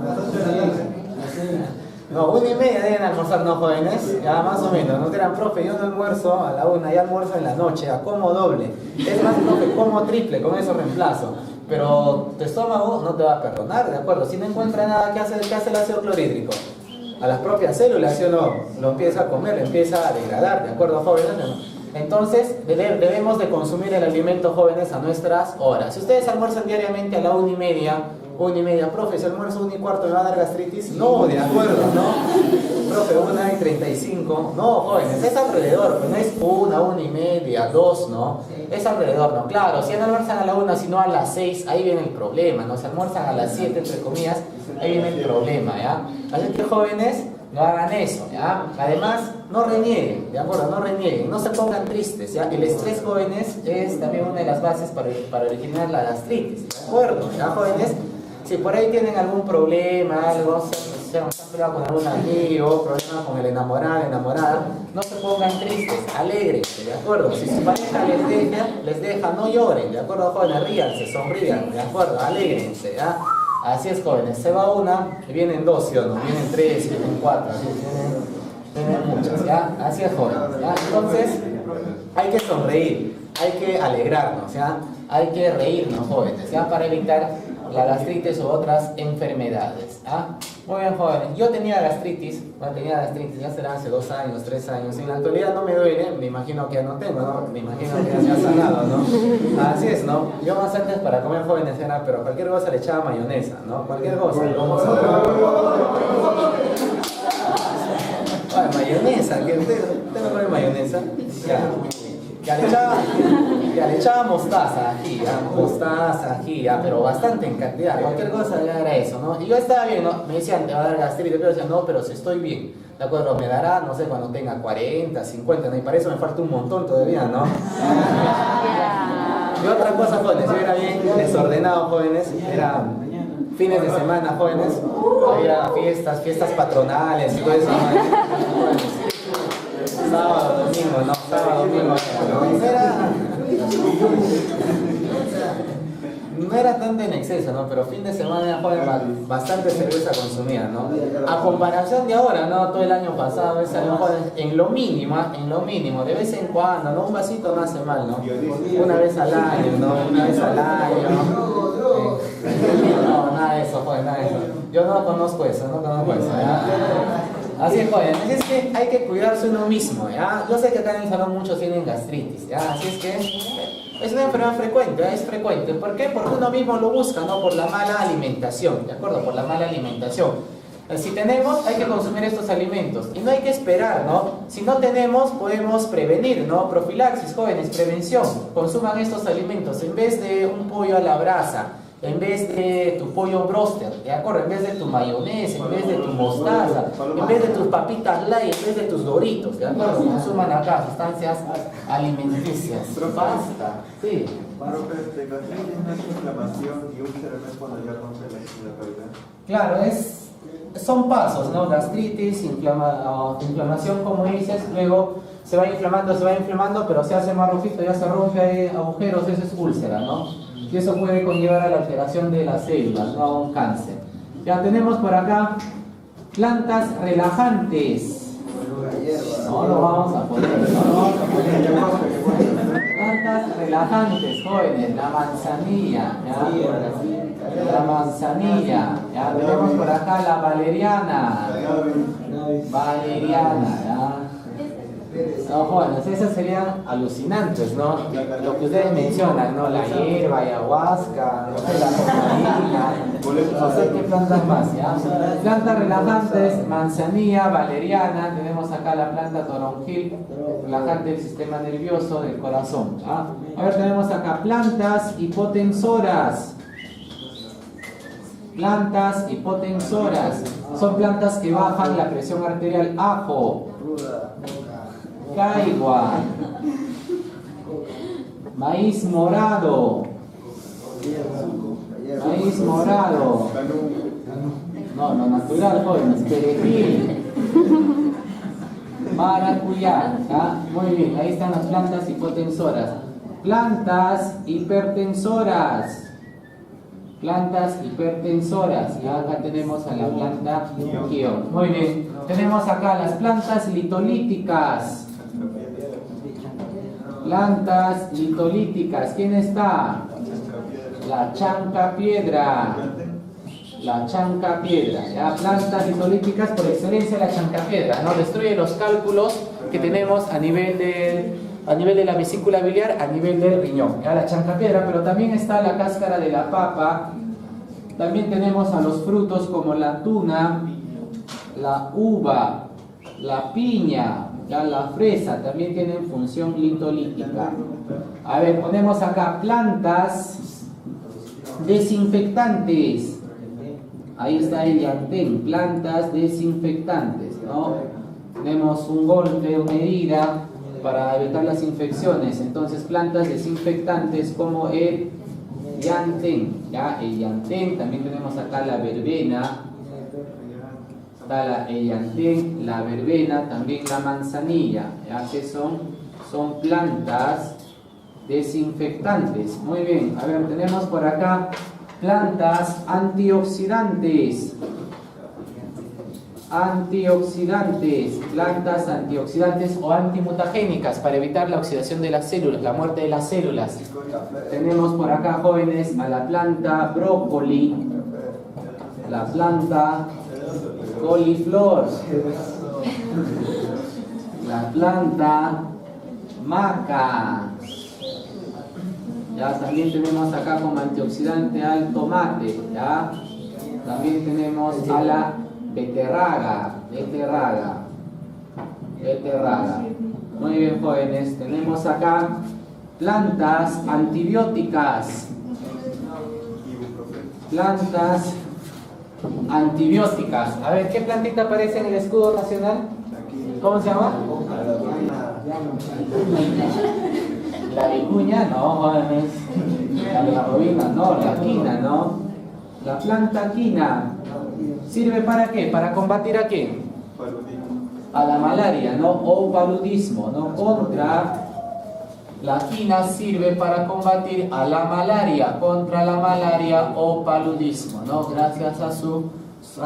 No, 1:30 deben almorzar, ¿no, jóvenes? Ya, más o menos. No crean, profe, yo no almuerzo a la 1, ya almuerzo en la noche, ya como doble. Es más, profe, como triple, con eso reemplazo. Pero tu estómago no te va a perdonar, ¿de acuerdo? Si no encuentra nada, ¿qué hace el ácido clorhídrico? A las propias células, ¿sí o no? Lo empieza a comer, lo empieza a degradar, ¿de acuerdo, jóvenes? Entonces, debemos de consumir el alimento, jóvenes, a nuestras horas. Si ustedes almuerzan diariamente a la 1:30, profe, si almuerzo 1:15, ¿me va a dar gastritis? No, de acuerdo, ¿no? Profe, 1:35, no, jóvenes, es alrededor, pues no es 1:30, 2, ¿no? Es alrededor, ¿no? Claro, si no almuerzan a la 1, sino a las 6, ahí viene el problema, ¿no? Si almuerzan a las 7, entre comillas, ahí viene el problema, ¿ya? Así que, jóvenes, no hagan eso, ¿ya? Además, no renieguen, ¿de acuerdo? No renieguen, no se pongan tristes, ¿ya? El estrés, jóvenes, es también una de las bases para originar la gastritis, ¿de acuerdo? ¿Ya, jóvenes? Si por ahí tienen algún problema, algo, se han peleado con algún amigo, problema con el enamorado, enamorada, no se pongan tristes, alegrense, ¿de acuerdo? Si su pareja les deja, no lloren, ¿de acuerdo, jóvenes? Ríanse, sonrían, ¿de acuerdo? Alégrense, ¿ya? Así es, jóvenes, se va una y vienen 2, ¿sí o no? Vienen 3, vienen 4, así vienen muchas, ¿ya? Así es, jóvenes, ¿ya? Entonces, hay que sonreír, hay que alegrarnos, ¿ya? Hay que reírnos, jóvenes, ¿ya? Para evitar la gastritis u otras enfermedades, ¿ah? Muy bien, jóvenes, yo tenía gastritis, ya será hace 2 años, 3 años, en la actualidad no me duele, me imagino que ya no tengo, ¿no? Me imagino que ya se ha sanado, ¿no? Así es, ¿no? Yo más antes para comer, jóvenes, era, pero cualquier cosa le echaba mayonesa, ¿no? Cualquier cosa, como mayonesa, que usted no come mayonesa, ya le Ya le echaba mostaza aquí, ya, mostaza aquí, ya, pero bastante en cantidad. Cualquier cosa ya era eso, ¿no? Y yo estaba bien, ¿no? Me decían, te va a dar gastritis, pero decían, no, pero si estoy bien. ¿De acuerdo? Me dará, no sé, cuando tenga 40, 50, ¿no? Y para eso me falta un montón todavía, ¿no? Y otra cosa, jóvenes, yo era bien desordenado, jóvenes, era fines de semana, jóvenes, había fiestas patronales y todo eso, ¿no? Sábado, domingo, no, sábado, domingo, no era tanto en exceso, ¿no? Pero fin de semana, joven, bastante cerveza consumida, ¿no? A comparación de ahora, ¿no? Todo el año pasado, joven, en lo mínimo, de vez en cuando, ¿no? Un vasito no hace mal, ¿no? Una vez al año, ¿no? Una vez al año, no, nada de eso, joven, nada de eso. Yo no conozco eso, ¿ya? Así es, joven, así es que hay que cuidarse uno mismo, ¿ya? Yo sé que acá en el salón muchos tienen gastritis, ¿ya? Así es que es una enfermedad frecuente, ¿ya? Es frecuente. ¿Por qué? Porque uno mismo lo busca, ¿no? Por la mala alimentación, ¿de acuerdo? Por la mala alimentación. Si tenemos, hay que consumir estos alimentos y no hay que esperar, ¿no? Si no tenemos, podemos prevenir, ¿no? Profilaxis, jóvenes, prevención. Consuman estos alimentos en vez de un pollo a la brasa, en vez de tu pollo broster, ¿de acuerdo? En vez de tu mayonesa, en vez de tu mostaza, en vez de tus papitas light, en vez de tus doritos, ¿de acuerdo? Consuman acá sustancias alimenticias. Basta, sí. Profe, gastritis no es inflamación y úlcera no es cuando ya rompe la cavidad. Claro, son pasos, ¿no? Gastritis, inflamación, como dices, luego se va inflamando, pero se hace más rojito, ya se rompe, hay agujeros, eso es úlcera, ¿no? Y eso puede conllevar a la alteración de las células, no a un cáncer. Ya tenemos por acá plantas relajantes. No lo vamos a poner, Plantas relajantes, jóvenes, la manzanilla, ¿ya? La manzanilla, ya tenemos por acá la valeriana, ¿ya? No, jóvenes, esas serían alucinantes, ¿no? Lo que ustedes mencionan, ¿no? La hierba, ayahuasca, no sé, la cocaína, no sé qué plantas más, ¿ya? Plantas relajantes, manzanilla, valeriana, tenemos acá la planta toronjil, relajante del sistema nervioso, del corazón, ¿ya? A ver, tenemos acá plantas hipotensoras. Plantas hipotensoras, son plantas que bajan la presión arterial. Ajo, caigua, maíz morado, no, natural, jóvenes, perejil, maracuyá, ¿ya? Muy bien, ahí están las plantas hipotensoras. Plantas hipertensoras, y acá tenemos a la planta guión. Muy bien, tenemos acá las plantas litolíticas. ¿Quién está? La chancapiedra. ¿Ya? Plantas litolíticas por excelencia, la chancapiedra, ¿no? Destruye los cálculos que tenemos a nivel de la vesícula biliar, a nivel del riñón, ¿ya? La chancapiedra, pero también está la cáscara de la papa. También tenemos a los frutos como la tuna, la uva, la piña, ya la fresa, también tienen función litolítica. A ver, ponemos acá plantas desinfectantes. Ahí está el llantén, plantas desinfectantes, ¿no? Tenemos un golpe, una herida para evitar las infecciones. Entonces, plantas desinfectantes como el llantén, ¿ya? El llantén, también tenemos acá la verbena. Está el llantén, la verbena, también la manzanilla, ¿ya? Que son plantas desinfectantes. Muy bien, a ver, tenemos por acá plantas antioxidantes. Plantas antioxidantes o antimutagénicas para evitar la oxidación de las células, la muerte de las células. Tenemos por acá, jóvenes, a la planta brócoli, la planta coliflor, la planta maca. Ya también tenemos acá como antioxidante al tomate, ¿ya? También tenemos a la beterraga. Muy bien, jóvenes, tenemos acá Plantas antibióticas. Plantas antibióticas. A ver, ¿qué plantita aparece en el escudo nacional? ¿Cómo se llama? La vicuña, no, jóvenes. La robina, no. La quina, no. La planta quina. ¿Sirve para qué? ¿Para combatir a qué? A la malaria, ¿no? O paludismo, ¿no? Contra la quina sirve para combatir a la malaria, contra la malaria o paludismo, ¿no? Gracias a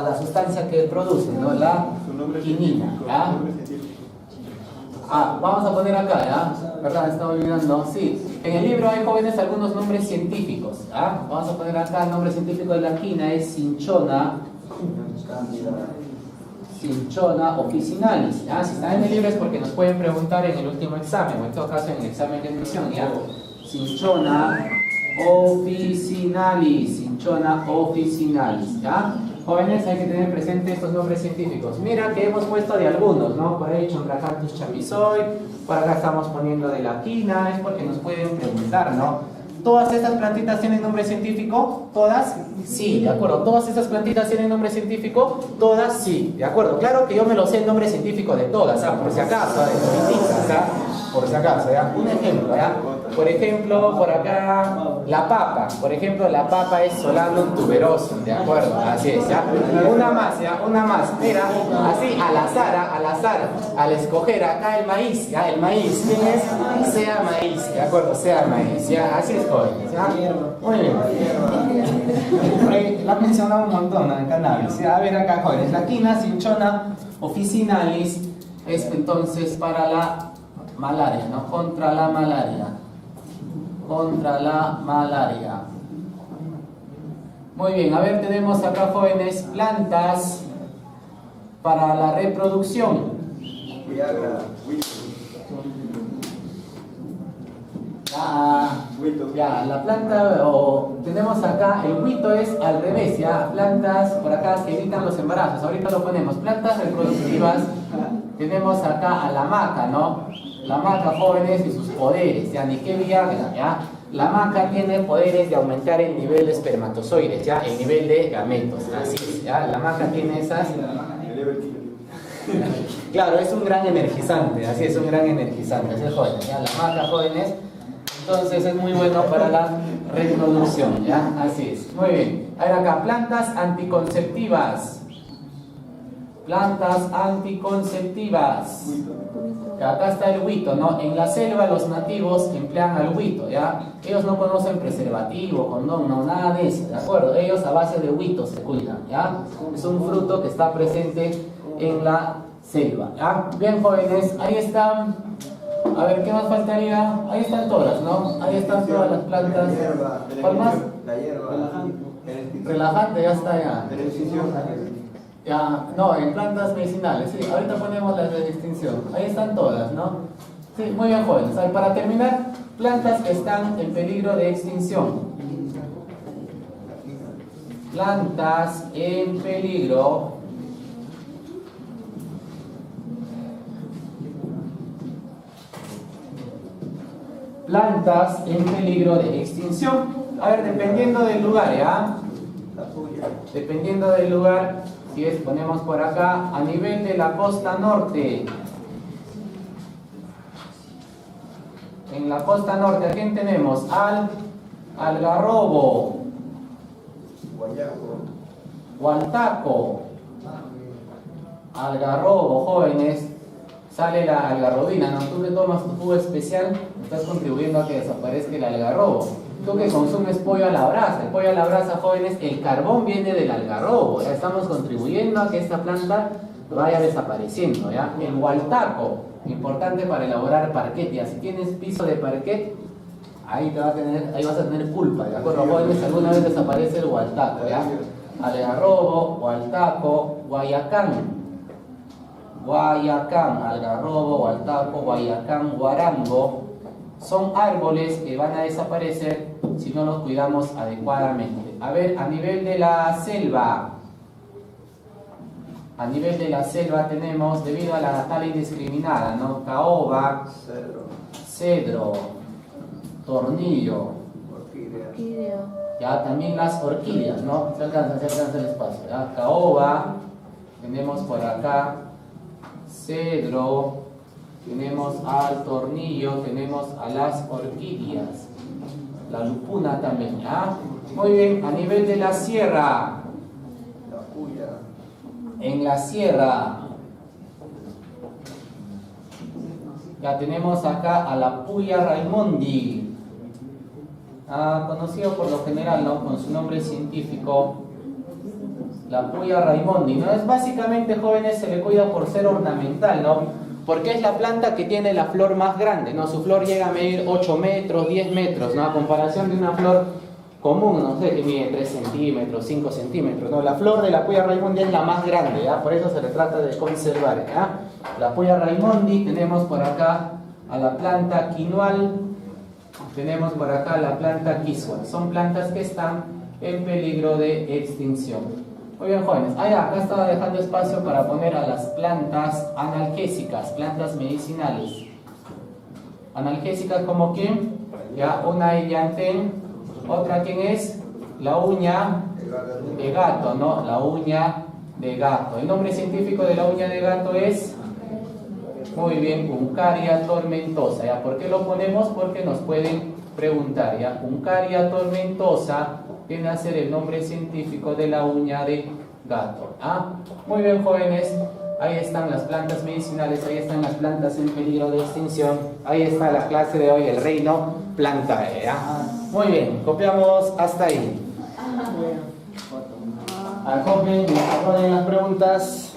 la sustancia que produce, ¿no? La quinina, ¿ya? Vamos a poner acá, ¿ya? ¿Verdad? Estamos olvidando. Sí, en el libro hay, jóvenes, algunos nombres científicos, ¿ya? Vamos a poner acá el nombre científico de la quina, es Cinchona officinalis, ¿ya? Si está en el libro es porque nos pueden preguntar en el último examen, o en todo caso en el examen de admisión, ¿ya? Cinchona officinalis, ¿ya? Jóvenes, hay que tener presente estos nombres científicos. Mira que hemos puesto de algunos, ¿no? Por ahí Chondracanthus chamisoi, por acá estamos poniendo de la quina, es porque nos pueden preguntar, ¿no? ¿Todas estas plantitas tienen nombre científico? ¿Todas? Sí, de acuerdo. ¿Todas estas plantitas tienen nombre científico? Todas sí, de acuerdo. Claro que yo me lo sé el nombre científico de todas, por si acaso, de toditas, por si acaso, ¿ya? Un ejemplo, ¿ya? Por ejemplo, por acá, la papa. Por ejemplo, la papa es Solanum tuberosum, ¿de acuerdo? Así es, ¿ya? Una más, ¿ya? Una más. Mira, así, al azar, al escoger acá el maíz, ¿ya? El maíz, ¿quién es? Sea maíz, ¿de acuerdo? Sea maíz, ¿ya? Así es, jóvenes, ¿ya? Muy bien. Por ahí la mencionado un montón en cannabis, ¿ya? A ver acá, jóvenes, la quina Cinchona officinalis es entonces para la malaria, ¿no? Contra la malaria. Muy bien, a ver, tenemos acá, jóvenes, plantas para la reproducción. Ya, la planta, tenemos acá, el huito es al revés, ya, plantas por acá que evitan los embarazos, ahorita lo ponemos, plantas reproductivas, tenemos acá a la maca, ¿no? La maca, jóvenes, y sus poderes, ya, ni qué Viagra, ya. La maca tiene poderes de aumentar el nivel de espermatozoides, ya, el nivel de gametos, así es, ya, la maca tiene esas. Claro, es un gran energizante, así es, un gran energizante, así es, jóvenes, ya, la maca, jóvenes, entonces es muy bueno para la reproducción, ya, así es, muy bien. A ver acá, plantas anticonceptivas. Plantas anticonceptivas. Acá está el huito, ¿no? En la selva los nativos emplean al huito, ¿ya? Ellos no conocen preservativo, condón, no, nada de eso, ¿de acuerdo? Ellos a base de huito se cuidan, ¿ya? Es un fruto que está presente en la selva, ¿ya? Bien, jóvenes, ahí están. A ver, ¿qué más faltaría? Ahí están todas, ¿no? Ahí están todas las plantas. ¿Cuál más? La hierba. Relajante, ya está, ya. Ya, no, en plantas medicinales, sí, ahorita ponemos las de extinción, ahí están todas, ¿no? Sí, muy bien, jóvenes. A ver, para terminar, plantas que están en peligro de extinción. Plantas en peligro de extinción. A ver, dependiendo del lugar, ¿ya? Dependiendo del lugar, si es, ponemos por acá, a nivel de la costa norte. En la costa norte, ¿a quién tenemos? Al algarrobo, gualtaco, algarrobo, jóvenes, sale la algarrobina, ¿no? Tú que tomas tu jugo especial, estás contribuyendo a que desaparezca el algarrobo. Tú que consumes pollo a la brasa, el pollo a la brasa, jóvenes, el carbón viene del algarrobo, ya estamos contribuyendo a que esta planta vaya desapareciendo, ¿ya? El gualtaco, importante para elaborar parquet, ya si tienes piso de parquet, ahí vas a tener pulpa, ¿de acuerdo? Jóvenes, alguna vez desaparece el gualtaco, ¿ya? Algarrobo, gualtaco, guayacán, algarrobo, gualtaco, guayacán, guarango, son árboles que van a desaparecer si no los cuidamos adecuadamente. A ver, a nivel de la selva tenemos, debido a la tala indiscriminada, ¿no? Caoba, cedro, tornillo. Orquídea. Ya, también las orquídeas, ¿no? Se alcanza el espacio. ¿Ya? Caoba, tenemos por acá cedro, tenemos al tornillo, tenemos a las orquídeas, la lupuna también, ¿ya? Muy bien, a nivel de la sierra, La puya. en la sierra, ya tenemos acá a la puya raimondi. Conocido por lo general, ¿no? Con su nombre científico, la puya raimondi, ¿no? Es básicamente, jóvenes, se le cuida por ser ornamental, ¿no? Porque es la planta que tiene la flor más grande, ¿no? Su flor llega a medir 8 metros, 10 metros, ¿no? A comparación de una flor común, no sé, que mide 3 centímetros, 5 centímetros, ¿no? La flor de la puya raimondi es la más grande, ¿ya? Por eso se le trata de conservar, ¿ya? La puya raimondi, tenemos por acá a la planta quinoal, tenemos por acá la planta quisua. Son plantas que están en peligro de extinción. Muy bien, jóvenes. Acá estaba dejando espacio para poner a las plantas analgésicas, plantas medicinales. Analgésicas como quién? Ya, una llantén, otra quién es? La uña de gato, ¿no? La uña de gato. El nombre científico de la uña de gato es... Muy bien, Uncaria tormentosa. ¿Ya? ¿Por qué lo ponemos? Porque nos pueden preguntar. ¿Ya? Uncaria tormentosa viene a ser el nombre científico de la uña de gato. Muy bien, jóvenes. Ahí están las plantas medicinales, ahí están las plantas en peligro de extinción. Ahí está la clase de hoy, el reino plantae. Muy bien, copiamos hasta ahí. Acopien y responden las preguntas.